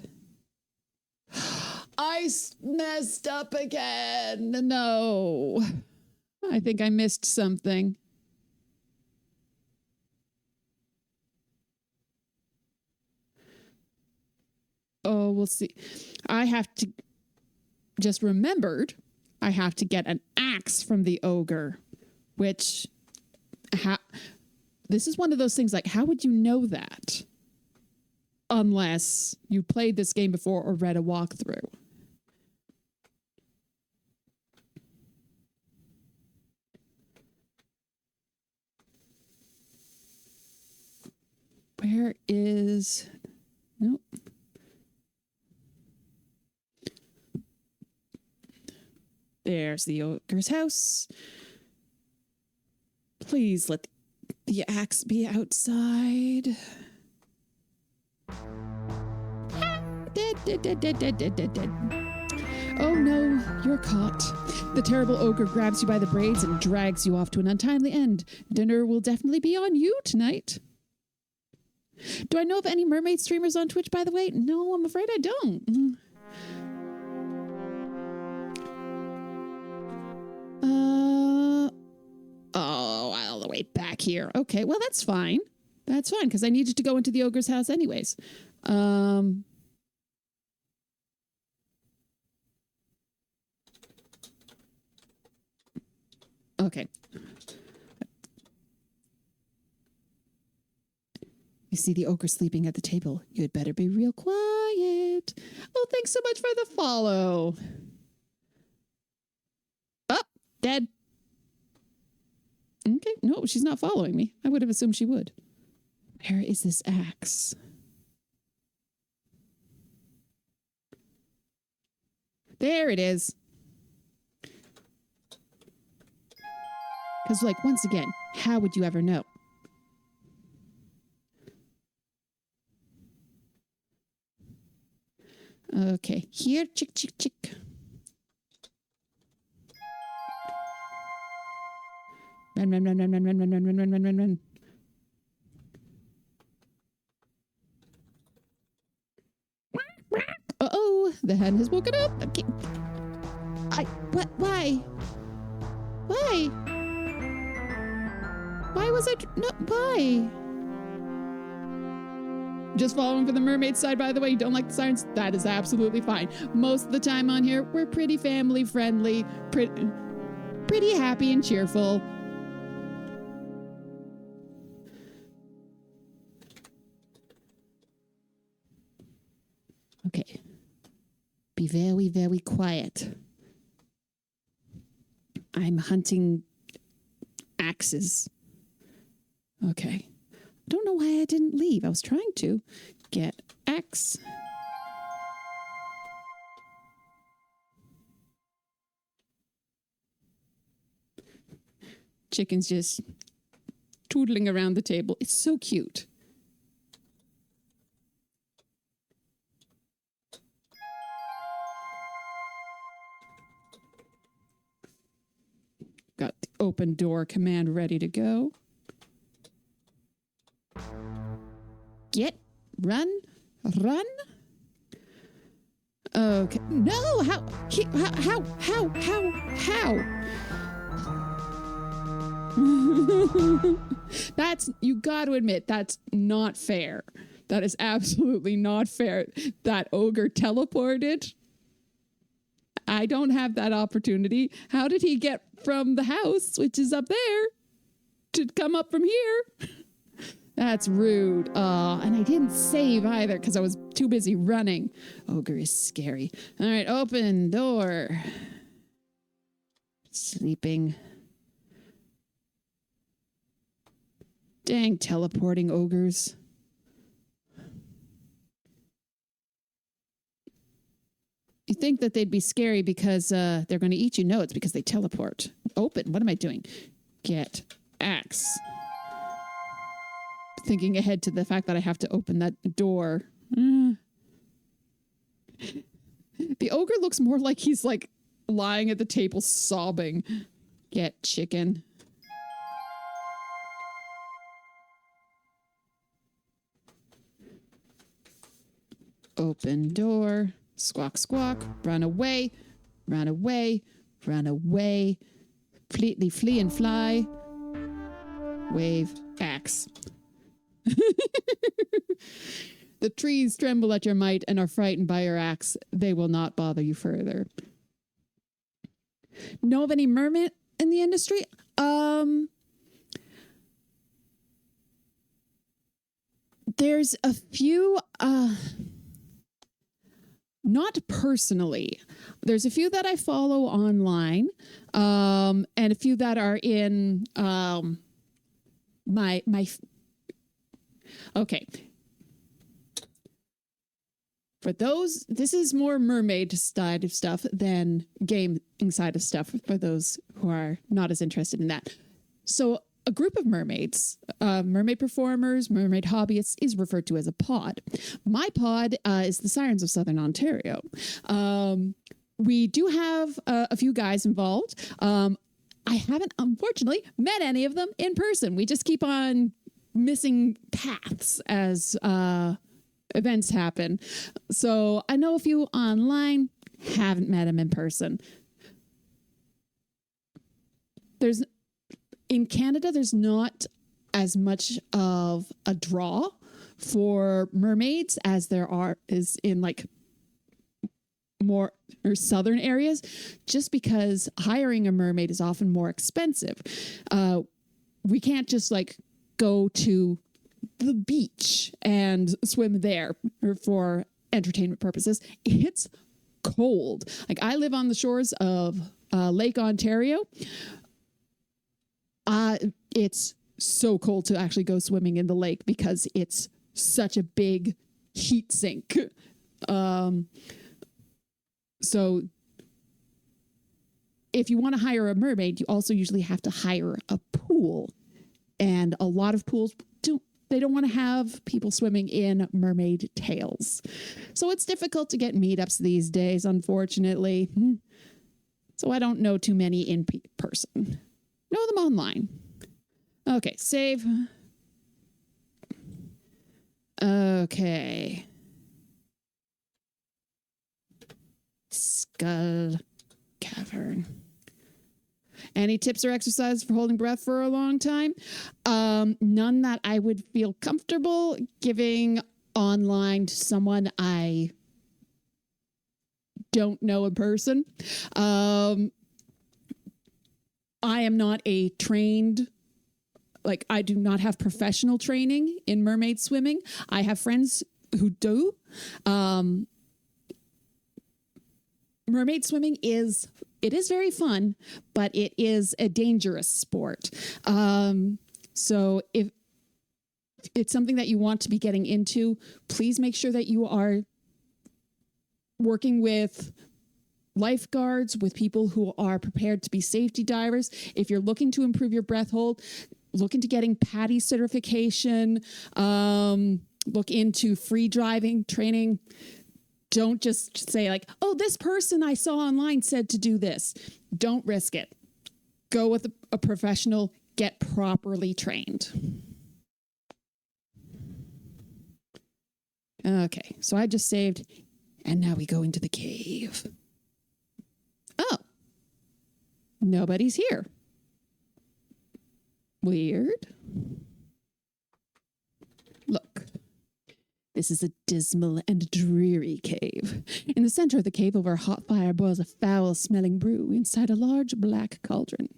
I messed up again. No. I think I missed something. Oh, we'll see. I have to get an axe from the ogre, which this is one of those things like, how would you know that? unless you played this game before or read a walkthrough. Where is... Nope. There's the ogre's house. Please let the axe be outside. Dead. Oh no, you're caught. The terrible ogre grabs you by the braids and drags you off to an untimely end. Dinner will definitely be on you tonight. Do I know of any mermaid streamers on Twitch, by the way? No, I'm afraid I don't. All the way back here. Okay, well, that's fine. That's fine, because I needed to go into the ogre's house anyways. Okay. You see the ogre sleeping at the table. You had better be real quiet. Oh, thanks so much for the follow. Oh, dead. Okay, no, she's not following me. I would have assumed she would. Where is this axe? There it is. Because, like, once again, how would you ever know? Okay, here, chick. Run. Uh-oh, the hen has woken up. Okay. Why? Why was I... No, why? Just following for the mermaid side, by the way. You don't like the sirens? That is absolutely fine. Most of the time on here, we're pretty family friendly, pretty happy and cheerful. Okay. Be very, very quiet. I'm hunting axes. Okay. I don't know why I didn't leave. I was trying to get axe. Chicken's just tootling around the table. It's so cute. Got the open door command ready to go. Run. Okay. No, how? That's, you got to admit, that's not fair. That is absolutely not fair. That ogre teleported. I don't have that opportunity. How did he get from the house, which is up there, to come up from here? That's rude. And I didn't save either because I was too busy running. Ogre is scary. All right, open door. Sleeping. Dang teleporting ogres. You think that they'd be scary because they're going to eat you? No, it's because they teleport. Open. What am I doing? Get axe. Thinking ahead to the fact that I have to open that door. The ogre looks more like he's like lying at the table sobbing. Get chicken. Open door. Squawk, squawk. Run away. Flee and fly. Wave. Axe. The trees tremble at your might and are frightened by your axe. They will not bother you further. Know of any mermaid in the industry? There's a few, not personally. There's a few that I follow online, and a few that are in okay. For those, this is more mermaid side of stuff than gaming side of stuff for those who are not as interested in that. So a group of mermaids, mermaid performers, mermaid hobbyists is referred to as a pod. My pod is the Sirens of Southern Ontario. We do have a few guys involved. I haven't, unfortunately, met any of them in person. We just keep on missing paths as events happen. So I know a few online, haven't met them in person. In Canada, there's not as much of a draw for mermaids as is in like more or southern areas, just because hiring a mermaid is often more expensive. We can't just like go to the beach and swim there for entertainment purposes. It's cold. Like I live on the shores of Lake Ontario. It's so cold to actually go swimming in the lake because it's such a big heat sink. So if you want to hire a mermaid, you also usually have to hire a pool. And a lot of pools don't want to have people swimming in mermaid tails. So it's difficult to get meetups these days, unfortunately. So I don't know too many in person. Know them online. Okay, save. Okay. Skull Cavern. Any tips or exercises for holding breath for a long time? None that I would feel comfortable giving online to someone I don't know in person. I am not a trained, I do not have professional training in mermaid swimming. I have friends who do. Mermaid swimming is very fun, but it is a dangerous sport. So if it's something that you want to be getting into, please make sure that you are working with lifeguards, with people who are prepared to be safety divers. If you're looking to improve your breath hold, look into getting PADI certification, look into free driving training. Don't just say like, oh, this person I saw online said to do this. Don't risk it. Go with a professional, get properly trained. Okay, so I just saved, and now we go into the cave. Oh, nobody's here. Weird. Look. This is a dismal and dreary cave. In the center of the cave, over a hot fire, boils a foul-smelling brew inside a large black cauldron.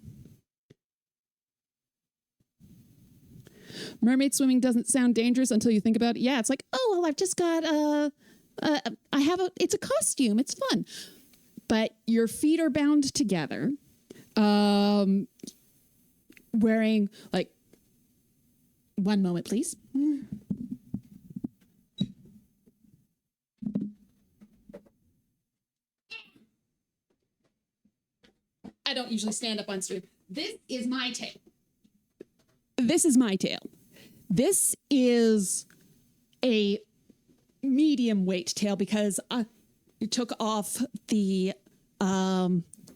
Mermaid swimming doesn't sound dangerous until you think about it. Yeah, it's like, oh, well, I've just got it's a costume. It's fun. But your feet are bound together, wearing, one moment, please. I don't usually stand up on stream. This is my tail. This is my tail. This is a medium weight tail because I took off the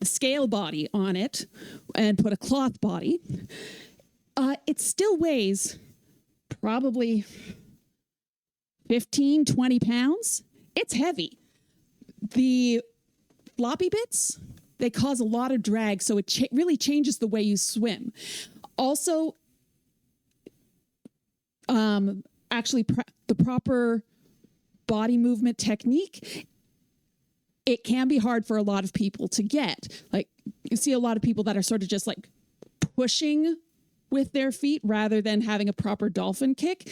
scale body on it and put a cloth body. It still weighs probably 15, 20 pounds. It's heavy. The floppy bits, they cause a lot of drag, so it really changes the way you swim. Also, the proper body movement technique, it can be hard for a lot of people to get. Like, you see a lot of people that are sort of just like pushing with their feet rather than having a proper dolphin kick.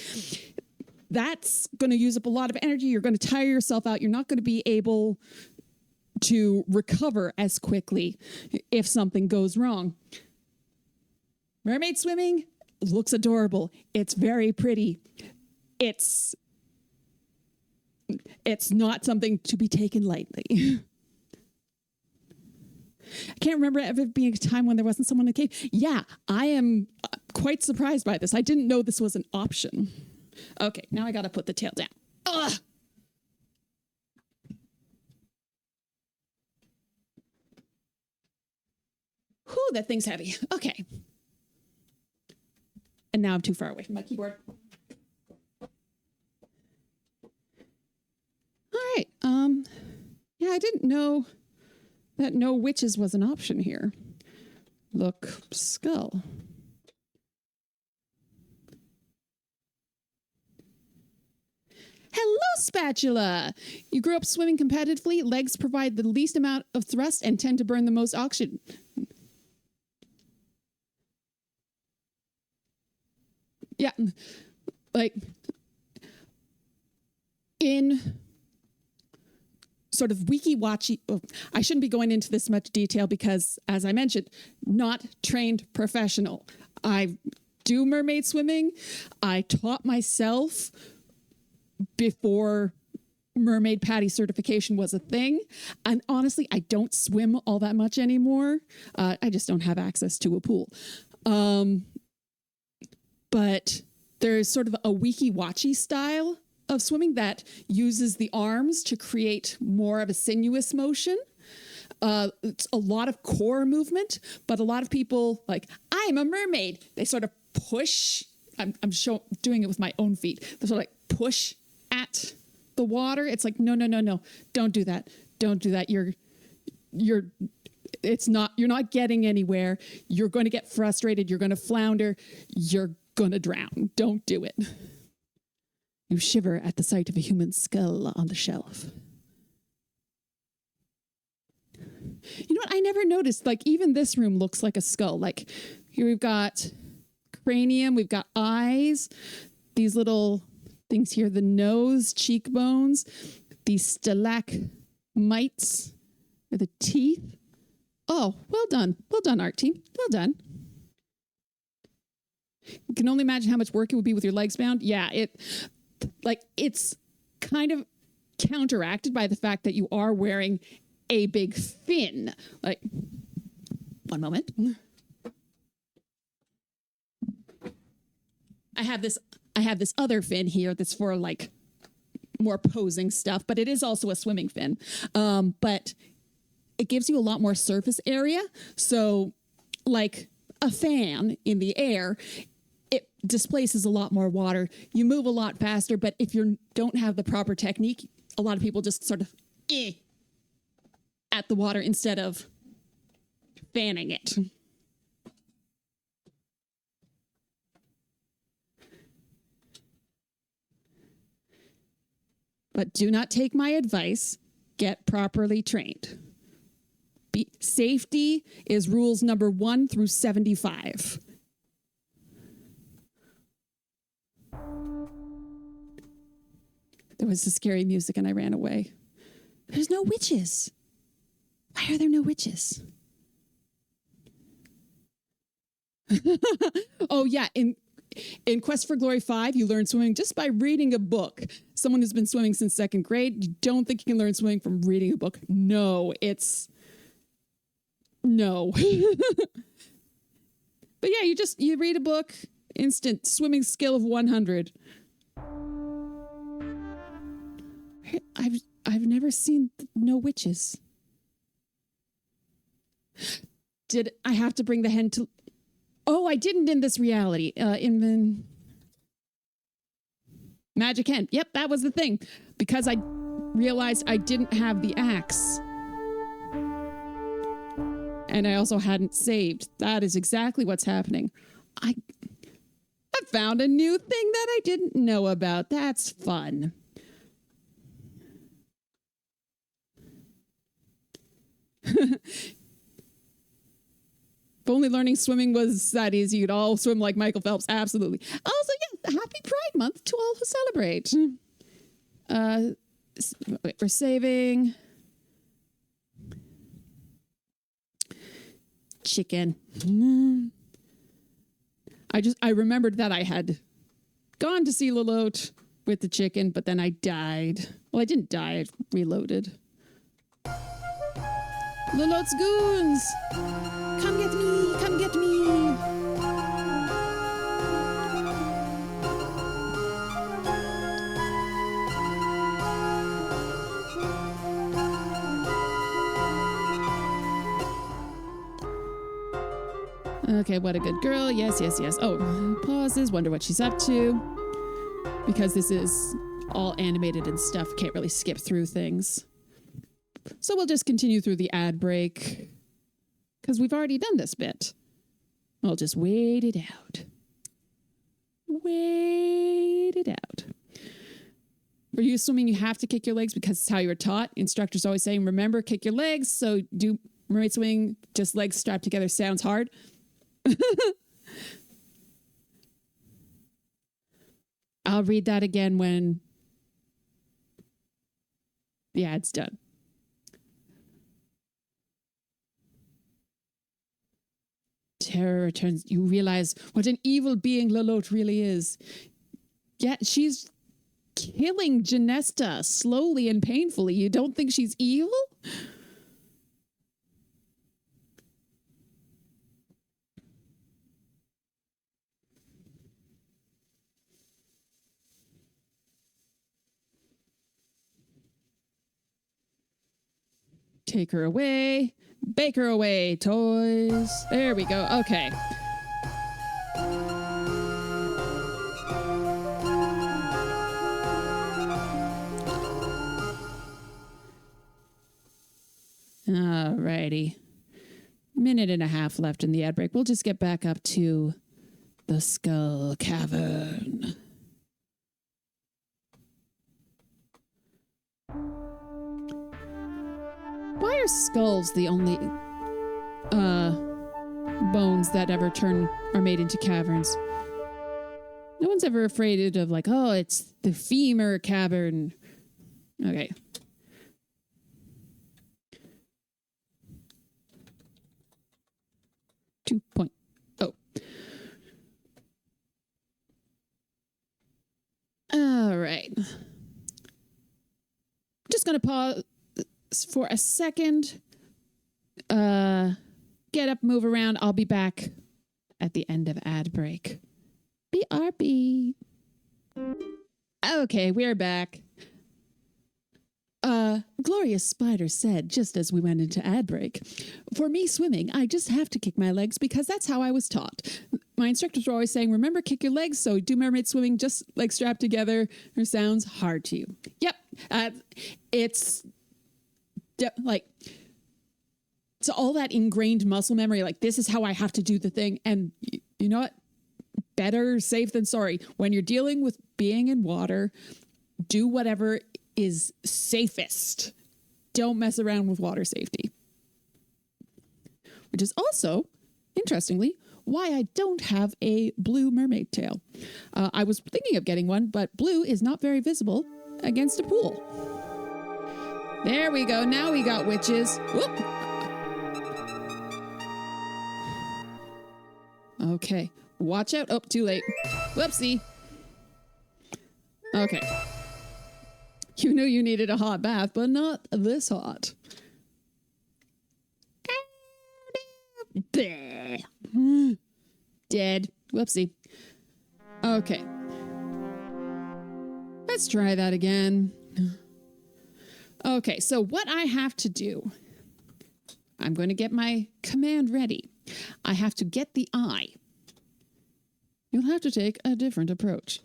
that's going to use up a lot of energy. You're going to tire yourself out. You're not going to be able to recover as quickly if something goes wrong. Mermaid swimming looks adorable. It's very pretty. It's not something to be taken lightly. I can't remember ever being a time when there wasn't someone in the cave. Yeah, I am quite surprised by this. I didn't know this was an option. Okay, now I got to put the tail down. Ugh! Whew, that thing's heavy. Okay. And now I'm too far away from my keyboard. All right. Yeah, I didn't know that no witches was an option here. Look, skull. Hello, spatula. You grew up swimming competitively. Legs provide the least amount of thrust and tend to burn the most oxygen. Yeah, like in sort of wiki-watchy, I shouldn't be going into this much detail because, as I mentioned, not trained professional. I do mermaid swimming. I taught myself before mermaid patty certification was a thing. And honestly, I don't swim all that much anymore. I just don't have access to a pool. But there's sort of a wiki-watchy style of swimming that uses the arms to create more of a sinuous motion. It's a lot of core movement, but a lot of people like, I'm a mermaid. They sort of push. I'm doing it with my own feet. They sort of like push at the water. It's like, no. Don't do that. Don't do that. You're not getting anywhere. You're going to get frustrated. You're going to flounder. You're going to drown. Don't do it. You shiver at the sight of a human skull on the shelf. You know what? I never noticed, like, even this room looks like a skull. Like, here we've got cranium, we've got eyes, these little things here, the nose, cheekbones, these stalagmites, or the teeth. Oh, well done. Well done, art team. Well done. You can only imagine how much work it would be with your legs bound. Yeah, it's kind of counteracted by the fact that you are wearing a big fin. Like, one moment. I have this other fin here that's for like more posing stuff, but it is also a swimming fin. But it gives you a lot more surface area. So like a fan in the air, it displaces a lot more water. You move a lot faster, but if you don't have the proper technique, a lot of people just sort of at the water instead of fanning it. But do not take my advice. Get properly trained. Safety is rules number 1 through 75. There was the scary music and I ran away. There's no witches. Why are there no witches? Oh, yeah. In Quest for Glory 5, you learn swimming just by reading a book. Someone who's been swimming since 2nd grade, you don't think you can learn swimming from reading a book. No. But yeah, you read a book, instant swimming skill of 100. I've never seen no witches. Did I have to bring the hen to... Oh, I didn't in this reality. In the Magic Hen. Yep, that was the thing. Because I realized I didn't have the axe. And I also hadn't saved. That is exactly what's happening. I found a new thing that I didn't know about. That's fun. If only learning swimming was that easy, you'd all swim like Michael Phelps. Absolutely. Also, yeah, happy Pride Month to all who celebrate. Wait, we're saving chicken. I remembered that I had gone to see Lalote with the chicken, but then I died. Well, I didn't die, I reloaded. Lalote's goons! Come get me! Come get me! Okay, what a good girl. Yes, yes, yes. Oh, pauses, wonder what she's up to. Because this is all animated and stuff, can't really skip through things. So we'll just continue through the ad break. Because we've already done this bit. I'll just wait it out. Wait it out. Are you assuming you have to kick your legs because it's how you were taught? Instructors always saying, remember, kick your legs. So do mermaid swing, just legs strapped together sounds hard. I'll read that again when the ad's done. Terror returns. You realize what an evil being Lalote really is. Yet she's killing Genesta slowly and painfully. You don't think she's evil? Take her away. Bake her away, toys. There we go. Okay. Alrighty. Minute and a half left in the ad break. We'll just get back up to the Skull Cavern. Why are skulls the only bones that ever are made into caverns? No one's ever afraid of like, oh, it's the femur cavern. Okay. Oh. All right. I'm just going to pause for a second. Get up, move around. I'll be back at the end of ad break. BRB. Okay, we're back. Glorious Spider said, just as we went into ad break, for me swimming, I just have to kick my legs because that's how I was taught. My instructors were always saying, remember, kick your legs. So do mermaid swimming, just like strapped together. It sounds hard to you. Yep. It's all that ingrained muscle memory. Like, this is how I have to do the thing. And you know what? Better safe than sorry. When you're dealing with being in water, do whatever is safest. Don't mess around with water safety. Which is also, interestingly, why I don't have a blue mermaid tail. I was thinking of getting one, but blue is not very visible against a pool. There we go. Now we got witches. Whoop. Okay. Watch out. Oh, too late. Whoopsie. Okay. You knew you needed a hot bath, but not this hot. Dead. Whoopsie. Okay. Let's try that again. Okay, so what I have to do, I'm going to get my command ready. I have to get the eye. You'll have to take a different approach.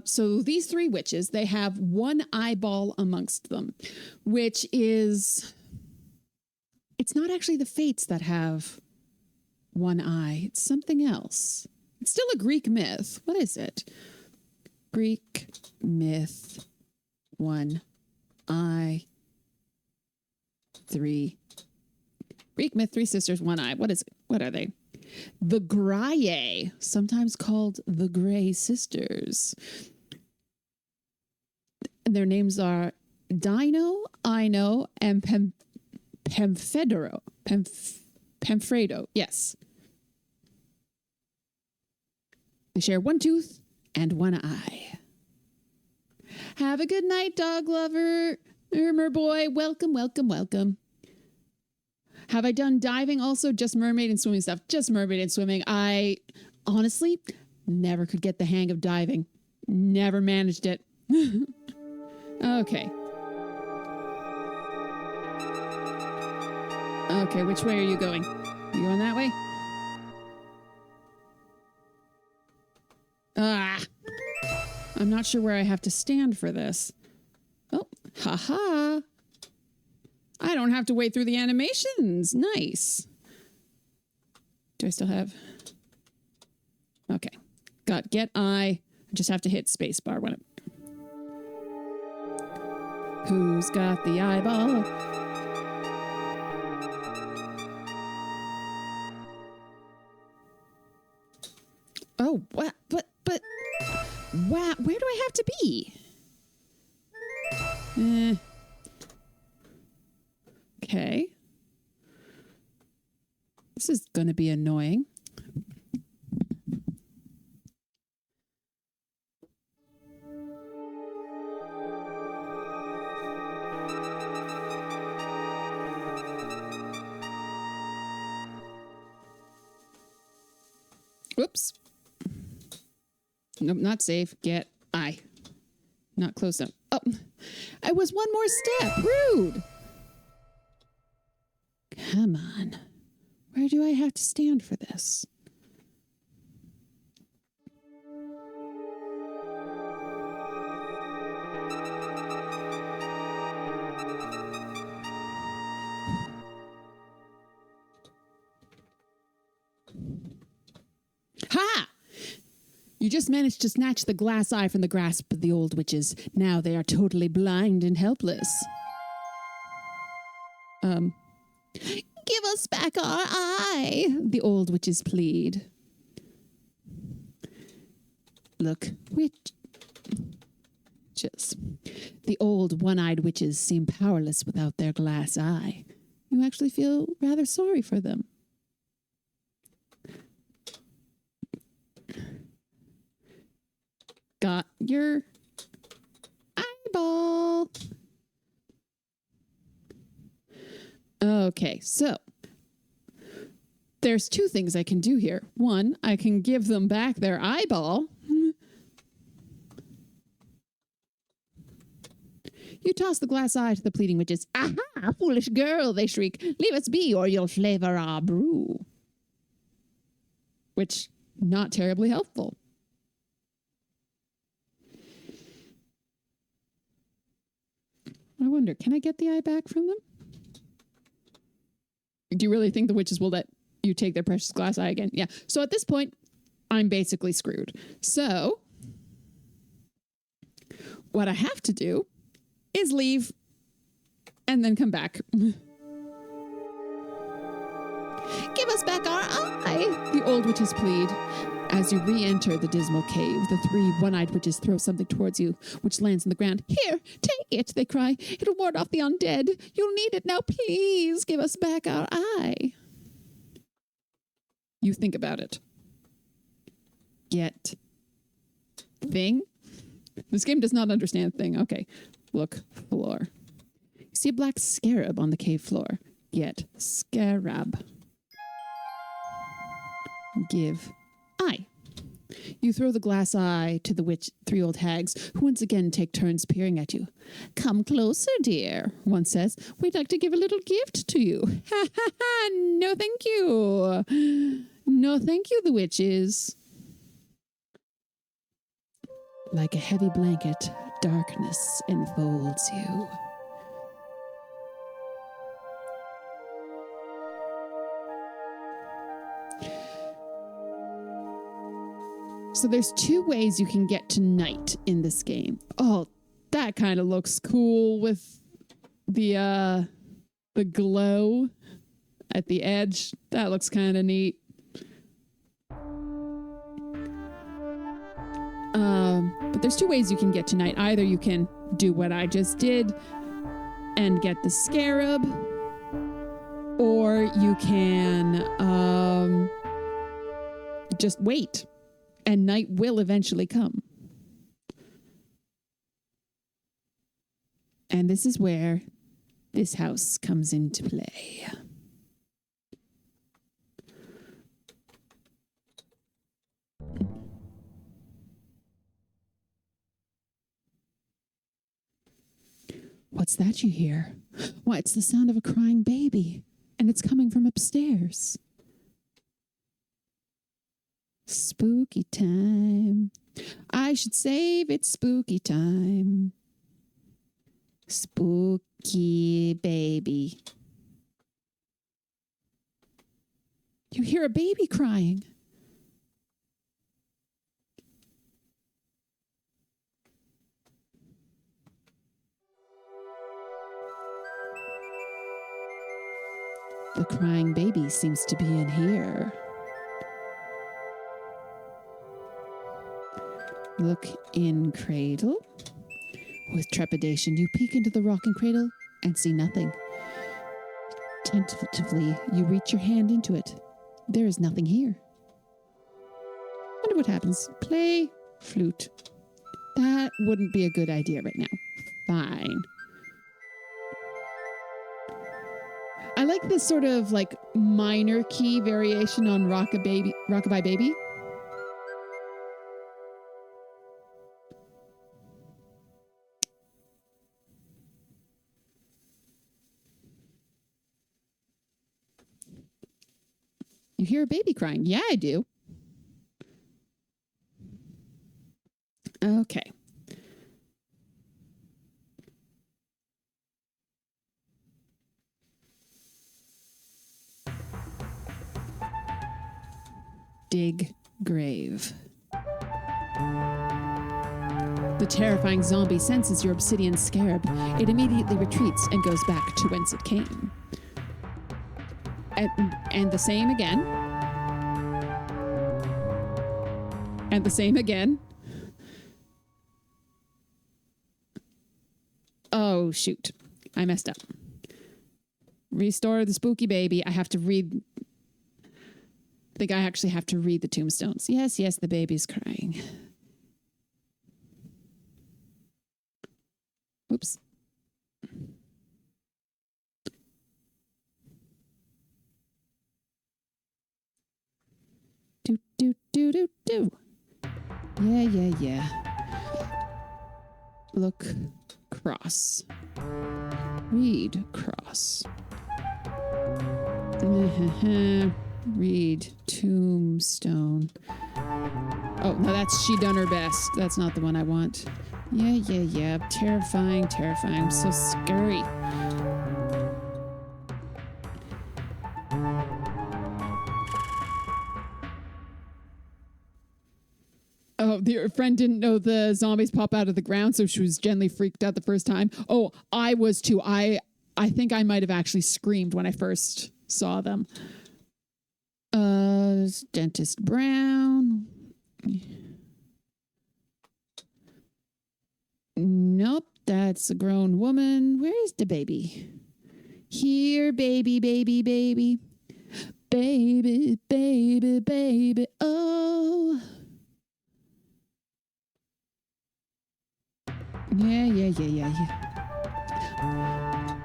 So these three witches, they have one eyeball amongst them, which is, it's not actually the Fates that have one eye. It's something else. It's still a Greek myth. What is it? Greek myth, one eye, three. Greek myth, three sisters, one eye. What is it? What are they? The Graye, sometimes called the Grey Sisters. Their names are Dino, Ino, and Pamfredo. Pamfredo, yes. They share one tooth and one eye. Have a good night, dog lover. Boy, welcome, welcome, welcome. Have I done diving also? Just mermaid and swimming stuff. Just mermaid and swimming. I honestly never could get the hang of diving. Never managed it. Okay. Okay, which way are you going? You going that way? Ah! I'm not sure where I have to stand for this. Oh, haha. I don't have to wait through the animations. Nice. Do I still have? Okay. Got get eye. I just have to hit spacebar when it. Who's got the eyeball? Oh, what? But, wow, where do I have to be? Okay. This is going to be annoying. Whoops. Nope, not safe. Get I. Not close enough. Oh, I was one more step. Rude. Come on. Where do I have to stand for this? Ha! You just managed to snatch the glass eye from the grasp of the old witches. Now they are totally blind and helpless. Give us back our eye, the old witches plead. Look, witches. The old one-eyed witches seem powerless without their glass eye. You actually feel rather sorry for them. Got your eyeball. Okay, so there's two things I can do here. One, I can give them back their eyeball. You toss the glass eye to the pleading witches. Aha, foolish girl, they shriek. Leave us be or you'll flavor our brew. Which, not terribly helpful. I wonder, can I get the eye back from them? Do you really think the witches will let you take their precious glass eye again? Yeah. So at this point, I'm basically screwed. So what I have to do is leave and then come back. Give us back our eye, the old witches plead. As you re-enter the dismal cave, the three one-eyed witches throw something towards you, which lands on the ground. Here, take it, they cry. It'll ward off the undead. You'll need it now. Please give us back our eye. You think about it. Get thing? This game does not understand thing. Okay. Look, floor. You see a black scarab on the cave floor. Get scarab. Give eye. You throw the glass eye to the three old hags, who once again take turns peering at you. Come closer, dear, one says. We'd like to give a little gift to you. Ha ha ha! No, thank you. No, thank you, the witches. Like a heavy blanket, darkness enfolds you. So there's two ways you can get to night in this game. Oh, that kind of looks cool with the glow at the edge. That looks kind of neat. But there's two ways you can get tonight. Either you can do what I just did and get the scarab, or you can just wait, and night will eventually come. And this is where this house comes into play. What's that you hear? Why, it's the sound of a crying baby, and it's coming from upstairs. Spooky time. I should save it spooky time. Spooky baby. You hear a baby crying. The crying baby seems to be in here. Look in cradle. With trepidation, you peek into the rocking cradle and see nothing. Tentatively, you reach your hand into it. There is nothing here. Wonder what happens. Play flute. That wouldn't be a good idea right now. Fine. I like this sort of like minor key variation on Rockabye Baby. You hear a baby crying? Yeah, I do. Okay. Dig grave. The terrifying zombie senses your obsidian scarab. It immediately retreats and goes back to whence it came. And the same again. And the same again. Oh, shoot. I messed up. Restore the spooky baby. I have to read. I think I actually have to read the tombstones. Yes, the baby's crying. Oops. Do. Yeah. Look cross. Read cross. Read tombstone. Oh, no, that's she done her best. That's not the one I want. Yeah. Terrifying. I'm so scary. Oh, your friend didn't know the zombies pop out of the ground, so she was gently freaked out the first time. Oh, I was too. I think I might have actually screamed when I first saw them. Dentist Brown. Nope, that's a grown woman. Where is the baby? Here, baby. Baby. Oh. Yeah.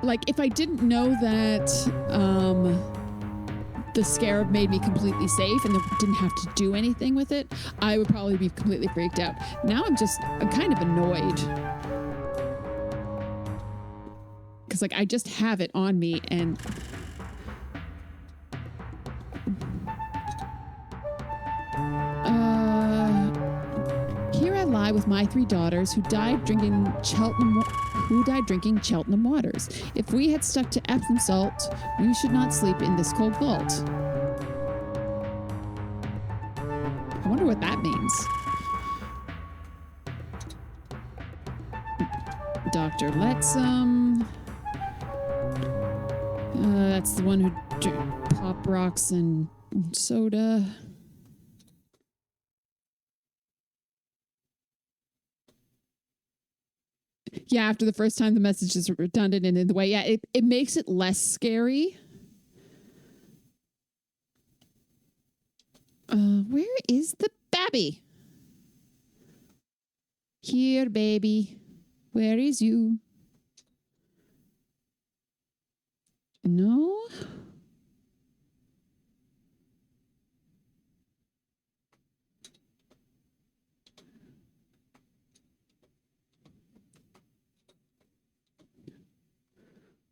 Like, if I didn't know that the scarab made me completely safe and didn't have to do anything with it, I would probably be completely freaked out. Now I'm kind of annoyed. Because, like, I just have it on me and... Here I lie with my 3 daughters who died drinking Cheltenham waters. If we had stuck to Epsom salt, we should not sleep in this cold vault. I wonder what that means. Dr. Letsum. That's the one who pop rocks and soda. Yeah, after the first time, the message is redundant and in the way. Yeah, it makes it less scary. Where is the baby? Here, baby. Where is you? No?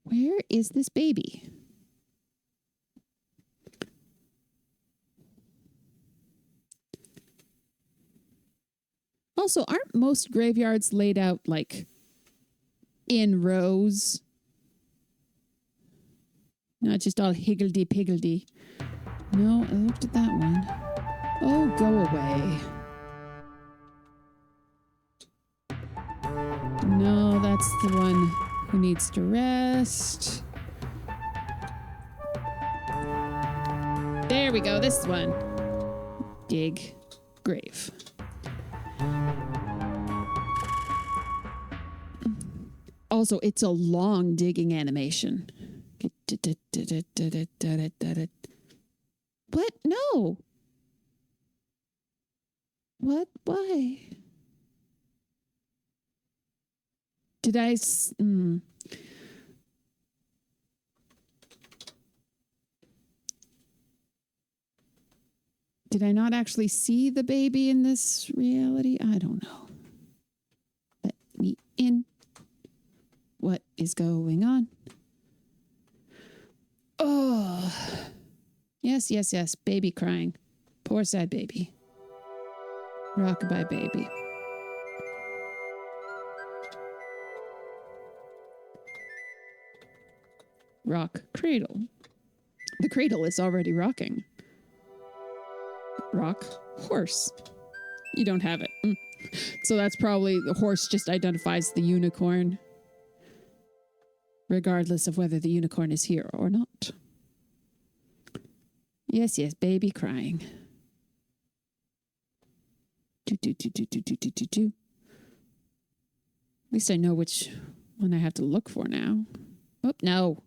Where is this baby? Also, aren't most graveyards laid out like in rows? Not just all higgledy-piggledy. No, I looked at that one. Oh, go away. No, that's the one who needs to rest. There we go. This one. Dig. Grave. Also, it's a long digging animation. What? No. What? Why? Did I? Did I not actually see the baby in this reality? I don't know. Let me in. What is going on? Oh. Yes, yes, yes. Baby crying. Poor sad baby. Rockabye baby. Rock cradle. The cradle is already rocking. Rock horse. You don't have it. So that's probably the horse just identifies the unicorn, regardless of whether the unicorn is here or not. Yes, yes, baby crying. At least I know which one I have to look for now. Oh, no.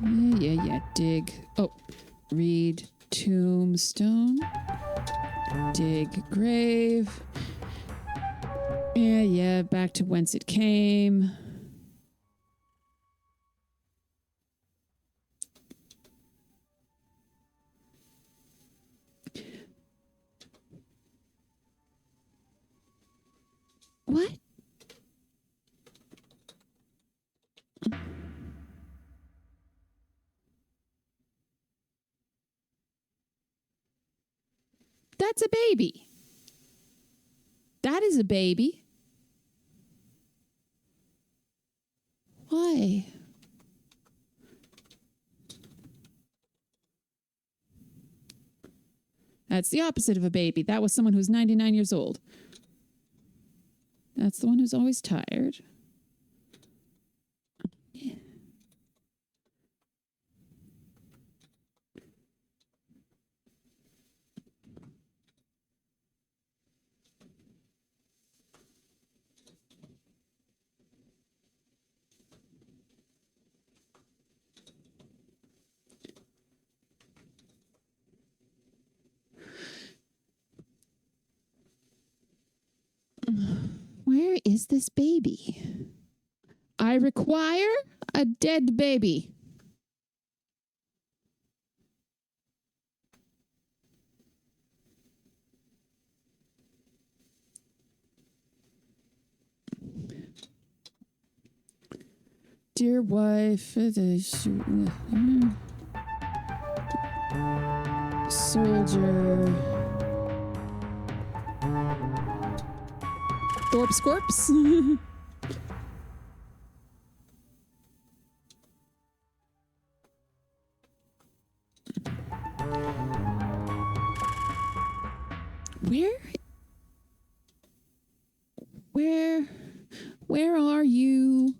Yeah. Dig. Oh, read tombstone. Dig grave. Yeah. Back to whence it came. What? That's a baby. That is a baby. Why? That's the opposite of a baby. That was someone who's 99 years old. That's the one who's always tired. Yeah. Where is this baby? I require a dead baby. Dear wife, soldier. Thorpe's corpse. Where are you?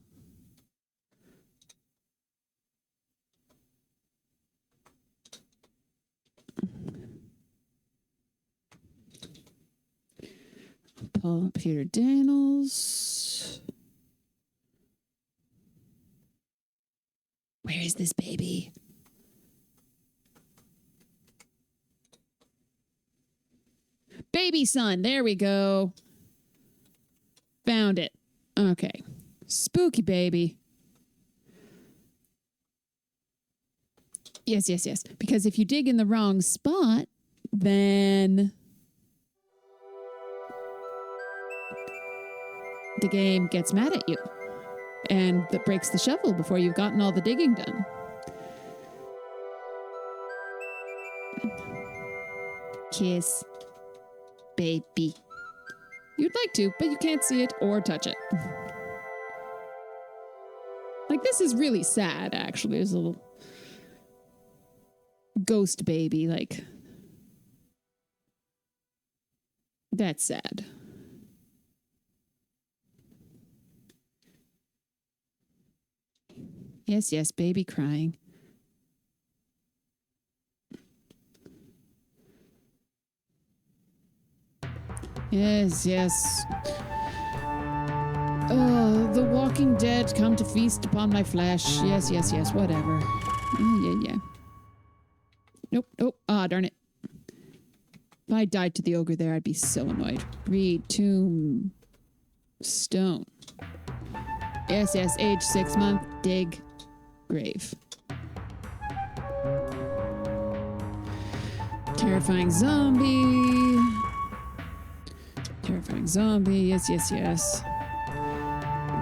Peter Daniels. Where is this baby? Baby son. There we go. Found it. Okay. Spooky baby. Yes, yes, yes. Because if you dig in the wrong spot, then the game gets mad at you. And that breaks the shovel before you've gotten all the digging done. Kiss. Baby. You'd like to, but you can't see it or touch it. Like, this is really sad, actually. There's a little ghost baby, like. That's sad. Yes, yes, baby crying. Yes, yes. Oh, the walking dead come to feast upon my flesh. Yes, yes, yes, whatever. Oh, yeah, yeah. Nope, nope. Ah, darn it. If I died to the ogre there, I'd be so annoyed. Read, tomb, stone. Yes, yes, age 6 month, dig, grave. Terrifying zombie. Terrifying zombie. Yes, yes, yes.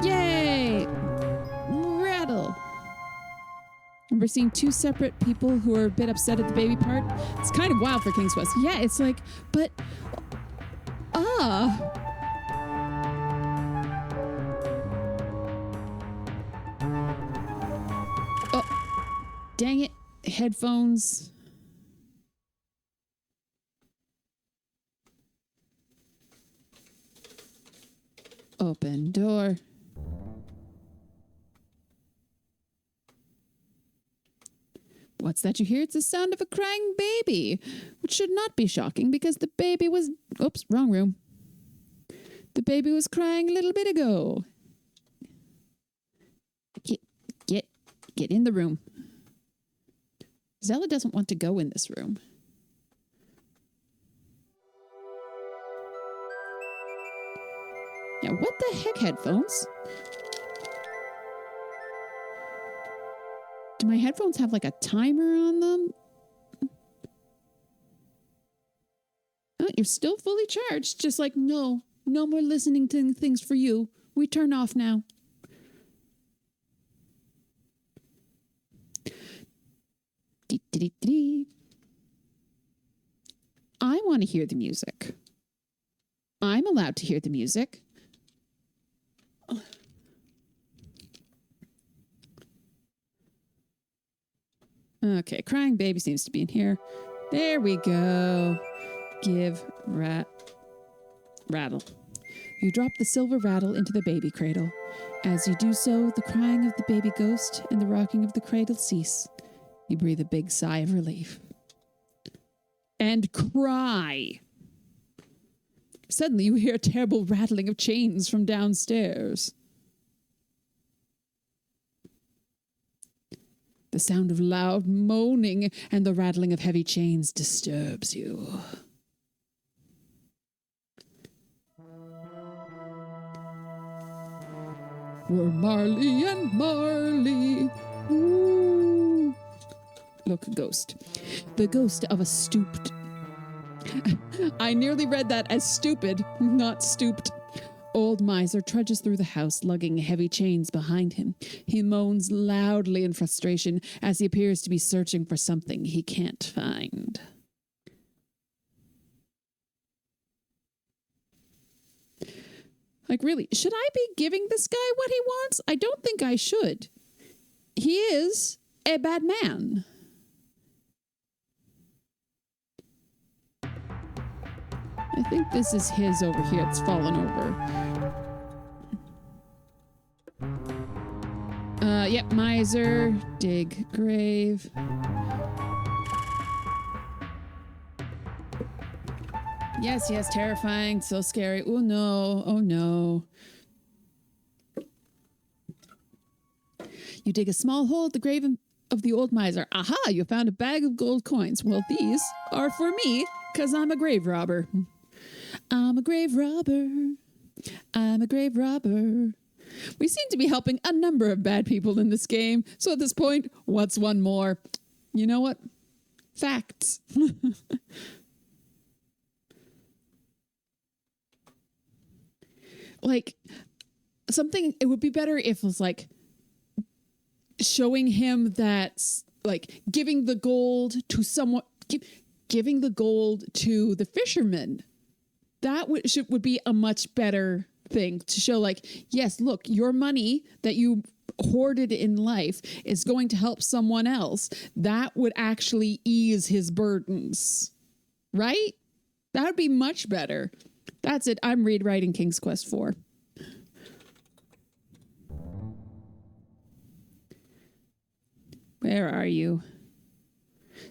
Yay! Rattle. We're seeing two separate people who are a bit upset at the baby part. It's kind of wild for King's Quest. Yeah, it's like, but... Oh, dang it. Headphones. Open door. What's that you hear? It's the sound of a crying baby, which should not be shocking because the baby was... Oops, wrong room. The baby was crying a little bit ago. Get in the room. Rosella doesn't want to go in this room. Yeah, what the heck, headphones? Do my headphones have like a timer on them? Oh, you're still fully charged. Just like, no more listening to things for you. We turn off now. I want to hear the music. I'm allowed to hear the music. Okay, crying baby seems to be in here. There we go. Give rattle. You drop the silver rattle into the baby cradle. As you do so, the crying of the baby ghost and the rocking of the cradle cease. You breathe a big sigh of relief. And cry. Suddenly you hear a terrible rattling of chains from downstairs. The sound of loud moaning and the rattling of heavy chains disturbs you. We're Marley and Marley. Ooh. Look, ghost. The ghost of a stooped... I nearly read that as stupid, not stooped. Old miser trudges through the house, lugging heavy chains behind him. He moans loudly in frustration as he appears to be searching for something he can't find. Like, really, should I be giving this guy what he wants? I don't think I should. He is a bad man. I think this is his over here. It's fallen over. Yep, miser, dig, grave. Yes, yes, terrifying, so scary. Oh no, oh no. You dig a small hole at the grave of the old miser. Aha, you found a bag of gold coins. Well, these are for me, because I'm a grave robber. I'm a grave robber. I'm a grave robber. We seem to be helping a number of bad people in this game, so at this point, what's one more? You know what? Facts. Like, something, it would be better if it was like showing him that, like, giving the gold to someone, giving the gold to the fisherman. That would be a much better thing to show, like, yes, look, your money that you hoarded in life is going to help someone else. That would actually ease his burdens, right? That would be much better. That's it. I'm rewriting King's Quest 4. Where are you?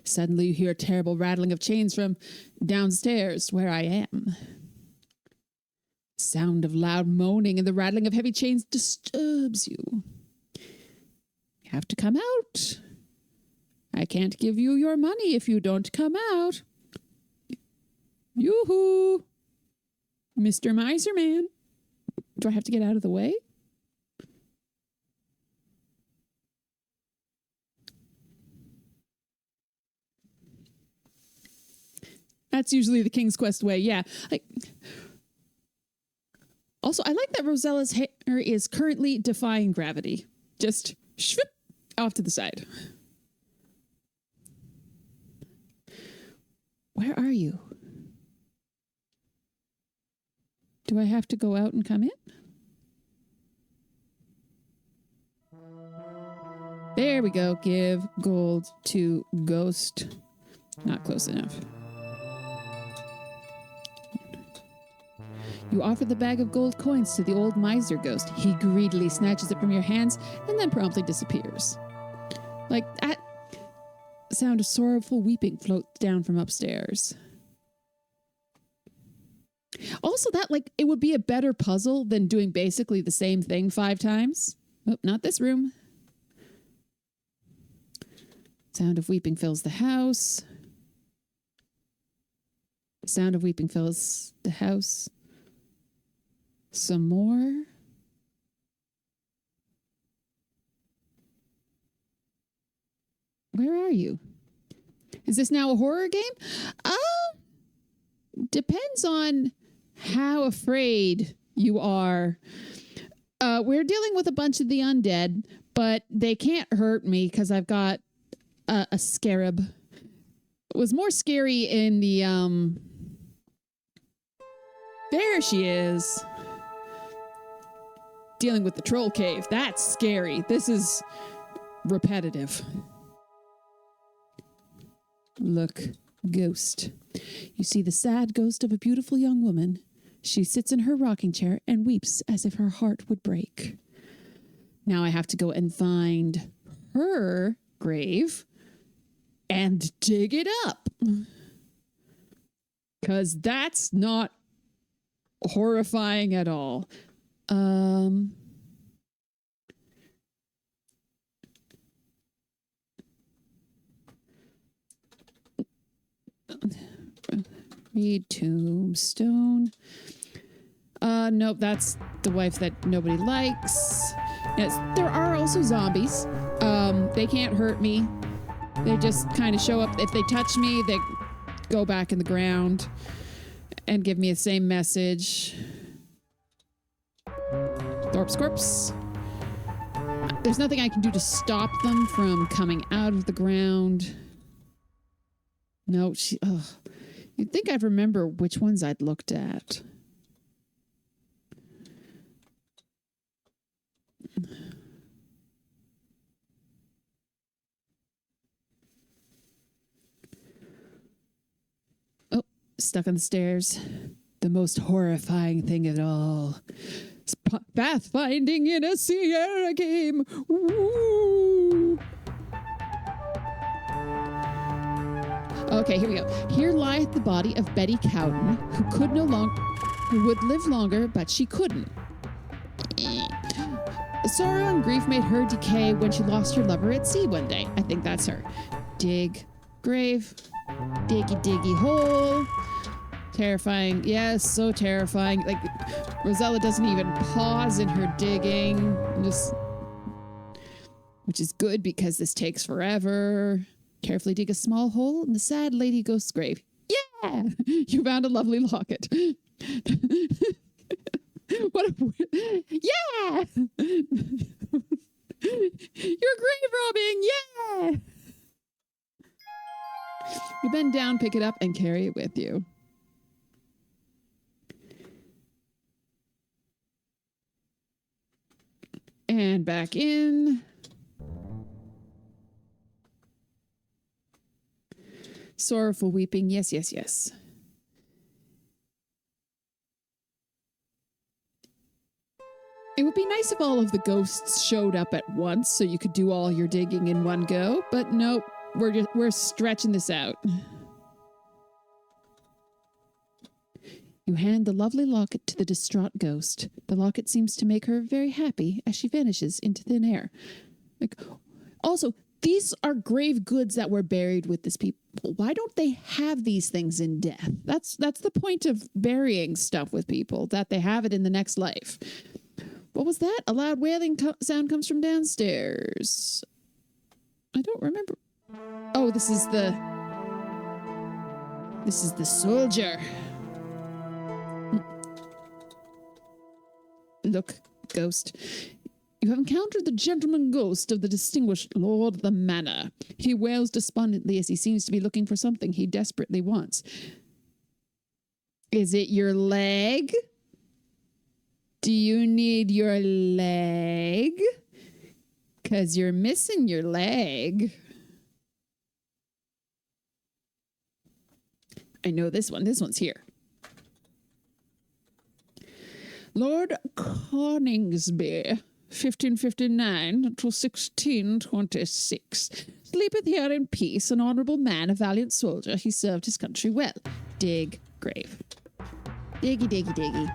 Suddenly you hear a terrible rattling of chains from downstairs where I am. Sound of loud moaning and the rattling of heavy chains disturbs you. You have to come out. I can't give you your money if you don't come out. Yoo-hoo! Mr. Miser Man. Do I have to get out of the way? That's usually the King's Quest way, yeah. Also, I like that Rosella's hair is currently defying gravity. Just shwip, off to the side. Where are you? Do I have to go out and come in? There we go. Give gold to ghost. Not close enough. You offer the bag of gold coins to the old miser ghost. He greedily snatches it from your hands and then promptly disappears. Like that sound of sorrowful weeping floats down from upstairs. Also, that, like, it would be a better puzzle than doing basically the same thing 5 times. Oh, not this room. Sound of weeping fills the house. Sound of weeping fills the house. Some more. Where are you? Is this now a horror game? Depends on how afraid you are. We're dealing with a bunch of the undead, but they can't hurt me because I've got a scarab. It was more scary in the there she is. Dealing with the troll cave. That's scary. This is repetitive. Look, ghost. You see the sad ghost of a beautiful young woman. She sits in her rocking chair and weeps as if her heart would break. Now I have to go and find her grave and dig it up. 'Cause that's not horrifying at all. Read tombstone. Nope, that's the wife that nobody likes. Yes, there are also zombies. They can't hurt me. They just kind of show up. If they touch me, they go back in the ground and give me the same message. Thorpe's corpse. There's nothing I can do to stop them from coming out of the ground. No, you'd think I'd remember which ones I'd looked at. Oh, stuck on the stairs. The most horrifying thing of it all. Pathfinding in a Sierra game. Woo! Okay, here we go. Here lieth the body of Betty Cowden, who would live longer, but she couldn't. Sorrow and grief made her decay when she lost her lover at sea one day. I think that's her. Dig, grave, diggy, diggy hole. Terrifying. Yes, so terrifying. Like, Rosella doesn't even pause in her digging. Which is good because this takes forever. Carefully dig a small hole in the sad lady ghost's grave. Yeah! You found a lovely locket. What a... Yeah! You're grave robbing! Yeah! You bend down, pick it up, and carry it with you. And back in. Sorrowful weeping. Yes, yes, yes. It would be nice if all of the ghosts showed up at once so you could do all your digging in one go, but nope, we're stretching this out. You hand the lovely locket to the distraught ghost. The locket seems to make her very happy as she vanishes into thin air. Like, also, these are grave goods that were buried with this people. Why don't they have these things in death? That's the point of burying stuff with people, that they have it in the next life. What was that? A loud wailing sound comes from downstairs. I don't remember. Oh, this is the soldier. Look, ghost. You have encountered the gentleman ghost of the distinguished Lord of the Manor. He wails despondently as he seems to be looking for something he desperately wants. Is it your leg? Do you need your leg? 'Cause you're missing your leg. I know this one. This one's here. Lord Coningsby, 1559 to 1626. Sleepeth here in peace, an honourable man, a valiant soldier. He served his country well. Dig grave. Diggy, diggy, diggy.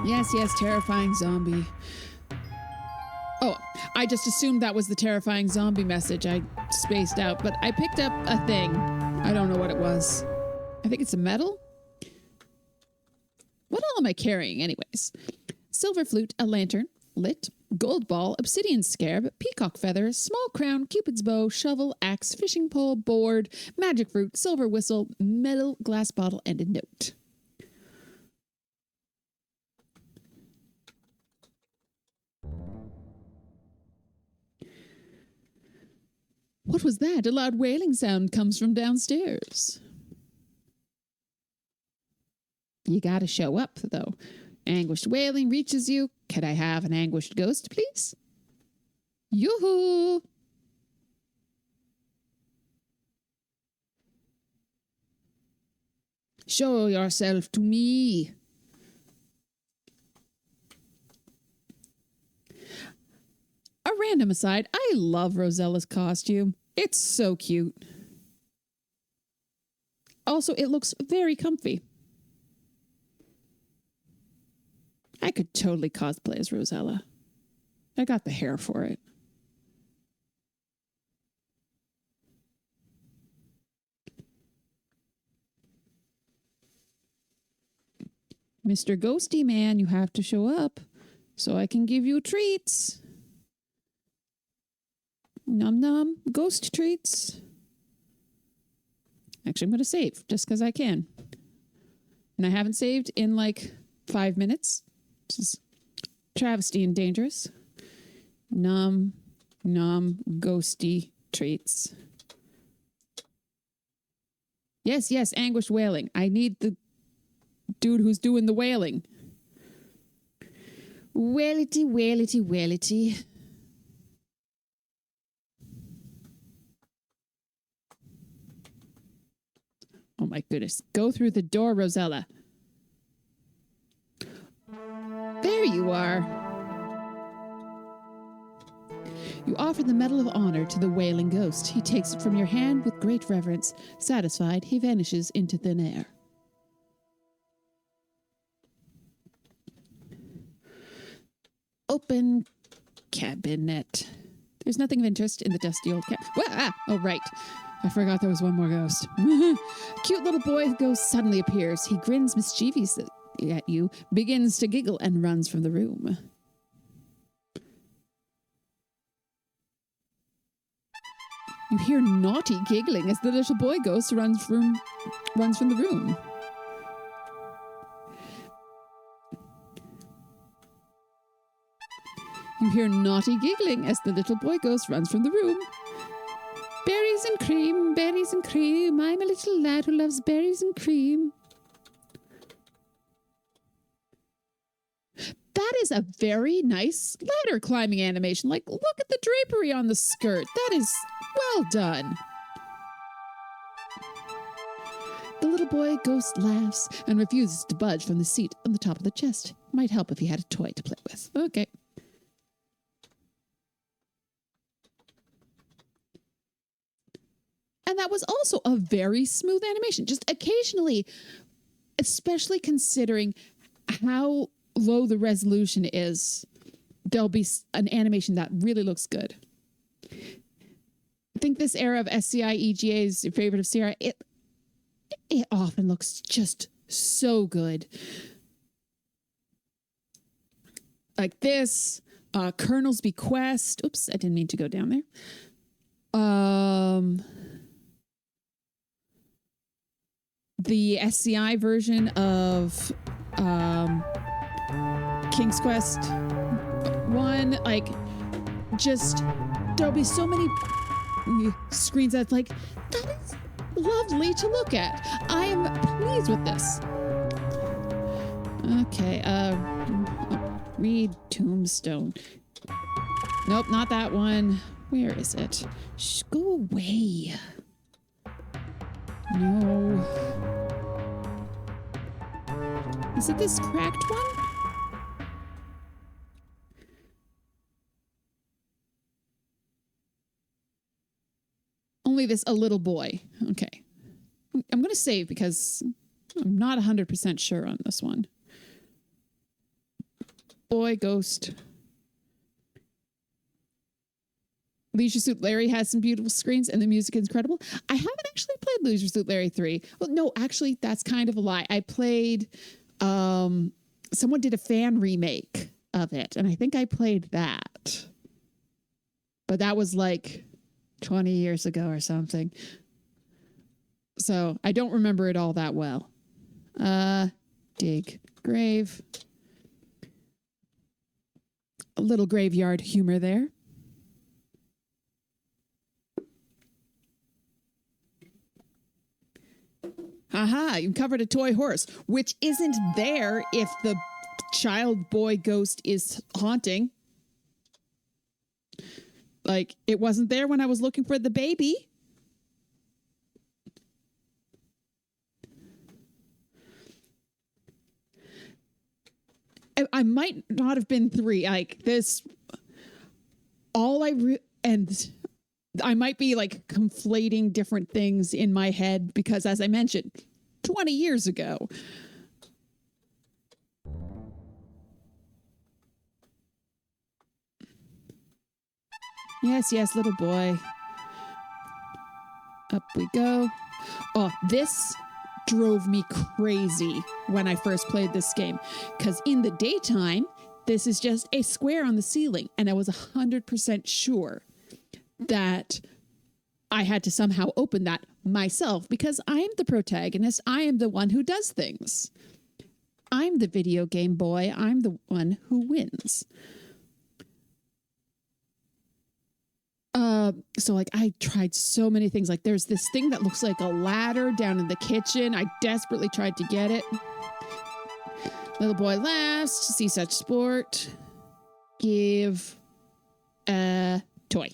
Yes, yes, terrifying zombie. Oh, I just assumed that was the terrifying zombie message. I spaced out, but I picked up a thing. I don't know what it was. I think it's a medal? What all am I carrying anyways? Silver flute, a lantern, lit, gold ball, obsidian scarab, peacock feather, small crown, cupid's bow, shovel, axe, fishing pole, board, magic fruit, silver whistle, metal glass bottle, and a note. What was that? A loud wailing sound comes from downstairs. You gotta show up, though. Anguished wailing reaches you. Could I have an anguished ghost, please? Yoo-hoo! Show yourself to me. A random aside, I love Rosella's costume. It's so cute. Also, it looks very comfy. I could totally cosplay as Rosella. I got the hair for it. Mr. Ghosty Man, you have to show up so I can give you treats. Num num, ghost treats. Actually, I'm going to save just because I can. And I haven't saved in like 5 minutes. This is travesty and dangerous. Num, num, ghosty treats. Yes, yes, anguished wailing. I need the dude who's doing the wailing. Waility, waility, waility. Oh my goodness. Go through the door, Rosella. There you are. You offer the Medal of Honor to the wailing ghost. He takes it from your hand with great reverence. Satisfied, he vanishes into thin air. Open cabinet. There's nothing of interest in the dusty old Oh, right. I forgot there was one more ghost. Cute little boy ghost suddenly appears. He grins mischievously at you, begins to giggle, and runs from the room. You hear naughty giggling as the little boy ghost runs from the room. You hear naughty giggling as the little boy ghost runs from the room. Berries and cream, berries and cream. I'm a little lad who loves berries and cream. That is a very nice ladder climbing animation. Like, look at the drapery on the skirt. That is well done. The little boy ghost laughs and refuses to budge from the seat on the top of the chest. Might help if he had a toy to play with. Okay. And that was also a very smooth animation. Just occasionally, especially considering how low the resolution is, there'll be an animation that really looks good. I think this era of SCI EGA is your favorite of Sierra. It often looks just so good. Like this, Colonel's Bequest. Oops, I didn't mean to go down there. The SCI version of King's Quest 1, like, just, there'll be so many screens that's like, that is lovely to look at. I am pleased with this. Okay, read Tombstone. Nope, not that one. Where is it? Shh, go away. No. Is it this cracked one? Only this a little boy. Okay. I'm going to save because I'm not 100% sure on this one. Boy Ghost. Leisure Suit Larry has some beautiful screens and the music is incredible. I haven't actually played Leisure Suit Larry 3. Well, no, actually, that's kind of a lie. I played, someone did a fan remake of it, and I think I played that. But that was like 20 years ago or something. So I don't remember it all that well. Dig. Grave. A little graveyard humor there. Aha, you uncovered a toy horse, which isn't there if the child boy ghost is haunting. Like, it wasn't there when I was looking for the baby. I might not have been 3. Like, this, and I might be like conflating different things in my head because, as I mentioned, 20 years ago. Yes, yes, little boy. Up we go. Oh, this drove me crazy when I first played this game because in the daytime, this is just a square on the ceiling, and I was 100% sure that I had to somehow open that myself because I am the protagonist. I am the one who does things. I'm the video game boy. I'm the one who wins. So like I tried so many things. Like there's this thing that looks like a ladder down in the kitchen. I desperately tried to get it. Little boy laughs to see such sport. Give a toy.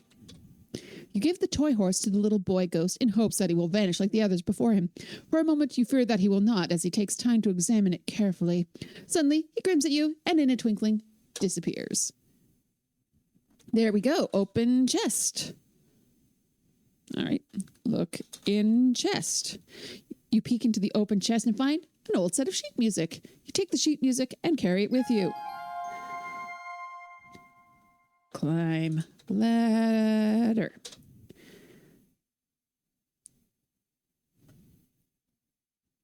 You give the toy horse to the little boy ghost in hopes that he will vanish like the others before him. For a moment, you fear that he will not as he takes time to examine it carefully. Suddenly, he grins at you and in a twinkling, disappears. There we go. Open chest. All right. Look in chest. You peek into the open chest and find an old set of sheet music. You take the sheet music and carry it with you. Climb ladder.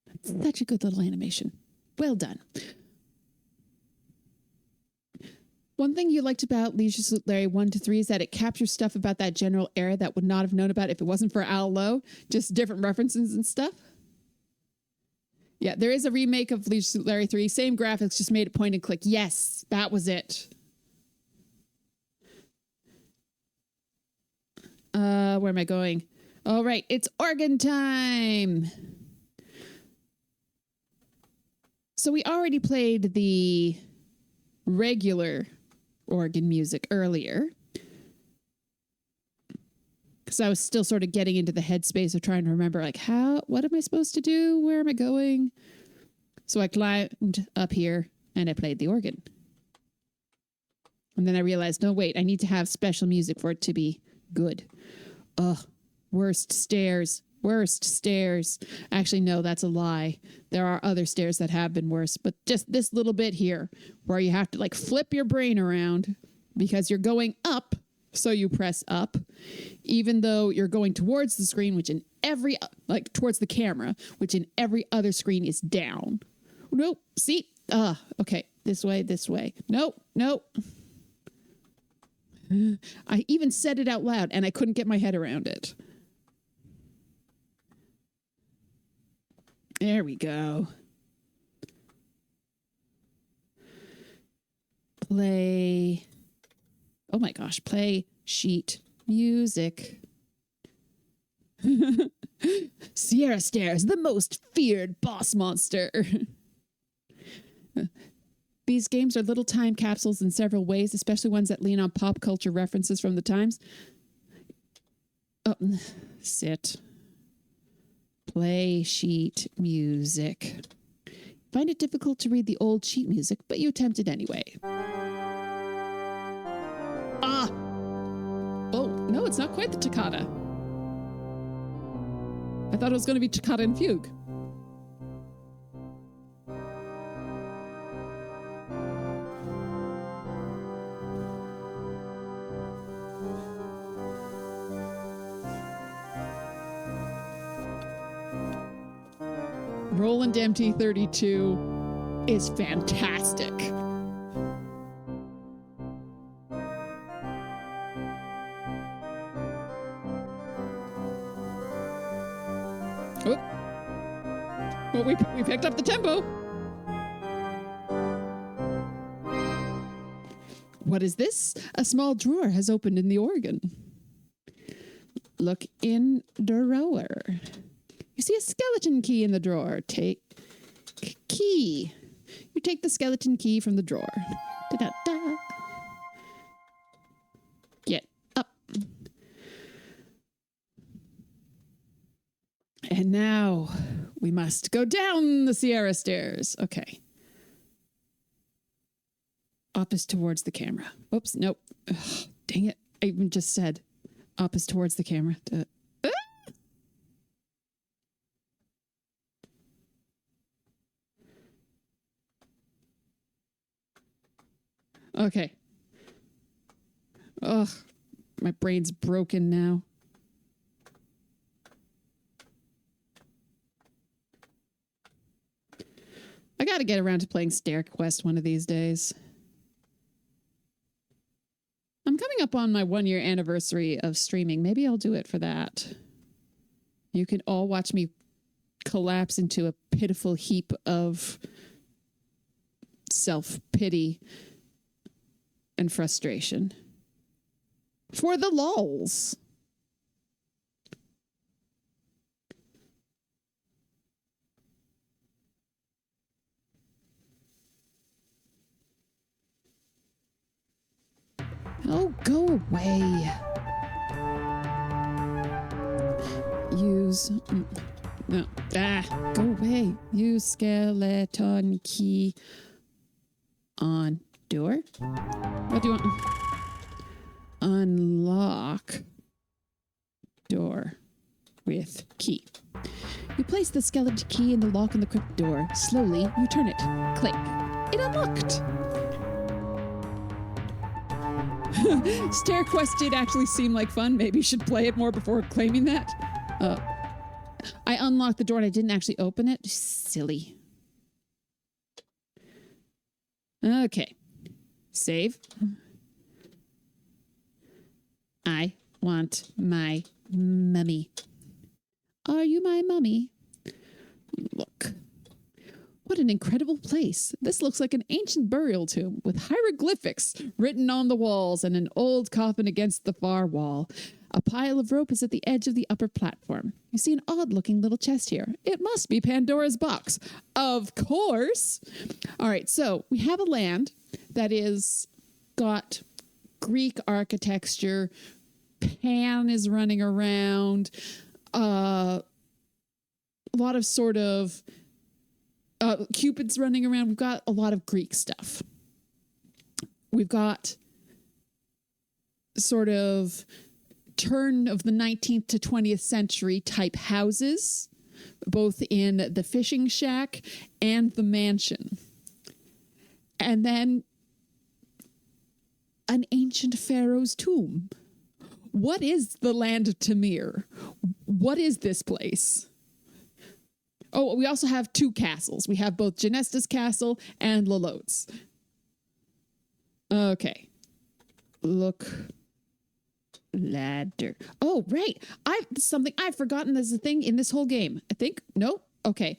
That's such a good little animation. Well done. One thing you liked about Leisure Suit Larry 1 to 3 is that it captures stuff about that general era that would not have known about if it wasn't for Al Lowe. Just different references and stuff. Yeah, there is a remake of Leisure Suit Larry 3. Same graphics, just made it point and click. Yes, that was it. Where am I going? All right, it's organ time. So we already played the regular organ music earlier, because I was still sort of getting into the headspace of trying to remember, like, what am I supposed to do? Where am I going? So I climbed up here and I played the organ. And then I realized, no, wait, I need to have special music for it to be good. Ugh, worst stairs. Actually, no, that's a lie. There are other stairs that have been worse, but just this little bit here where you have to like flip your brain around because you're going up. So you press up, even though you're going towards the screen, which in every, like towards the camera, which in every other screen is down. Nope. See? Okay. This way. Nope. I even said it out loud and I couldn't get my head around it. There we go. Play. Oh my gosh, play sheet music. Sierra Stairs, the most feared boss monster. These games are little time capsules in several ways, especially ones that lean on pop culture references from the times. Oh, sit. Play sheet music. Find it difficult to read the old sheet music, but you attempt it anyway. Oh, no, it's not quite the toccata. I thought it was going to be toccata and fugue. Roland MT32 is fantastic. Oh. Well, we picked up the tempo. What is this? A small drawer has opened in the organ. Look in drawer. You see a skeleton key in the drawer. Take key. You take the skeleton key from the drawer. Da-da-da. Get up. And now we must go down the Sierra Stairs. Okay. Up is towards the camera. Oops, nope. Ugh, dang it. I even just said up is towards the camera. Okay. Ugh, my brain's broken now. I gotta get around to playing Stair Quest one of these days. I'm coming up on my 1-year anniversary of streaming. Maybe I'll do it for that. You can all watch me collapse into a pitiful heap of self-pity and frustration. For the lulz. Oh, go away. Use... No. Go away. Use skeleton key on door. What do you want? Unlock door with key. You place the skeleton key in the lock on the crypt door. Slowly, you turn it. Click. It unlocked. Stair quest did actually seem like fun. Maybe you should play it more before claiming that. I unlocked the door and I didn't actually open it. Silly. Okay. Save. I want my mummy. Are you my mummy? Look. What an incredible place. This looks like an ancient burial tomb with hieroglyphics written on the walls and an old coffin against the far wall. A pile of rope is at the edge of the upper platform. You see an odd-looking little chest here. It must be Pandora's box. Of course. All right, so we have a land that is got Greek architecture. Pan is running around. A lot of sort of Cupid's running around. We've got a lot of Greek stuff. We've got sort of turn of the 19th to 20th century type houses, both in the fishing shack and the mansion. And then an ancient pharaoh's tomb. What is the land of Tamir? What is this place? Oh, we also have two castles. We have both Genesta's castle and Lalote's. Okay. Look. Ladder. Oh, right. Something I've forgotten there's a thing in this whole game. I think. Nope. Okay.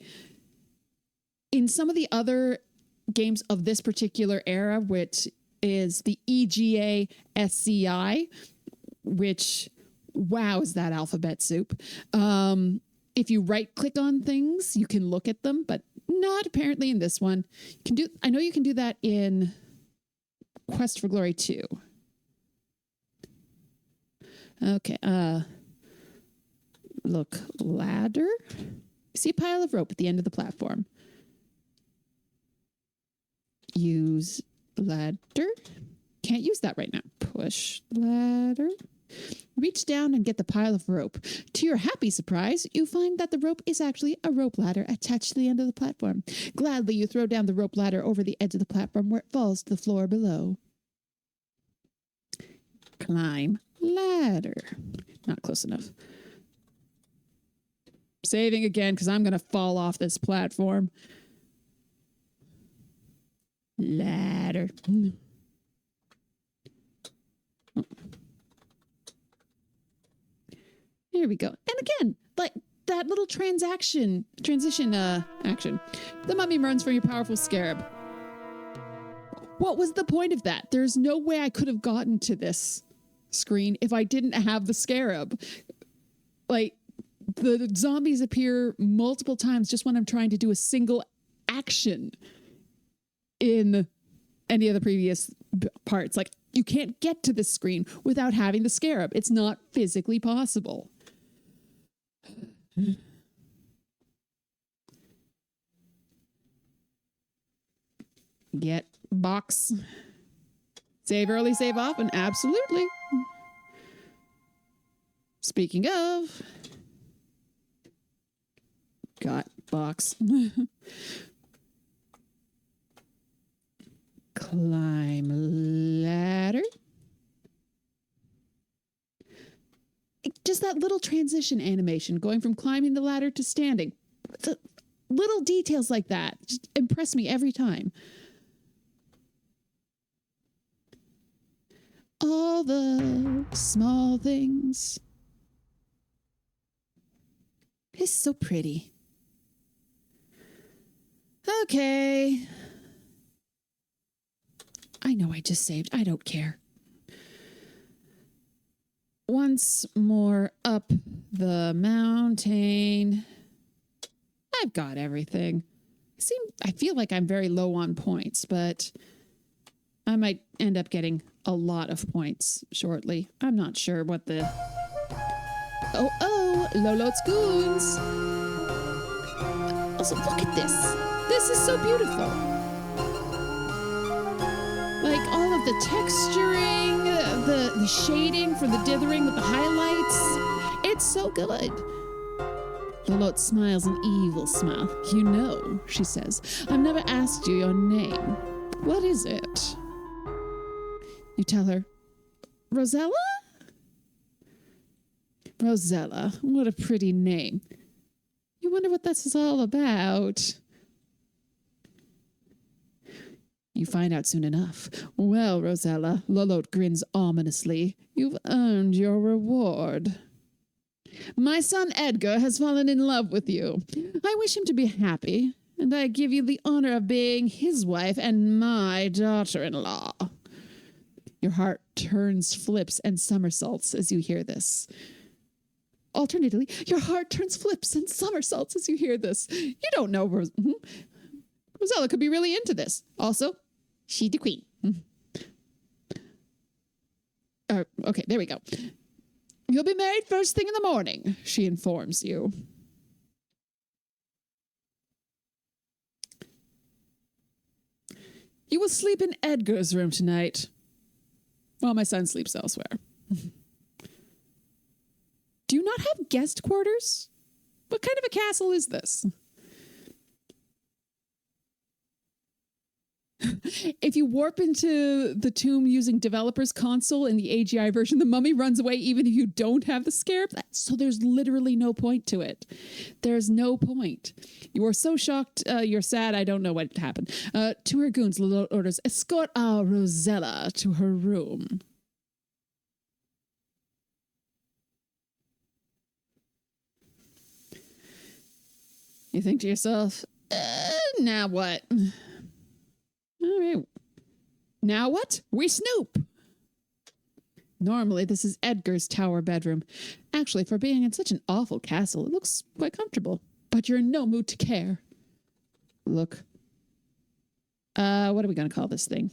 In some of the other games of this particular era, which is the EGA SCI, which, wow, is that alphabet soup. If you right click on things, you can look at them, but not apparently in this one. I know you can do that in Quest for Glory 2. Okay, look, ladder. See a pile of rope at the end of the platform. Use ladder. Can't use that right now. Push ladder. Reach down and get the pile of rope. To your happy surprise, you find that the rope is actually a rope ladder attached to the end of the platform. Gladly, you throw down the rope ladder over the edge of the platform where it falls to the floor below. Climb ladder. Not close enough. Saving again because I'm going to fall off this platform. Ladder. Here we go. And again, like that little transition action. The mummy runs from your powerful scarab. What was the point of that? There's no way I could have gotten to this screen if I didn't have the scarab. Like, the zombies appear multiple times just when I'm trying to do a single action in any of the previous parts. Like, you can't get to this screen without having the scarab. It's not physically possible. Get box. Save early, save often. Absolutely. Speaking of, got box. Climb ladder. Just that little transition animation going from climbing the ladder to standing. The little details like that just impress me every time. All the small things. It's so pretty. Okay. I know I just saved. I don't care. Once more up the mountain. I've got everything. I feel like I'm very low on points, but I might end up getting a lot of points shortly. I'm not sure what the... Oh, Lolo's Goons. Also, look at this. This is so beautiful. Like, all of the texturing, the shading for the dithering with the highlights. It's so good. Lolot smiles an evil smile. You know, she says, I've never asked you your name. What is it? You tell her, Rosella? Rosella, what a pretty name. You wonder what this is all about. You find out soon enough. Well, Rosella, Lolot grins ominously. You've earned your reward. My son Edgar has fallen in love with you. I wish him to be happy, and I give you the honor of being his wife and my daughter-in-law. Your heart turns flips and somersaults as you hear this. Alternatively, your heart turns flips and somersaults as you hear this. You don't know Rosella could be really into this. Also, she the queen. Okay, there we go. You'll be married first thing in the morning, she informs you. You will sleep in Edgar's room tonight, while my son sleeps elsewhere. Do you not have guest quarters? What kind of a castle is this? If you warp into the tomb using developer's console in the AGI version, the mummy runs away even if you don't have the scarab. So there's literally no point to it. There's no point. You are so shocked, you're sad, I don't know what happened. To her goons, Lolot orders, escort our Rosella to her room. You think to yourself, now what? All right. Now what? We snoop. Normally, this is Edgar's tower bedroom. Actually, for being in such an awful castle, it looks quite comfortable. But you're in no mood to care. Look. What are we going to call this thing?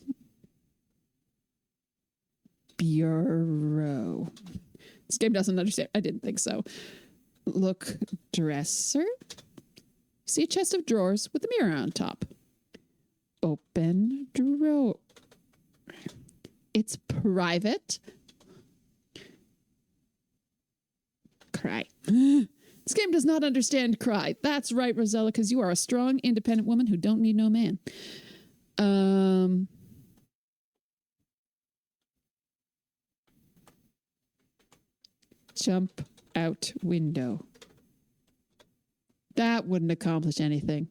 Bureau. This game doesn't understand. I didn't think so. Look, dresser. See a chest of drawers with a mirror on top. Open drawer. It's private. Cry. This game does not understand cry. That's right, Rosella, because you are a strong, independent woman who don't need no man. Jump out window. That wouldn't accomplish anything.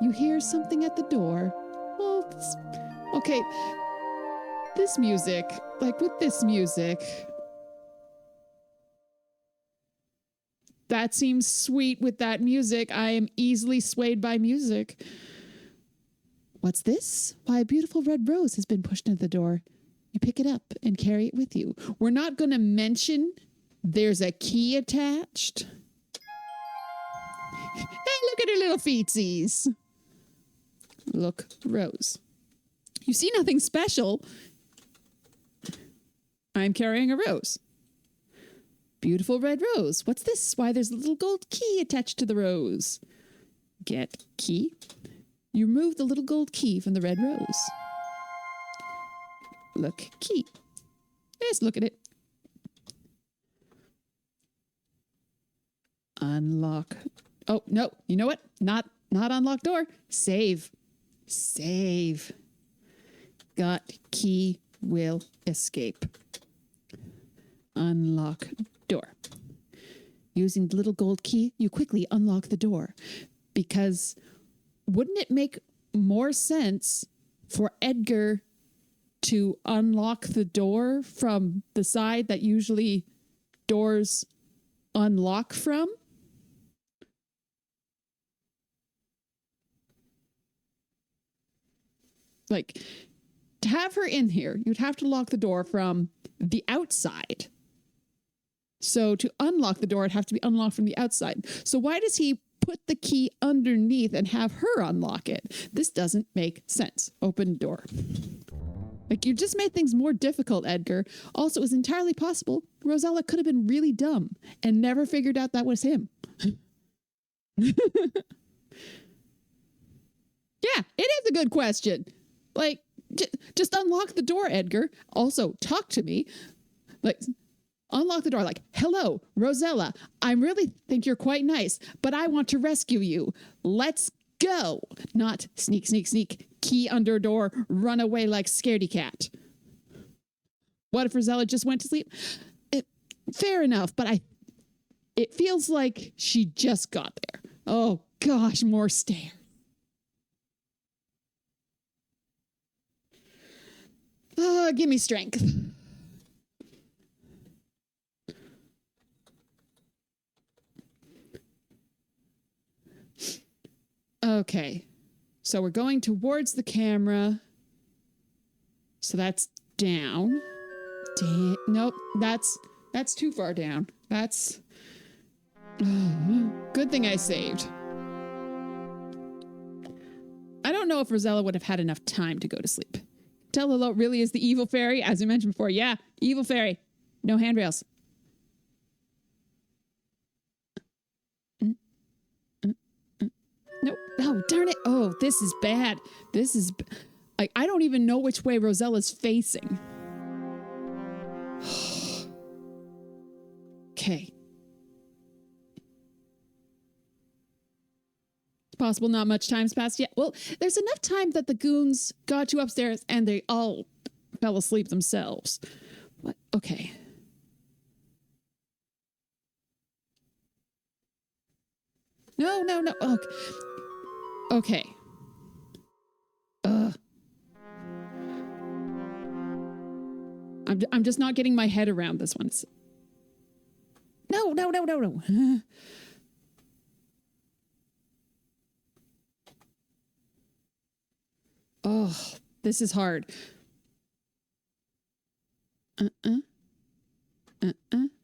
You hear something at the door. Well, okay. This music, like with this music, that seems sweet with that music. I am easily swayed by music. What's this? Why, a beautiful red rose has been pushed into the door. You pick it up and carry it with you. We're not going to mention there's a key attached. Hey, look at her little feetsies. Look, rose. You see nothing special. I'm carrying a rose. Beautiful red rose. What's this? Why, there's a little gold key attached to the rose. Get key. You remove the little gold key from the red rose. Look, key. Let's look at it. Unlock. Oh, no. You know what? Not unlock door. Save. Save. Got key, will escape. Unlock door. Using the little gold key, you quickly unlock the door. Because wouldn't it make more sense for Edgar to unlock the door from the side that usually doors unlock from? Like, to have her in here, you'd have to lock the door from the outside. So to unlock the door, it'd have to be unlocked from the outside. So why does he put the key underneath and have her unlock it? This doesn't make sense. Open door. Like, you just made things more difficult, Edgar. Also, it was entirely possible Rosella could have been really dumb and never figured out that was him. Yeah, it is a good question. Like, just unlock the door, Edgar. Also, talk to me. Like, unlock the door. Like, hello, Rosella. I really think you're quite nice, but I want to rescue you. Let's go. Not sneak, sneak, sneak, key under door, run away like scaredy cat. What if Rosella just went to sleep? Fair enough, but it feels like she just got there. Oh gosh, more stairs. Give me strength. Okay, so we're going towards the camera. So that's down. Nope, that's too far down. That's good thing I saved. I don't know if Rosella would have had enough time to go to sleep. Telelo really is the evil fairy, as we mentioned before. Yeah, evil fairy. No handrails. Nope. Oh, darn it. Oh, this is bad. This is... I don't even know which way Rosella's facing. Okay. It's possible not much time's passed yet. Well, there's enough time that the goons got you upstairs and they all fell asleep themselves. What? Okay. No. Okay. I'm just not getting my head around this one. No. Oh, this is hard.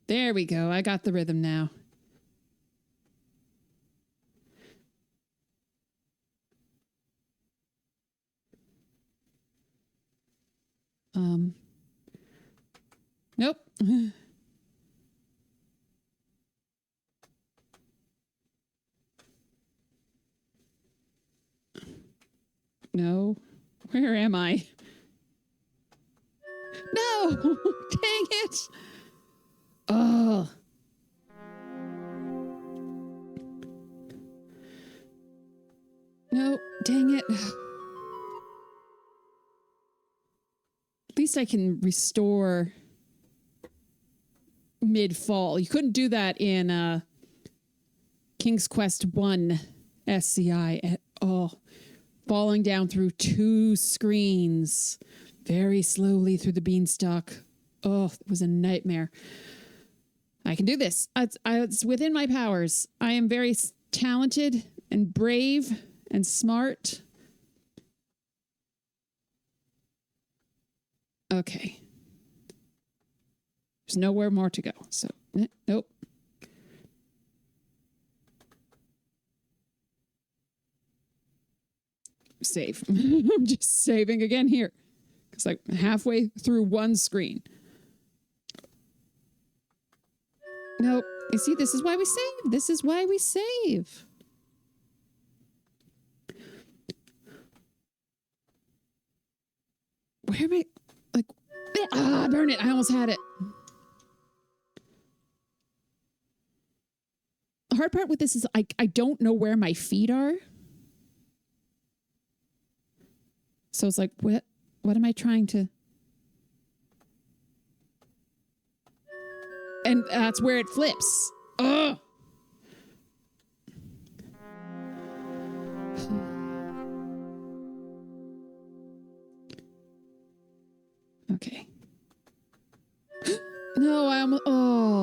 There we go. I got the rhythm now. Nope. No. Where am I? No! Dang it! Oh. No, dang it. At least I can restore mid-fall. You couldn't do that in King's Quest 1 SCI at all. Falling down through 2 screens very slowly through the beanstalk. Oh, it was a nightmare. I can do this. It's within my powers. I am very talented and brave and smart. Okay. There's nowhere more to go. So, nope. Save. I'm just saving again here. It's like halfway through one screen. Nope. You see, this is why we save. This is why we save. Where am I? Like, burn it. I almost had it. The hard part with this is I don't know where my feet are. So it's like, what am I trying to? And that's where it flips. Ugh. Okay. No, I almost. Oh.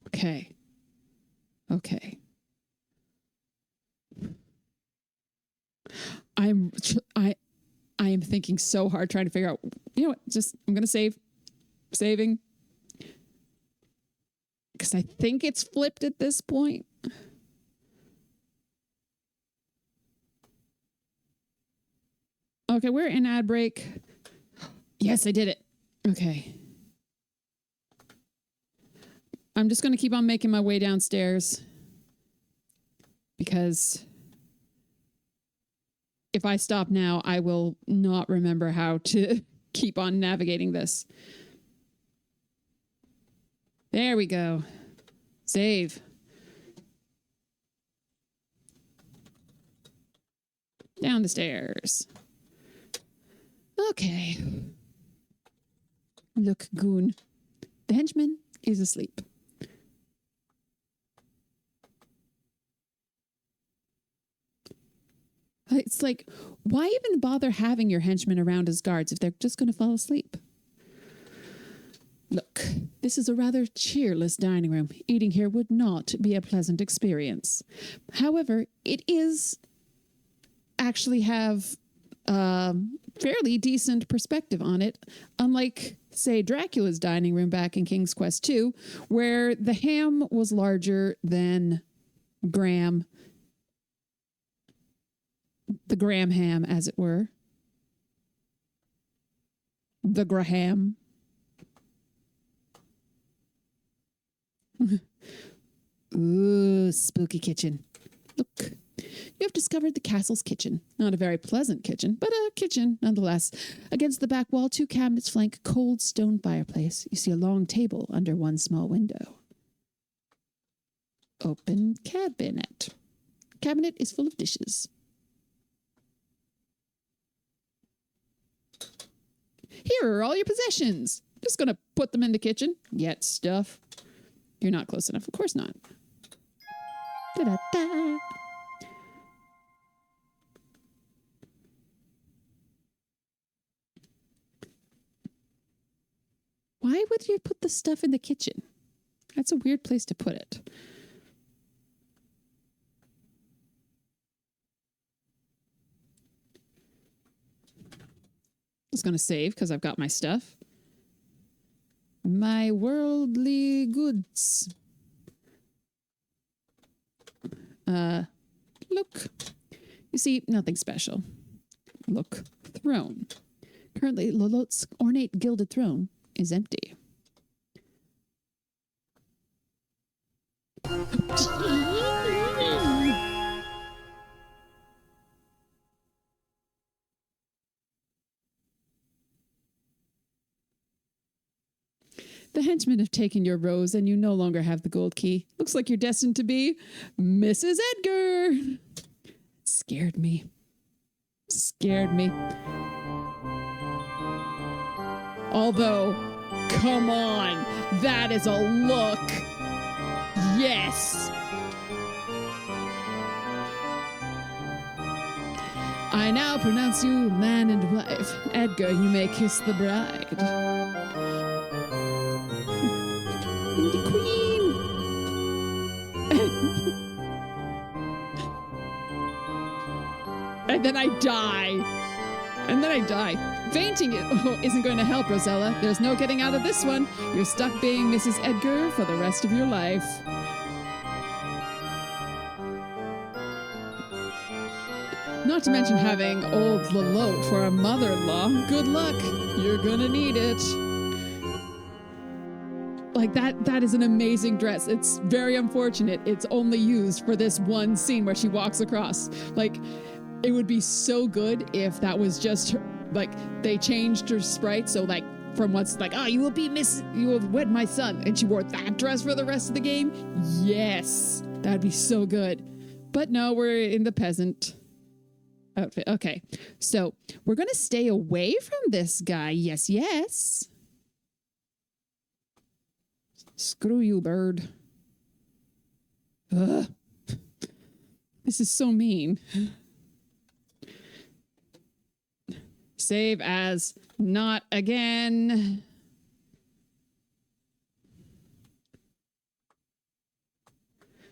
Okay. I am thinking so hard trying to figure out, you know what, I'm going to saving. Because I think it's flipped at this point. Okay, we're in ad break. Yes, I did it. Okay. I'm just going to keep on making my way downstairs because if I stop now, I will not remember how to keep on navigating this. There we go. Save. Down the stairs. Okay. Look, Goon. The henchman is asleep. It's like, why even bother having your henchmen around as guards if they're just going to fall asleep? Look, this is a rather cheerless dining room. Eating here would not be a pleasant experience. However, it is actually have fairly decent perspective on it, unlike, say, Dracula's dining room back in King's Quest II, where the ham was larger than Graham, the Graham ham, as it were. The Graham. Ooh, spooky kitchen. Look, you have discovered the castle's kitchen. Not a very pleasant kitchen, but a kitchen nonetheless. Against the back wall, 2 cabinets flank cold stone fireplace. You see a long table under one small window. Open cabinet. Cabinet is full of dishes. Here are all your possessions. Just gonna put them in the kitchen. Yet stuff. You're not close enough. Of course not. Da-da-da. Why would you put the stuff in the kitchen? That's a weird place to put it. Just going to save because I've got my stuff. My worldly goods. Look. You see, nothing special. Look. Throne. Currently, Lolot's ornate gilded throne is empty. The henchmen have taken your rose and you no longer have the gold key. Looks like you're destined to be Mrs. Edgar. Scared me. Scared me. Although, come on, that is a look. Yes. I now pronounce you man and wife. Edgar, you may kiss the bride. The queen. And then I die. Fainting isn't going to help, Rosella. There's no getting out of this one. You're stuck being Mrs. Edgar for the rest of your life. Not to mention having old Lolot for a mother-in-law. Good luck. You're gonna need it. Like, that is an amazing dress. It's very unfortunate it's only used for this one scene where she walks across. Like, it would be so good if that was just her, like, they changed her sprite, so, like, from what's like, you will wed my son, and she wore that dress for the rest of the game. Yes, that'd be so good. But no, we're in the peasant outfit. Okay, so we're gonna stay away from this guy. Yes, yes. Screw you, bird. Ugh. This is so mean. Save as not again.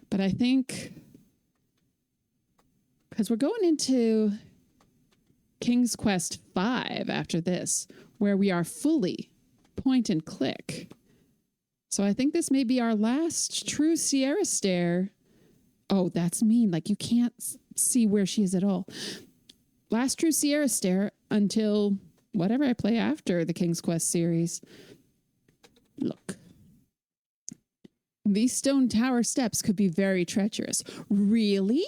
But I think, because we're going into King's Quest V after this, where we are fully point and click. So I think this may be our last true Sierra Stair. Oh, that's mean. Like, you can't see where she is at all. Last true Sierra Stair until whatever I play after the King's Quest series. Look. These stone tower steps could be very treacherous. Really?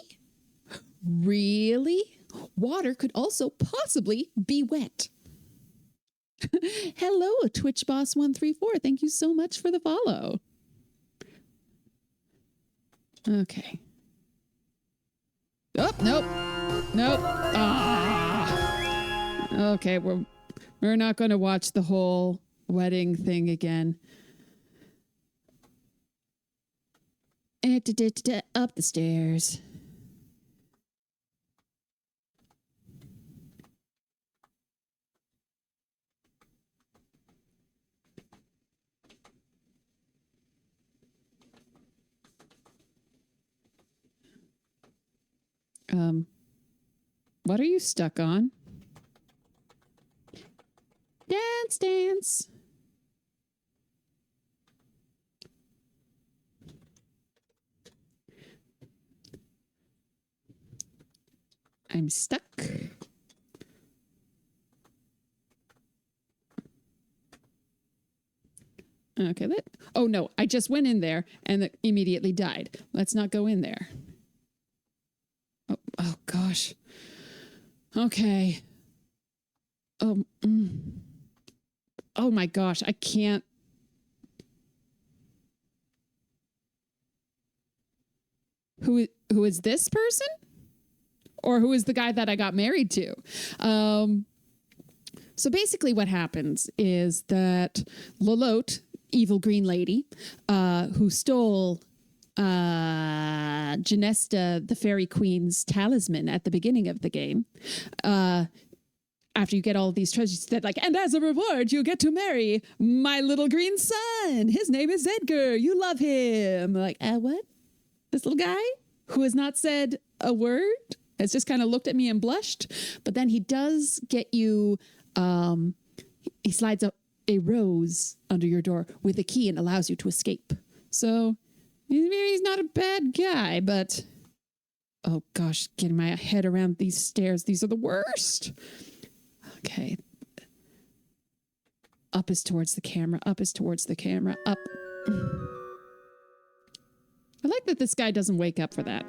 Really? Water could also possibly be wet. Hello, TwitchBoss134. Thank you so much for the follow. Okay. Oh, nope. Nope. Ah. Okay, we're not going to watch the whole wedding thing again. Up the stairs. What are you stuck on? Dance, dance. I'm stuck. Okay, oh no, I just went in there and immediately died. Let's not go in there. Oh gosh. Okay. Oh my gosh, I can't. Who is this person? Or who is the guy that I got married to? So basically what happens is that Lolote, evil green lady, who stole Genesta, the fairy queen's talisman at the beginning of the game, after you get all of these treasures, she said like, and as a reward, you get to marry my little green son. His name is Edgar. You love him. Like, what? This little guy who has not said a word has just kind of looked at me and blushed. But then he does get you, he slides up a rose under your door with a key and allows you to escape. So maybe he's not a bad guy, but oh gosh, getting my head around these stairs. These are the worst. Okay. Up is towards the camera. Up is towards the camera. Up. I like that this guy doesn't wake up for that.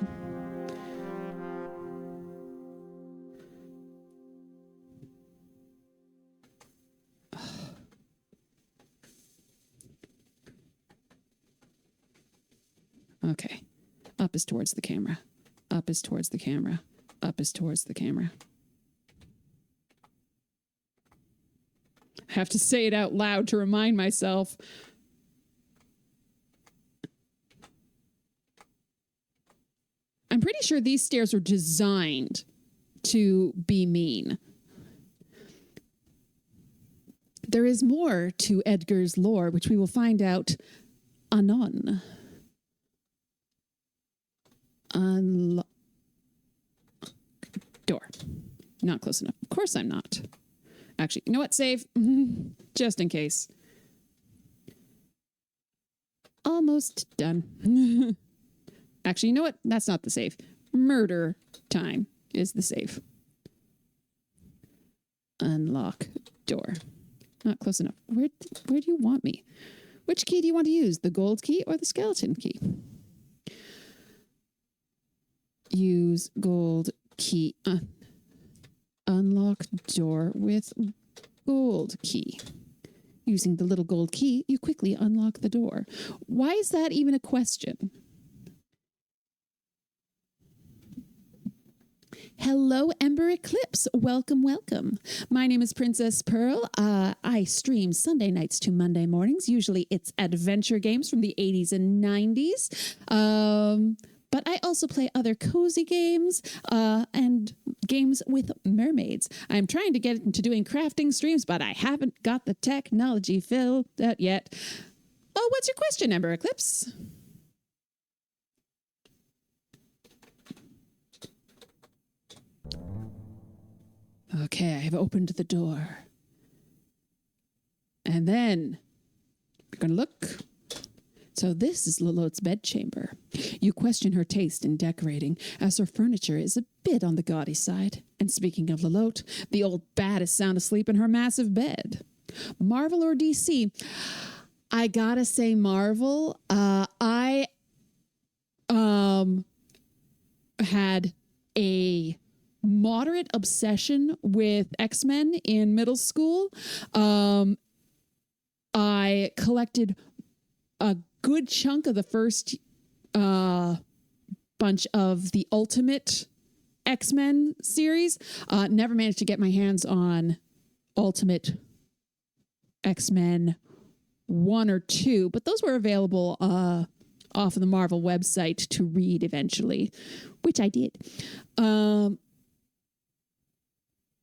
Okay. Up is towards the camera. Up is towards the camera. Up is towards the camera. I have to say it out loud to remind myself. I'm pretty sure these stairs are designed to be mean. There is more to Edgar's lore, which we will find out anon. Door. Not close enough. Of course I'm not. Actually, you know what? Save. Just in case. Almost done. Actually, you know what? That's not the save. Murder time is the save. Unlock door. Not close enough. Where do you want me? Which key do you want to use? The gold key or the skeleton key? Use gold key. Unlock door with gold key. Using the little gold key, you quickly unlock the door. Why is that even a question? Hello, Ember Eclipse. Welcome, welcome. My name is Princess Pearl. I stream Sunday nights to Monday mornings. Usually it's adventure games from the 80s and 90s. But I also play other cozy games and games with mermaids. I'm trying to get into doing crafting streams, but I haven't got the technology filled out yet. Oh, what's your question, Ember Eclipse? Okay, I have opened the door. And then we're going to look. So this is Lolote's bedchamber. You question her taste in decorating, as her furniture is a bit on the gaudy side. And speaking of Lolote, the old bat is sound asleep in her massive bed. Marvel or DC? I gotta say Marvel. I had a moderate obsession with X-Men in middle school. I collected a good chunk of the first bunch of the Ultimate X-Men series. Never managed to get my hands on Ultimate X-Men 1 or 2, but those were available off of the Marvel website to read eventually, which I did.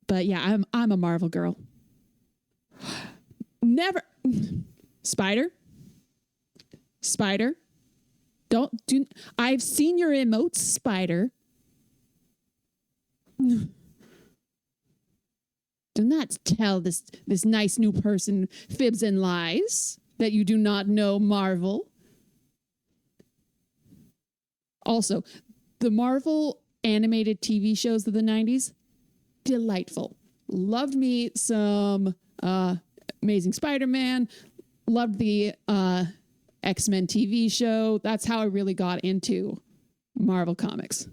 But yeah, I'm a Marvel girl. Never Spider. I've seen your emotes, Spider. Do not tell this nice new person fibs and lies that you do not know Marvel. Also, the Marvel animated TV shows of the 90s, delightful. Loved me some Amazing Spider-Man. Loved the X-Men TV show. That's how I really got into Marvel Comics.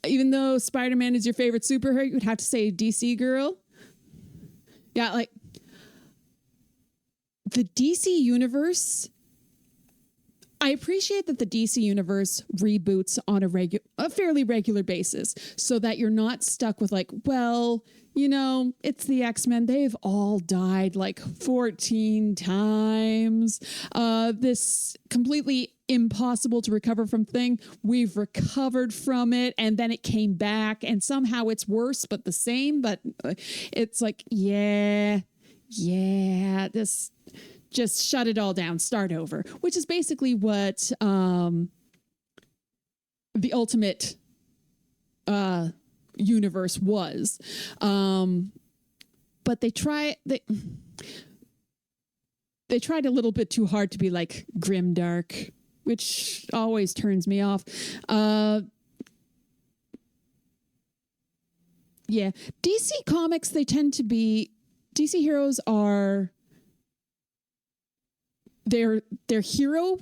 Even though Spider-Man is your favorite superhero, you would have to say DC girl. Yeah, like the DC universe. I appreciate that the DC universe reboots on a fairly regular basis so that you're not stuck with like, well, you know, it's the X-Men. They've all died like 14 times. This completely impossible to recover from thing. We've recovered from it and then it came back and somehow it's worse, but the same. But it's like, yeah, this... just shut it all down, start over, which is basically what the Ultimate universe was. But they tried a little bit too hard to be like grimdark, which always turns me off. Yeah, DC comics, they tend to be, DC heroes are their hero,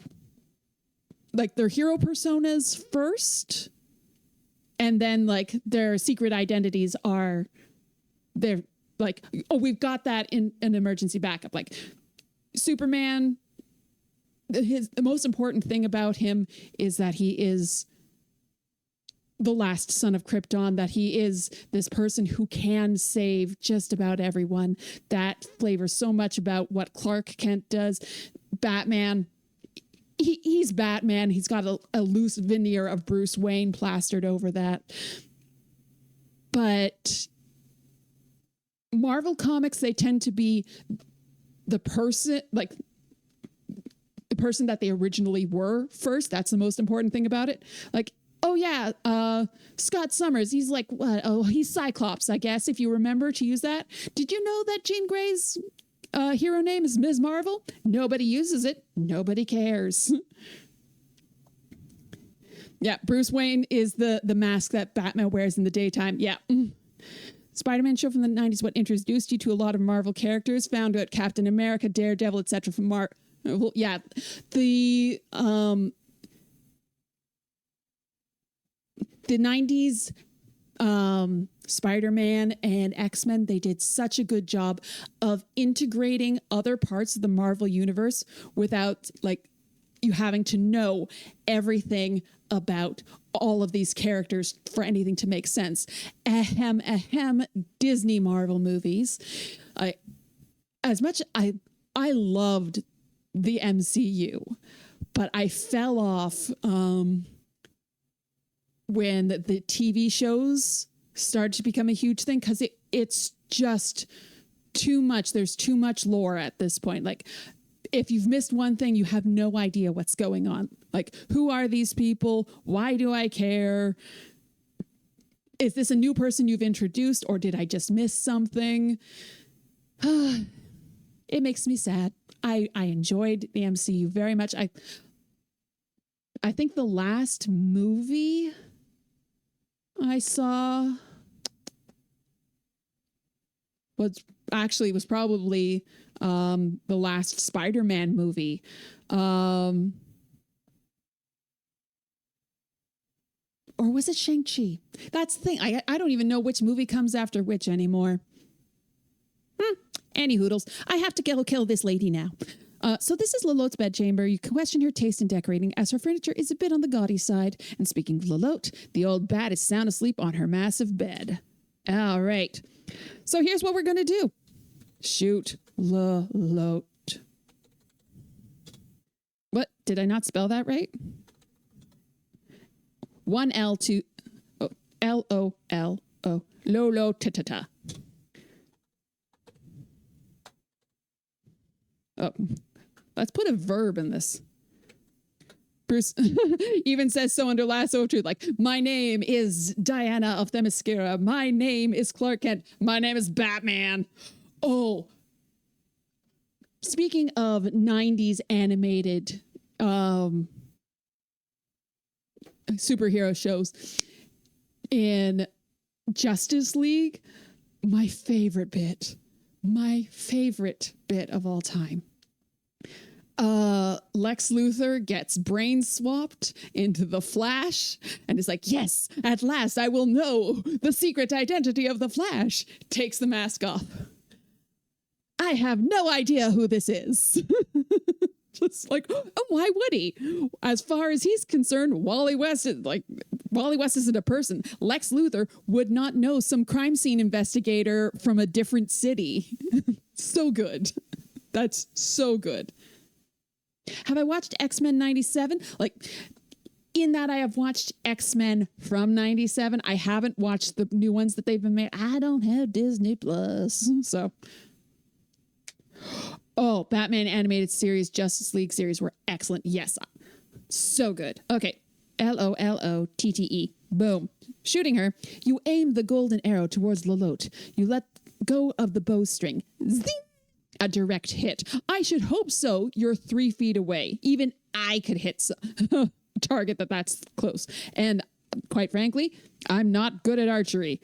like their hero personas first, and then like their secret identities are, they're like, oh, we've got that in an emergency backup. Like Superman, the most important thing about him is that he is the last son of Krypton, that he is this person who can save just about everyone. That flavors so much about what Clark Kent does. Batman, he's Batman. He's got a loose veneer of Bruce Wayne plastered over that. But Marvel comics, they tend to be the person, like the person that they originally were first. That's the most important thing about it. Like, oh yeah, Scott Summers, he's like, what? Oh, he's Cyclops, I guess, if you remember to use that. Did you know that Jean Grey's hero name is Ms. Marvel? Nobody uses it. Nobody cares. Yeah, Bruce Wayne is the mask that Batman wears in the daytime. Yeah. Spider-Man show from the 90s, what introduced you to a lot of Marvel characters, found out Captain America, Daredevil, etc. from Well, yeah, the 90s Spider-Man and X-Men, they did such a good job of integrating other parts of the Marvel universe without like you having to know everything about all of these characters for anything to make sense. Disney Marvel movies. I loved the MCU, but I fell off when the TV shows started to become a huge thing, because it's just too much. There's too much lore at this point. Like, if you've missed one thing, you have no idea what's going on. Like, who are these people? Why do I care? Is this a new person you've introduced, or did I just miss something? It makes me sad. I enjoyed the MCU very much. I think the last movie I saw, was probably the last Spider-Man movie. Or was it Shang-Chi? That's the thing. I don't even know which movie comes after which anymore. Any hoodles. I have to kill this lady now. So this is Lolote's bedchamber. You can question her taste in decorating, as her furniture is a bit on the gaudy side. And speaking of Lolote, the old bat is sound asleep on her massive bed. All right. So here's what we're going to do. Shoot Lolote. What? Did I not spell that right? One L, two, L-O-L-O. Lolo-ta-ta-ta. Oh, let's put a verb in this. Bruce even says so under Lasso of Truth, like, my name is Diana of Themyscira. My name is Clark Kent. My name is Batman. Oh, speaking of 90s animated superhero shows, in Justice League, my favorite bit of all time. Lex Luthor gets brain swapped into the Flash and is like, yes, at last I will know the secret identity of the Flash. Takes the mask off. I have no idea who this is. Just like, oh, why would he? As far as he's concerned, Wally West isn't a person. Lex Luthor would not know some crime scene investigator from a different city. So good. That's so good. Have I watched X-Men 97? Like, in that I have watched X-Men from 97. I haven't watched the new ones that they've been made. I don't have Disney Plus. So, oh, Batman animated series, Justice League series were excellent. Yes. So good. Okay. Lolotte. Boom. Shooting her. You aim the golden arrow towards Lolote. You let go of the bowstring. Zing! A direct hit. I should hope so. You're 3 feet away. Even I could hit target that's close. And quite frankly, I'm not good at archery.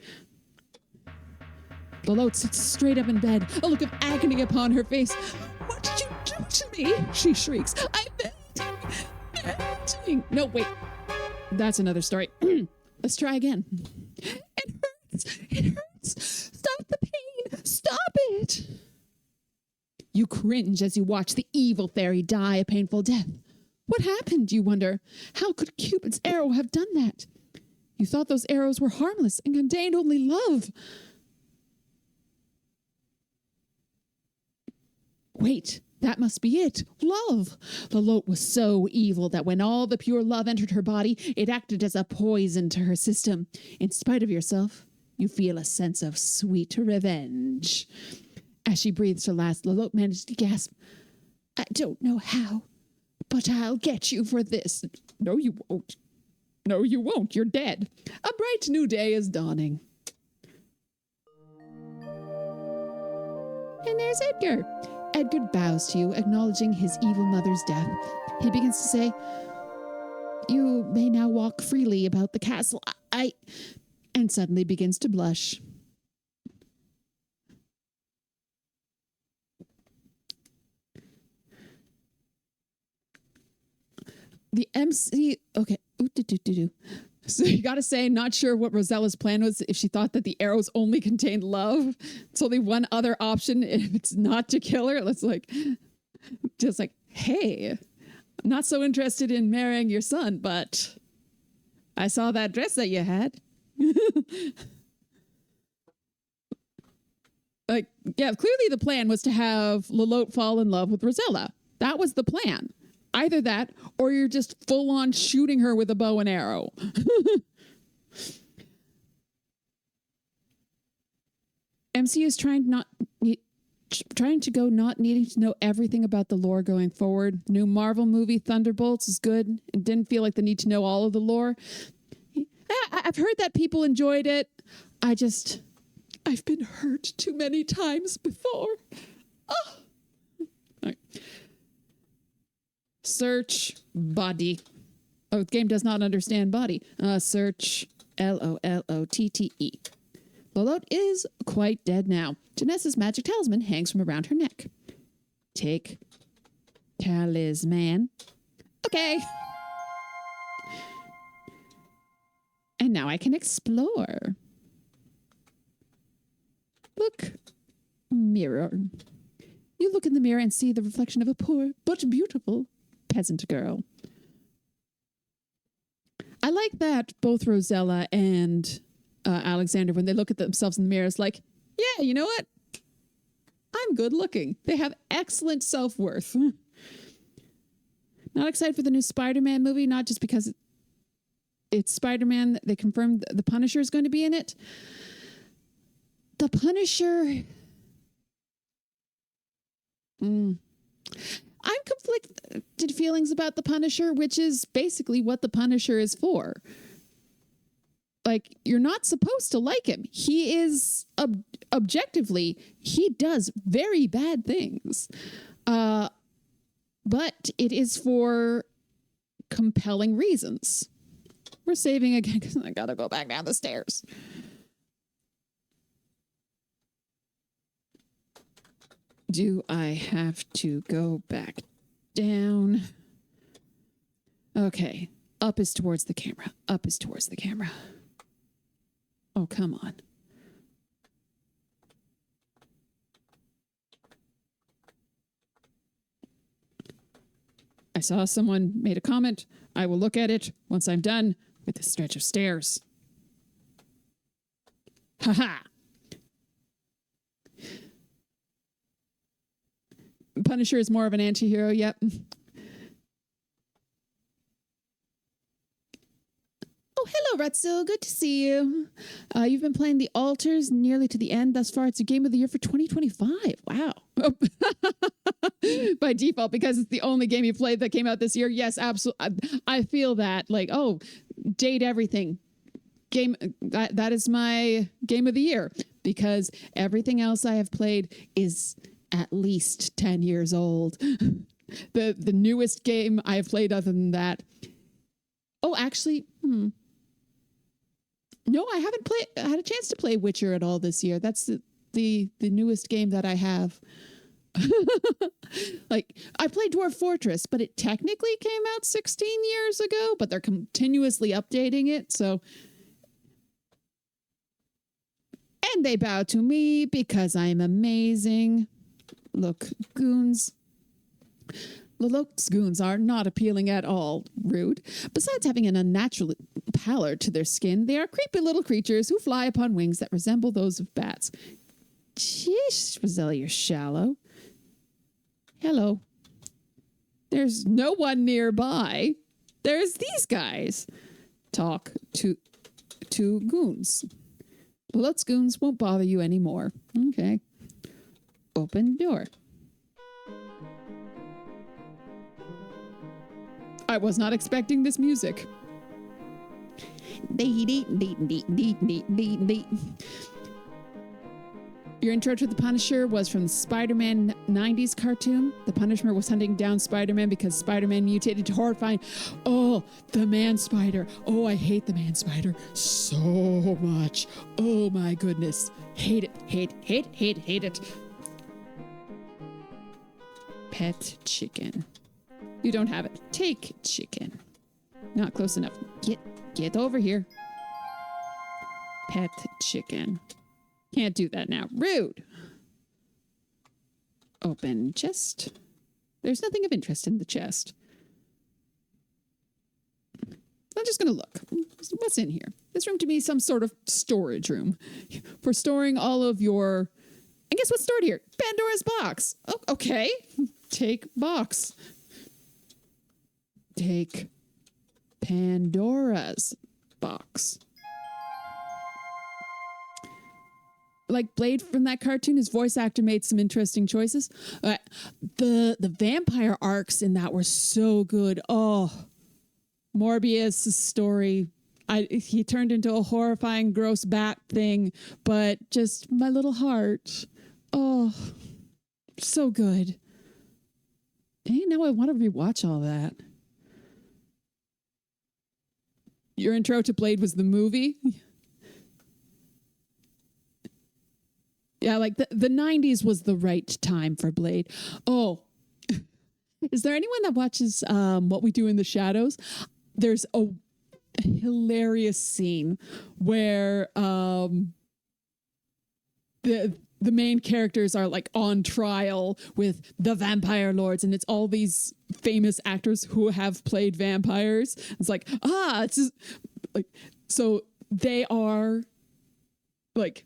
Lolote sits straight up in bed, a look of agony upon her face. What did you do to me? She shrieks. I'm melting. No, wait. That's another story. Let's try again. It hurts. It hurts. Stop the pain. Stop it. You cringe as you watch the evil fairy die a painful death. What happened, you wonder? How could Cupid's arrow have done that? You thought those arrows were harmless and contained only love. Wait, that must be it. Love. Lolote was so evil that when all the pure love entered her body, it acted as a poison to her system. In spite of yourself, you feel a sense of sweet revenge. As she breathes her last, Lolote managed to gasp. I don't know how, but I'll get you for this. No, you won't. No, you won't. You're dead. A bright new day is dawning. And there's Edgar. Edgar bows to you, acknowledging his evil mother's death. He begins to say, you may now walk freely about the castle. And suddenly begins to blush. The MC, okay. So you got to say, not sure what Rosella's plan was if she thought that the arrows only contained love. It's only one other option if it's not to kill her. It's like, just like, hey, I'm not so interested in marrying your son, but I saw that dress that you had. Like, yeah, clearly the plan was to have Lolote fall in love with Rosella. That was the plan. Either that, or you're just full on shooting her with a bow and arrow. MC is trying to go not needing to know everything about the lore going forward. New Marvel movie Thunderbolts is good and didn't feel like the need to know all of the lore. I've heard that people enjoyed it. I've been hurt too many times before. Oh. All right. Search body. Oh, the game does not understand body. Search Lolotte. Lolotte is quite dead now. Janessa's magic talisman hangs from around her neck. Take talisman. Okay. And now I can explore. Look. Mirror. You look in the mirror and see the reflection of a poor but beautiful peasant girl. I like that both Rosella and Alexander, when they look at themselves in the mirror, it's like, yeah, you know what? I'm good looking. They have excellent self-worth. Not excited for the new Spider-Man movie, not just because it's Spider-Man. They confirmed the Punisher is going to be in it. The Punisher... I'm conflicted feelings about the Punisher, which is basically what the Punisher is for. Like, you're not supposed to like him. He is, objectively, he does very bad things. But it is for compelling reasons. We're saving again because I gotta go back down the stairs. Do I have to go back down? Okay. Up is towards the camera. Up is towards the camera. Oh, come on. I saw someone made a comment. I will look at it once I'm done with this stretch of stairs. Haha. Punisher is more of an anti-hero, yep. Oh, hello, Rutzel. Good to see you. You've been playing The Altars nearly to the end thus far. It's your game of the year for 2025. Wow. By default, because it's the only game you played that came out this year. Yes, absolutely. I feel that. Like, oh, date everything. Game that is my game of the year, because everything else I have played is at least 10 years old. The newest game I have played other than that. Oh, actually, no, I haven't had a chance to play Witcher at all this year. That's the newest game that I have. Like, I played Dwarf Fortress, but it technically came out 16 years ago, but they're continuously updating it, so... And they bow to me because I'm amazing. Look, goons. Lolotte's goons are not appealing at all. Rude. Besides having an unnatural pallor to their skin, they are creepy little creatures who fly upon wings that resemble those of bats. Jeez, Rosella, you're shallow. Hello. There's no one nearby. There's these guys. Talk to goons. Lolotte's goons won't bother you anymore. Okay. Open door. I was not expecting this music. Your intro to the Punisher was from the Spider-Man 90s cartoon. The Punisher was hunting down Spider-Man because Spider-Man mutated to horrifying. Oh, the man spider. Oh, I hate the man spider so much. Oh my goodness. Hate it. Hate it. Pet chicken. You don't have it. Take chicken. Not close enough. Get over here. Pet chicken. Can't do that now. Rude. Open chest. There's nothing of interest in the chest. I'm just going to look. What's in here? This room to me is some sort of storage room for storing all of your... And guess what's stored here? Pandora's box. Oh, okay. Take box. Take Pandora's box. Like Blade from that cartoon, his voice actor made some interesting choices. The vampire arcs in that were so good. Oh, Morbius' story. He turned into a horrifying, gross bat thing, but just my little heart. Oh, so good. Hey, now I want to rewatch all that. Your intro to Blade was the movie? Yeah, like the 90s was the right time for Blade. Oh, is there anyone that watches What We Do in the Shadows? There's a hilarious scene where the main characters are like on trial with the vampire lords, and it's all these famous actors who have played vampires. It's like, it's just, like, so they are like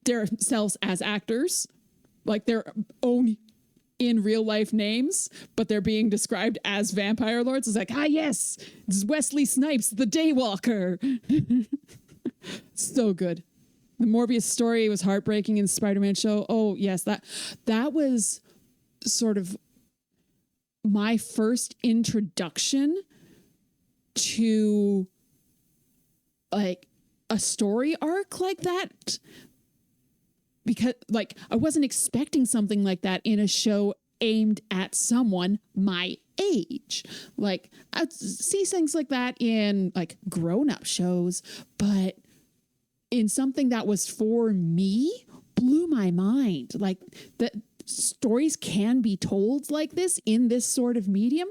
themselves as actors, like their own in real life names, but they're being described as vampire lords. It's like, yes, this is Wesley Snipes, the Daywalker. So good. The Morbius story was heartbreaking in the Spider-Man show. Oh, yes, that was sort of my first introduction to like a story arc like that. Because like I wasn't expecting something like that in a show aimed at someone my age. Like I'd see things like that in like grown-up shows, but in something that was for me blew my mind. Like that stories can be told like this in this sort of medium.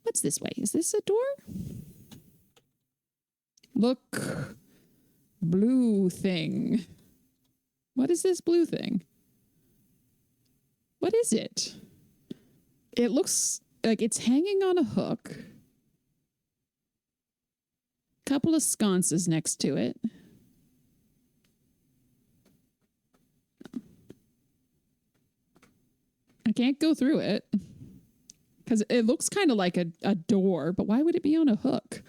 What's this way? Is this a door? Look. Blue thing. What is this blue thing? What is it? It looks like it's hanging on a hook. Couple of sconces next to it. I can't go through it because it looks kind of like a door, but why would it be on a hook?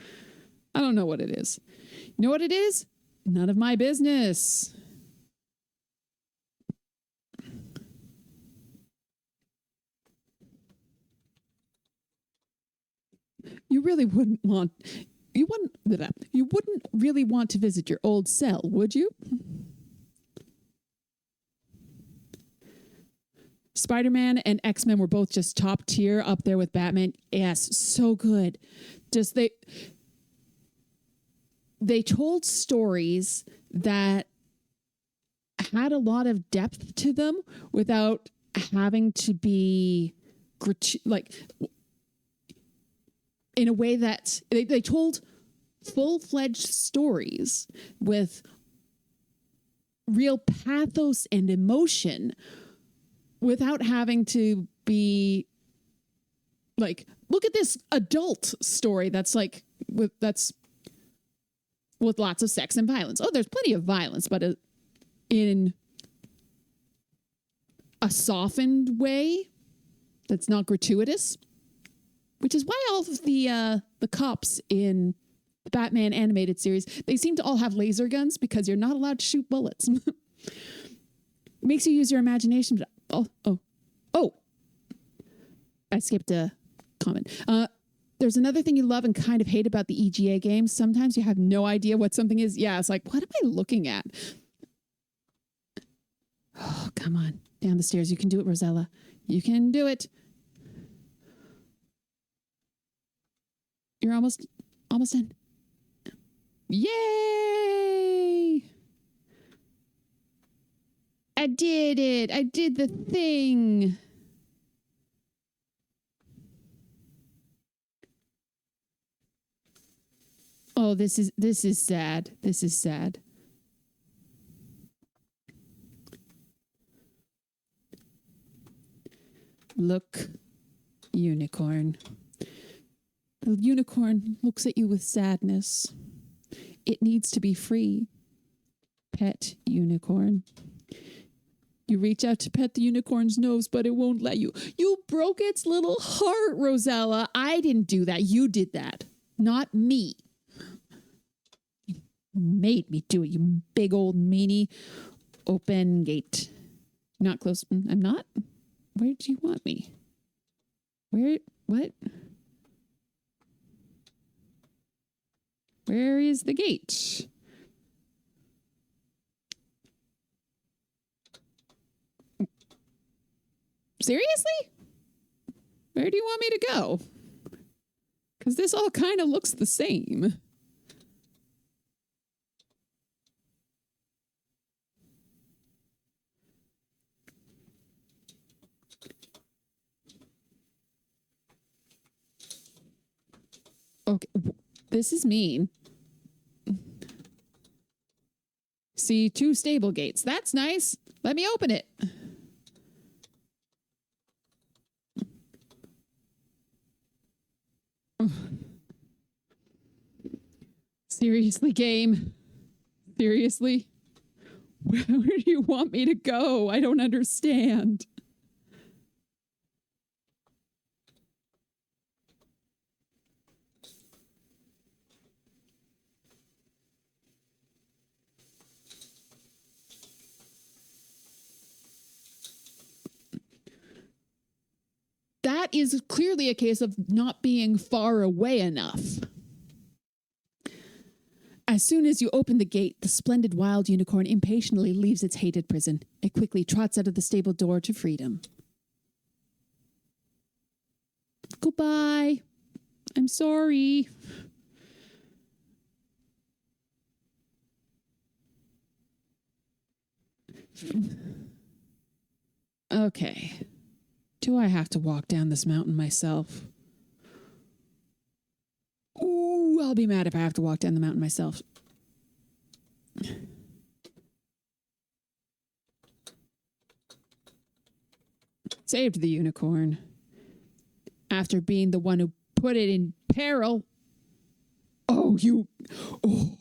I don't know what it is. You know what it is? None of my business. You wouldn't really want to visit your old cell, would you? Spider-Man and X-Men were both just top tier up there with Batman. Yes, so good. Just they told stories that had a lot of depth to them without having to be like in a way that they told full-fledged stories with real pathos and emotion without having to be like, look at this adult story that's like with lots of sex and violence. Oh, there's plenty of violence, but in a softened way that's not gratuitous, which is why all of the cops in the Batman animated series, they seem to all have laser guns because you're not allowed to shoot bullets. It makes you use your imagination. Oh. I skipped a comment. There's another thing you love and kind of hate about the EGA games. Sometimes you have no idea what something is. Yeah, it's like, what am I looking at? Oh, come on. Down the stairs. You can do it, Rosella. You can do it. You're almost done. Yay! I did it. I did the thing. Oh, this is sad. This is sad. Look, unicorn. The unicorn looks at you with sadness. It needs to be free. Pet unicorn. You reach out to pet the unicorn's nose, but it won't let you. You broke its little heart, Rosella. I didn't do that. You did that. Not me. You made me do it, you big old meanie. Open gate. Not close. I'm not. Where do you want me? Where? What? Where is the gate? Seriously? Where do you want me to go? Because this all kind of looks the same. Okay, this is mean. See, 2 stable gates. That's nice. Let me open it. Seriously, game? Seriously? Where do you want me to go? I don't understand. That is clearly a case of not being far away enough. As soon as you open the gate, the splendid wild unicorn impatiently leaves its hated prison. It quickly trots out of the stable door to freedom. Goodbye. I'm sorry. Okay. Do I have to walk down this mountain myself? Ooh, I'll be mad if I have to walk down the mountain myself. Saved the unicorn. After being the one who put it in peril. Oh, you. Oh.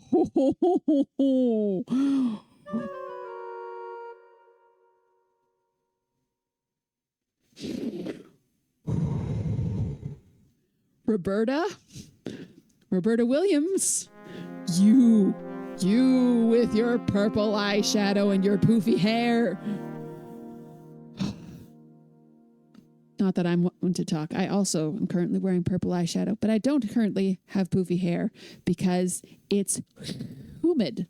Roberta Williams, you with your purple eyeshadow and your poofy hair. Not that I'm one to talk. I also am currently wearing purple eyeshadow, but I don't currently have poofy hair because it's humid.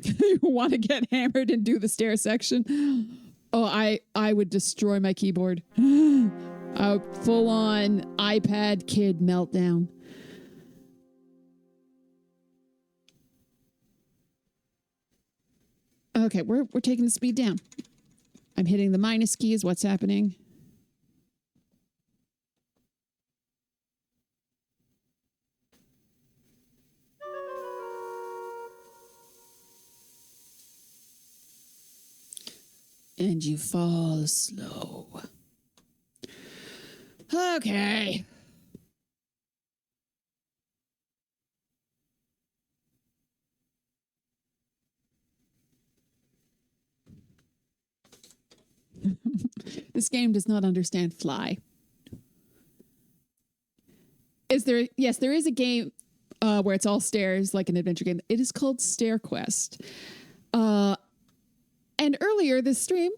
You want to get hammered and do the stair section? Oh, I would destroy my keyboard. A full-on iPad kid meltdown. Okay, we're taking the speed down. I'm hitting the minus keys. What's happening? And you fall slow. Okay. This game does not understand fly. Is there? Yes, there is a game where it's all stairs, like an adventure game. It is called Stair Quest. And earlier this stream,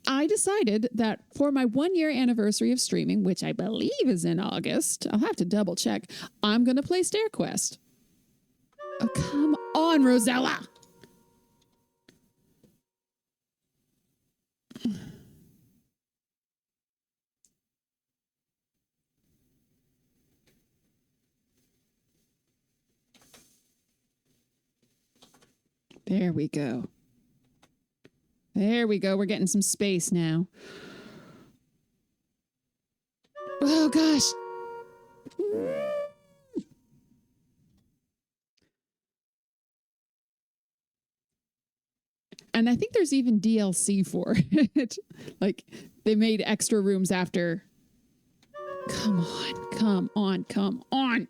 I decided that for my 1-year anniversary of streaming, which I believe is in August, I'll have to double check, I'm going to play Stair Quest. Oh, come on, Rosella. There we go. There we go. We're getting some space now. Oh, gosh. And I think there's even DLC for it. Like, they made extra rooms after. Come on, come on, come on.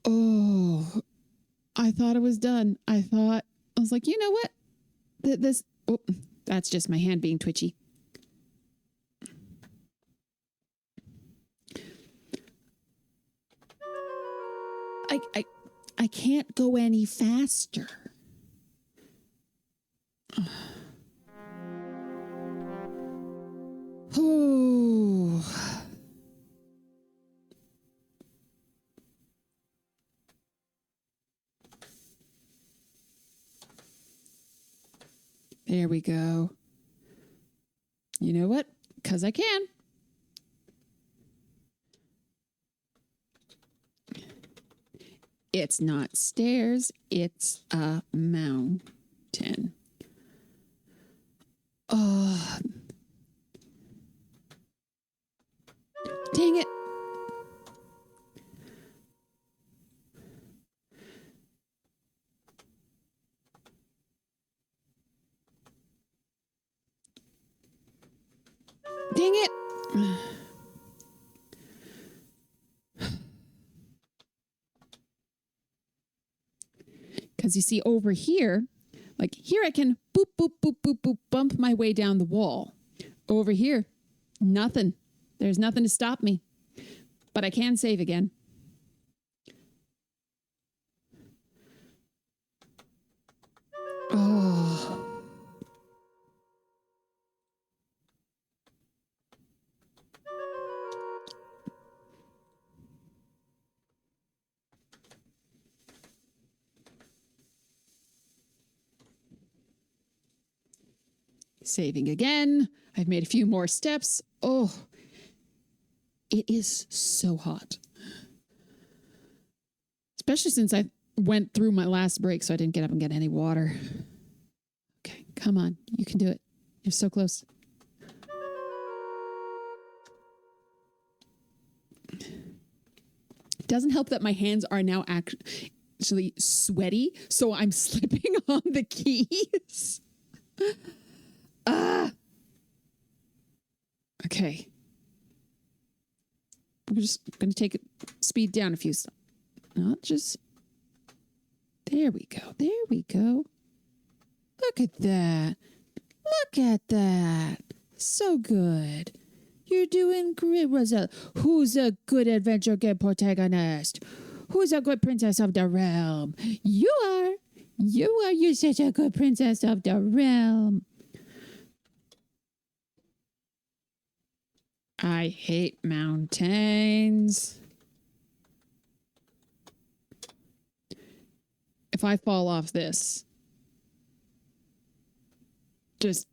Oh, I thought it was done. I was like, you know what? Oh, that's just my hand being twitchy. I can't go any faster. Oh. There we go. You know what? Because I can. It's not stairs, it's a mountain. Oh. Dang it. Dang it. Because you see over here, like here I can boop, boop, boop, boop, boop, bump my way down the wall. Over here, nothing. There's nothing to stop me. But I can save again. Oh. Saving again. I've made a few more steps. Oh, it is so hot. Especially since I went through my last break, so I didn't get up and get any water. Okay, come on. You can do it. You're so close. It doesn't help that my hands are now actually sweaty, so I'm slipping on the keys. Okay. We're just going to take it, speed down a few steps. Not just. There we go. There we go. Look at that. Look at that. So good. You're doing great, Rosella. Who's a good adventure game protagonist? Who's a good princess of the realm? You are. You are. You're such a good princess of the realm. I hate mountains. If I fall off this, just,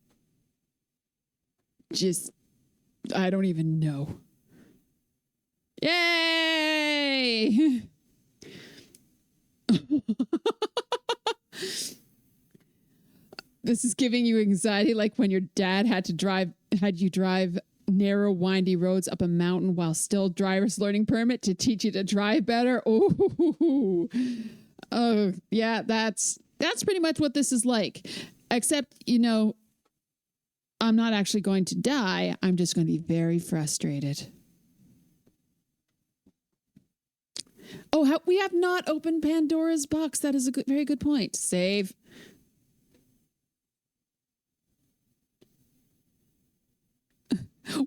I don't even know. Yay! This is giving you anxiety, like when your dad had you drive narrow, windy roads up a mountain while still driver's learning permit to teach you to drive better. Oh, yeah, that's pretty much what this is like. Except, I'm not actually going to die. I'm just going to be very frustrated. Oh, we have not opened Pandora's box. That is a very good point. Save.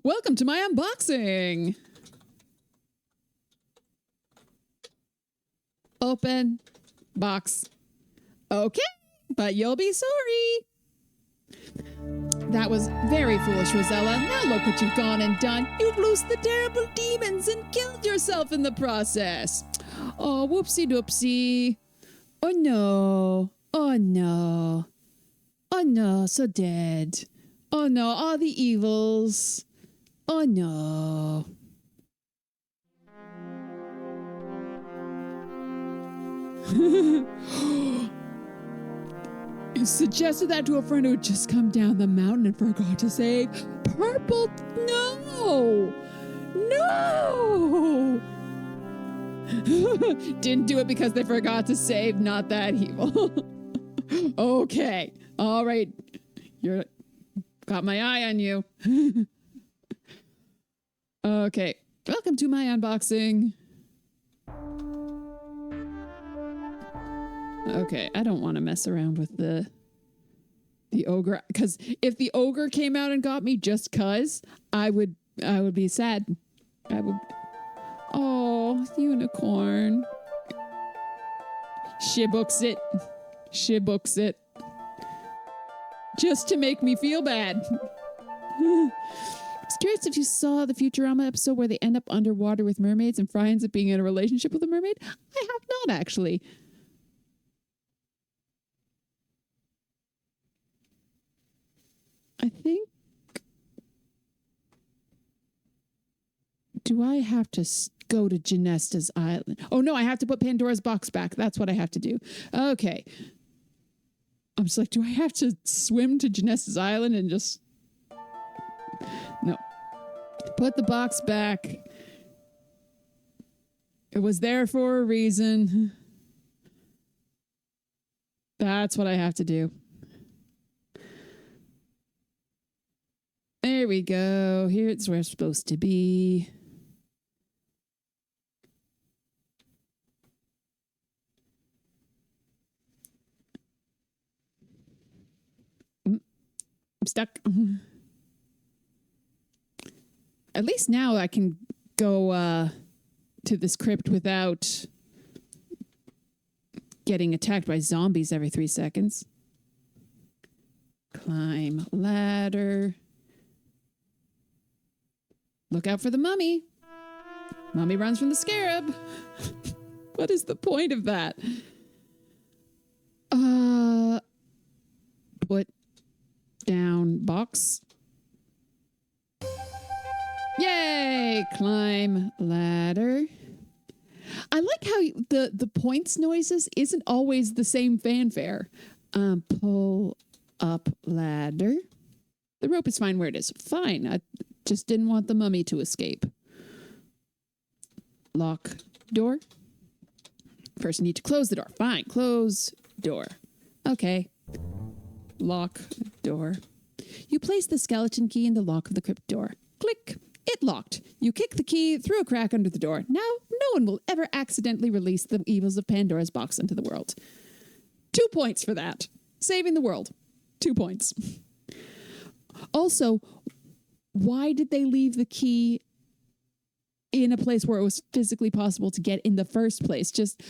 Welcome to my unboxing. Open box. Okay, but you'll be sorry. That was very foolish, Rosella. Now look what you've gone and done. You've loosed the terrible demons and killed yourself in the process. Oh, whoopsie doopsie. Oh no. Oh no. Oh no, so dead. Oh no, all the evils. Oh no. You suggested that to a friend who had just come down the mountain and forgot to save. Purple, no! No! Didn't do it because they forgot to save. Not that evil. Okay. All right. You're got my eye on you. Okay. Welcome to my unboxing. Okay, I don't want to mess around with the ogre, because if the ogre came out and got me just cuz, I would be sad. I would. Oh, unicorn. She books it. She books it. Just to make me feel bad. I was curious if you saw the Futurama episode where they end up underwater with mermaids and Fry ends up being in a relationship with a mermaid. I have not, actually. I think. Do I have to go to Genesta's Island? Oh, no, I have to put Pandora's box back. That's what I have to do. Okay. I'm just like, do I have to swim to Genesta's Island and just... No. Put the box back. It was there for a reason. That's what I have to do. There we go. Here's where it's supposed to be. I'm stuck. At least now I can go to this crypt without getting attacked by zombies every 3 seconds. Climb ladder. Look out for the mummy. Mummy runs from the scarab. What is the point of that? Put down box. Yay! Climb ladder. I like how the points noises isn't always the same fanfare. Pull up ladder. The rope is fine where it is. Fine. I just didn't want the mummy to escape. Lock door. First need to close the door. Fine. Close door. Okay. Lock door. You place the skeleton key in the lock of the crypt door. Click. It locked. You kick the key through a crack under the door. Now, no one will ever accidentally release the evils of Pandora's box into the world. 2 points for that. Saving the world. 2 points. Also, why did they leave the key in a place where it was physically possible to get in the first place? Just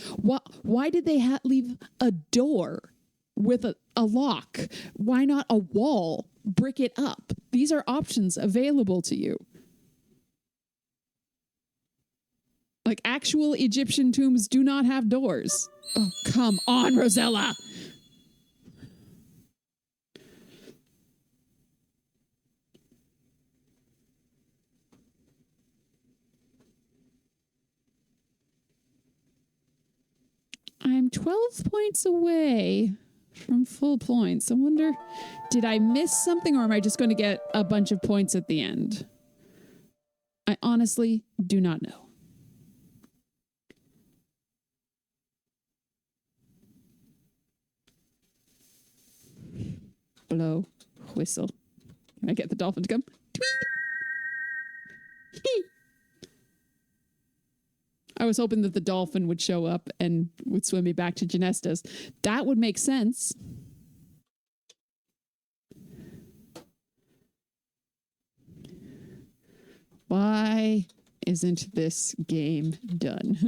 why did they leave a door with a lock? Why not a wall? Brick it up. These are options available to you. Like, actual Egyptian tombs do not have doors. Oh, come on, Rosella. I'm 12 points away from full points. I wonder, did I miss something, or am I just going to get a bunch of points at the end? I honestly do not know. Blow, whistle. Can I get the dolphin to come? Tweet! I was hoping that the dolphin would show up and would swim me back to Genesta's. That would make sense. Why isn't this game done?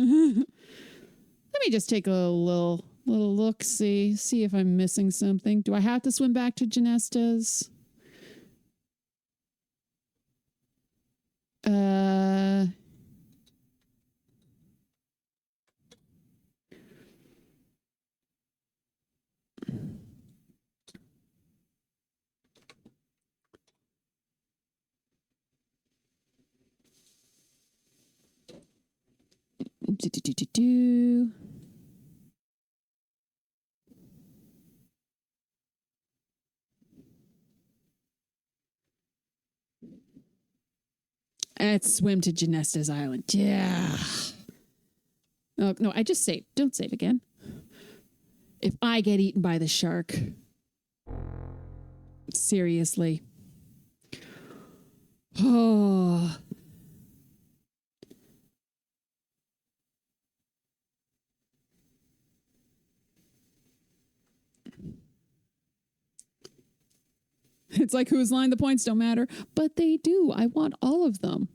Let me just take a little look, see if I'm missing something. Do I have to swim back to Genesta's? Do. Let's swim to Genesta's island. Yeah. Oh, no, I just saved. Don't save again. If I get eaten by the shark. Seriously. Oh. It's like, whose line the points don't matter. But they do. I want all of them.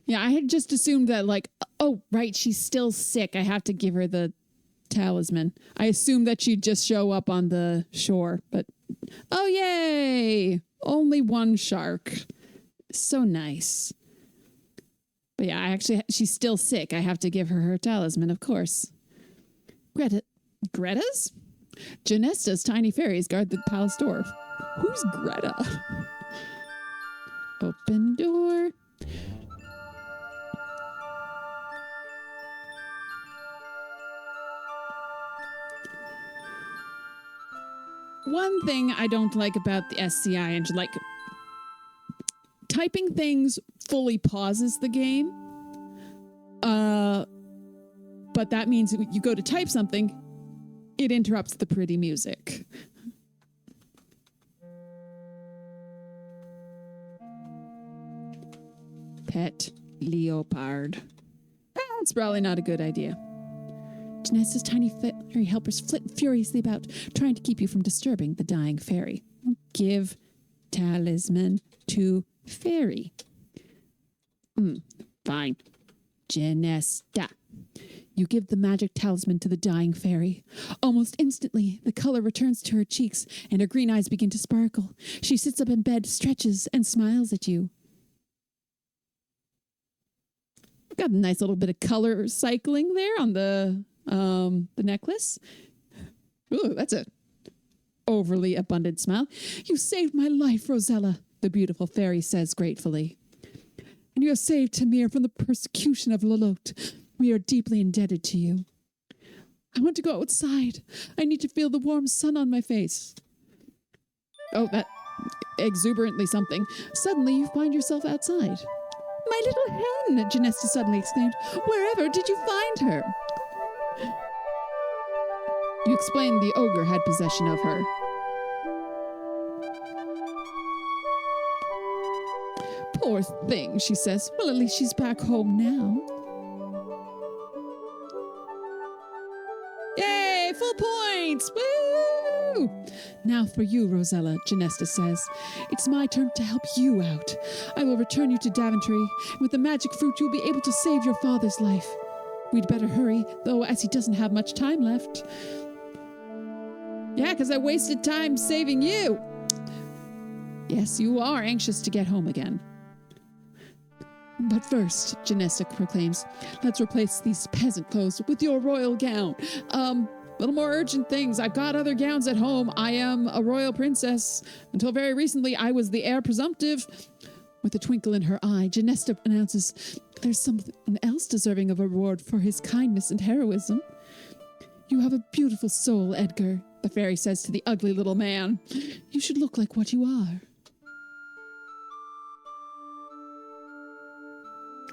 Yeah, I had just assumed that, like, oh, right, she's still sick. I have to give her the talisman. I assumed that she'd just show up on the shore. But, oh, yay! Only one shark. So nice. But yeah, she's still sick. I have to give her talisman, of course. Greta's? Genesta's tiny fairies guard the palace door. Who's Greta? Open door. One thing I don't like about the SCI engine, like typing things fully pauses the game. But that means you go to type something, it interrupts the pretty music. Pet leopard. That's probably not a good idea. Janessa's tiny fairy helpers flit furiously about, trying to keep you from disturbing the dying fairy. Give talisman to fairy. Fine. Janessa. You give the magic talisman to the dying fairy. Almost instantly, the color returns to her cheeks and her green eyes begin to sparkle. She sits up in bed, stretches, and smiles at you. Got a nice little bit of color cycling there on the necklace. Ooh, that's a overly abundant smile. You saved my life, Rosella, the beautiful fairy says gratefully. And you have saved Tamir from the persecution of Lolotte. We are deeply indebted to you. I want to go outside. I need to feel the warm sun on my face. Oh, that exuberantly something. Suddenly you find yourself outside. My little hen, Janessa suddenly exclaimed. Wherever did you find her? You explained the ogre had possession of her. Poor thing, she says. Well, at least she's back home now. Yay, full points! Woo! Now for you, Rosella, Janessa says. It's my turn to help you out. I will return you to Daventry. With the magic fruit, you'll be able to save your father's life. We'd better hurry, though, as he doesn't have much time left. Yeah, because I wasted time saving you. Yes, you are anxious to get home again. But first, Janessa proclaims, let's replace these peasant clothes with your royal gown. Little more urgent things. I've got other gowns at home. I am a royal princess. Until very recently, I was the heir presumptive. With a twinkle in her eye, Janessa announces, there's someone else deserving of a reward for his kindness and heroism. You have a beautiful soul, Edgar, the fairy says to the ugly little man. You should look like what you are.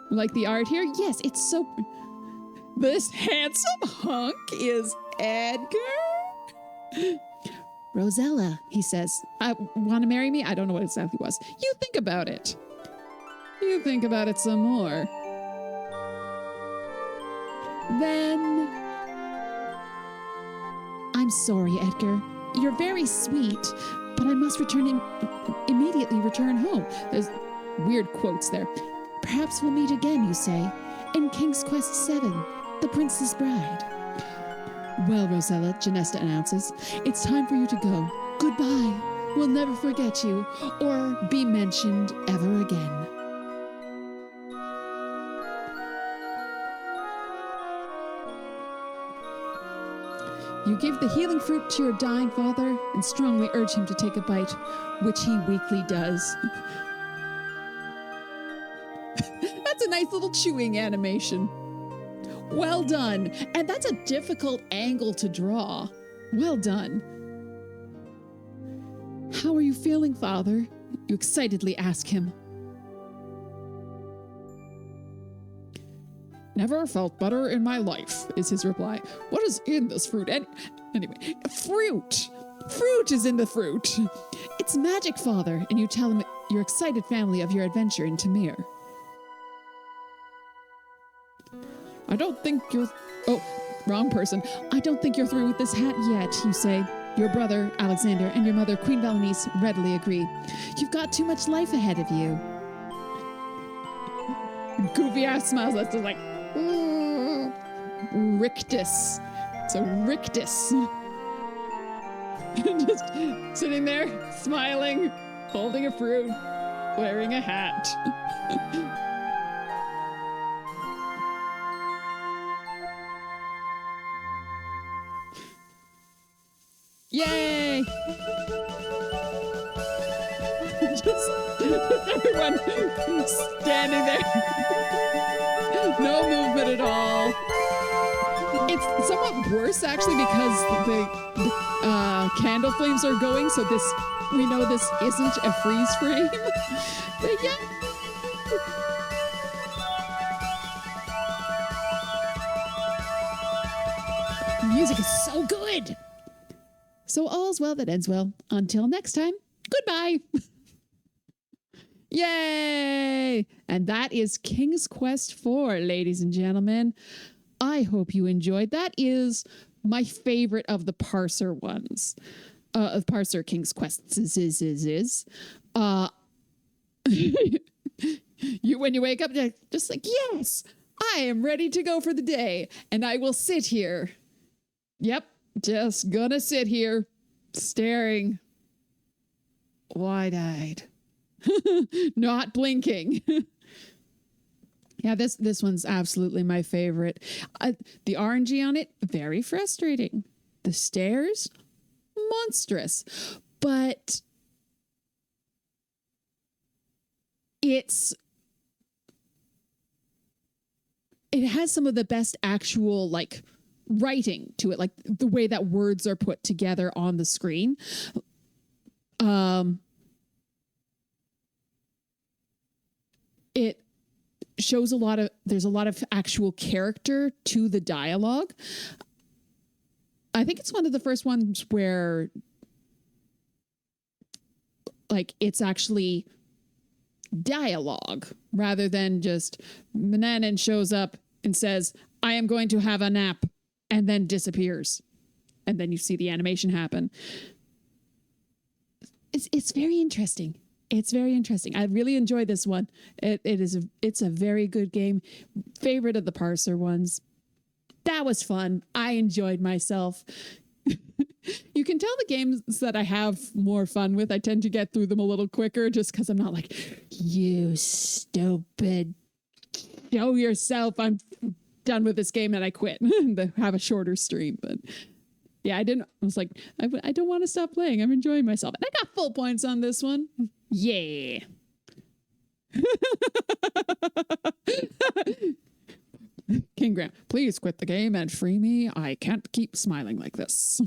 Like the art here? Yes, it's so... This handsome hunk is Edgar? Rosella, he says. Want to marry me? I don't know what exactly it was. You think about it. You think about it some more. Then... I'm sorry, Edgar. You're very sweet, but I must immediately return home. There's weird quotes there. Perhaps we'll meet again, you say, in King's Quest 7, The Prince's Bride. Well, Rosella, Janessa announces, it's time for you to go. Goodbye. We'll never forget you or be mentioned ever again. You give the healing fruit to your dying father and strongly urge him to take a bite, which he weakly does. That's a nice little chewing animation. Well done. And that's a difficult angle to draw. Well done. How are you feeling, Father? You excitedly ask him. Never felt better in my life, is his reply. What is in this fruit? Anyway, fruit. Fruit is in the fruit. It's magic, Father. And you tell him your excited family of your adventure in Tamir. I don't think you're... Oh, wrong person. I don't think you're through with this hat yet, you say. Your brother, Alexander, and your mother, Queen Valenice, readily agree. You've got too much life ahead of you. Goofy-ass smiles. That's just like... Rictus. It's a rictus. Just sitting there, smiling, holding a fruit, wearing a hat. Yay! just everyone standing there. No movement at all. it's somewhat worse actually because the candle flames are going, so we know this isn't a freeze frame. But yeah. The music is so good. So all's well that ends well. Until next time, goodbye. Yay! And that is King's Quest 4, ladies and gentlemen. I hope you enjoyed. That is my favorite of the parser ones. Of parser King's Quests is. When you wake up, just like, yes, I am ready to go for the day. And I will sit here. Yep, just gonna sit here, staring, wide-eyed. Not blinking. Yeah, this one's absolutely my favorite. The RNG on it, very frustrating. The stairs, monstrous. But it has some of the best actual, like, writing to it, like the way that words are put together on the screen. It shows there's a lot of actual character to the dialogue. I think it's one of the first ones where, like, it's actually dialogue rather than just Mananan shows up and says, I am going to have a nap, and then disappears. And then you see the animation happen. It's very interesting. It's very interesting. I really enjoy this one. It's a very good game. Favorite of the parser ones. That was fun. I enjoyed myself. You can tell the games that I have more fun with, I tend to get through them a little quicker just because I'm not like, you stupid, show yourself. I'm done with this game and I quit. To have a shorter stream. But yeah, I was like, I don't want to stop playing. I'm enjoying myself. And I got full points on this one. Yeah. King Graham, please quit the game and free me. I can't keep smiling like this.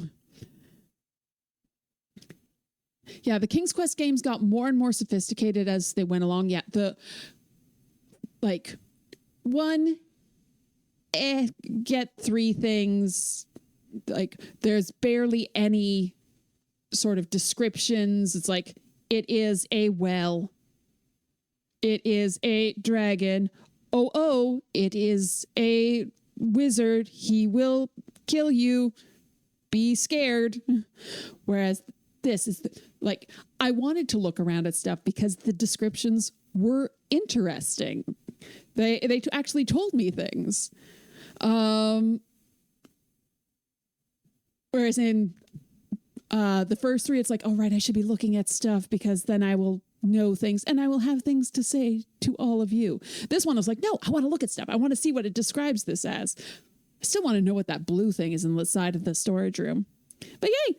Yeah, the King's Quest games got more and more sophisticated as they went along. Yeah, get 3 things. Like, there's barely any sort of descriptions. It's like, it is a well. It is a dragon. Oh, it is a wizard. He will kill you. Be scared. Whereas this is like, I wanted to look around at stuff because the descriptions were interesting. They actually told me things. Whereas in the first 3, it's like, oh, right, I should be looking at stuff because then I will know things and I will have things to say to all of you. This one I was like, no, I want to look at stuff. I want to see what it describes this as. I still want to know what that blue thing is in the side of the storage room. But yay!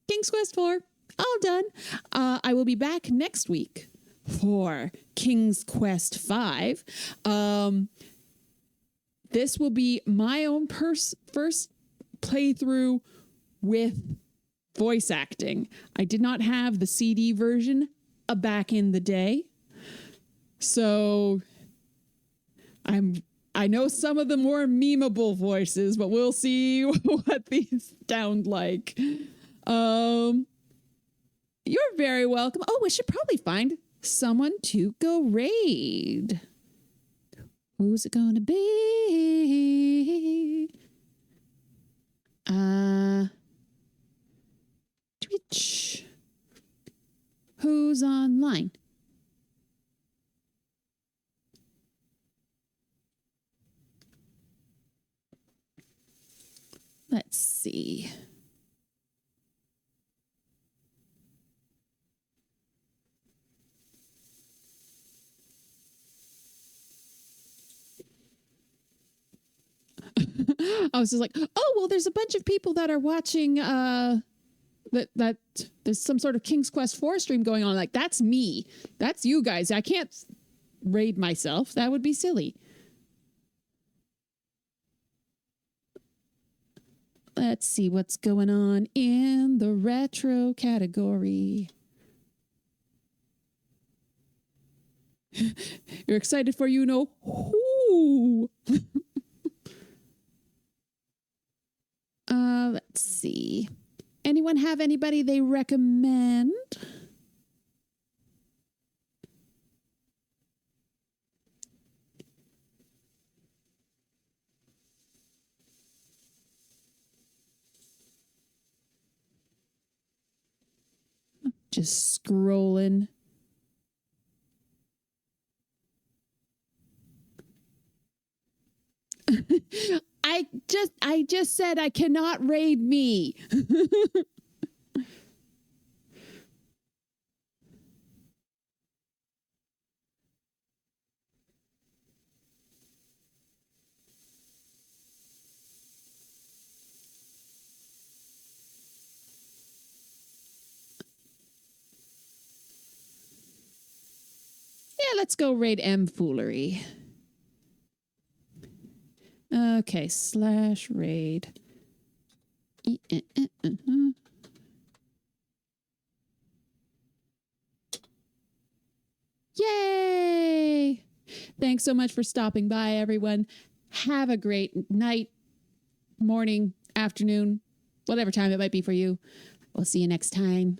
King's Quest 4, all done. I will be back next week for King's Quest 5. This will be my own first playthrough with voice acting. I did not have the CD version back in the day. So I know some of the more memeable voices, but we'll see what these sound like. You're very welcome. Oh, we should probably find someone to go raid. Who's it gonna be? Twitch. Who's online? Let's see. I was just like, oh, well, there's a bunch of people that are watching that there's some sort of King's Quest 4 stream going on. Like, that's me. That's you guys. I can't raid myself. That would be silly. Let's see what's going on in the retro category. You're excited for you know who. Let's see. Anyone have anybody they recommend? Just scrolling. I just said I cannot raid me. Yeah, let's go raid M Foolery. Okay, /raid. Yay! Thanks so much for stopping by, everyone. Have a great night, morning, afternoon, whatever time it might be for you. We'll see you next time.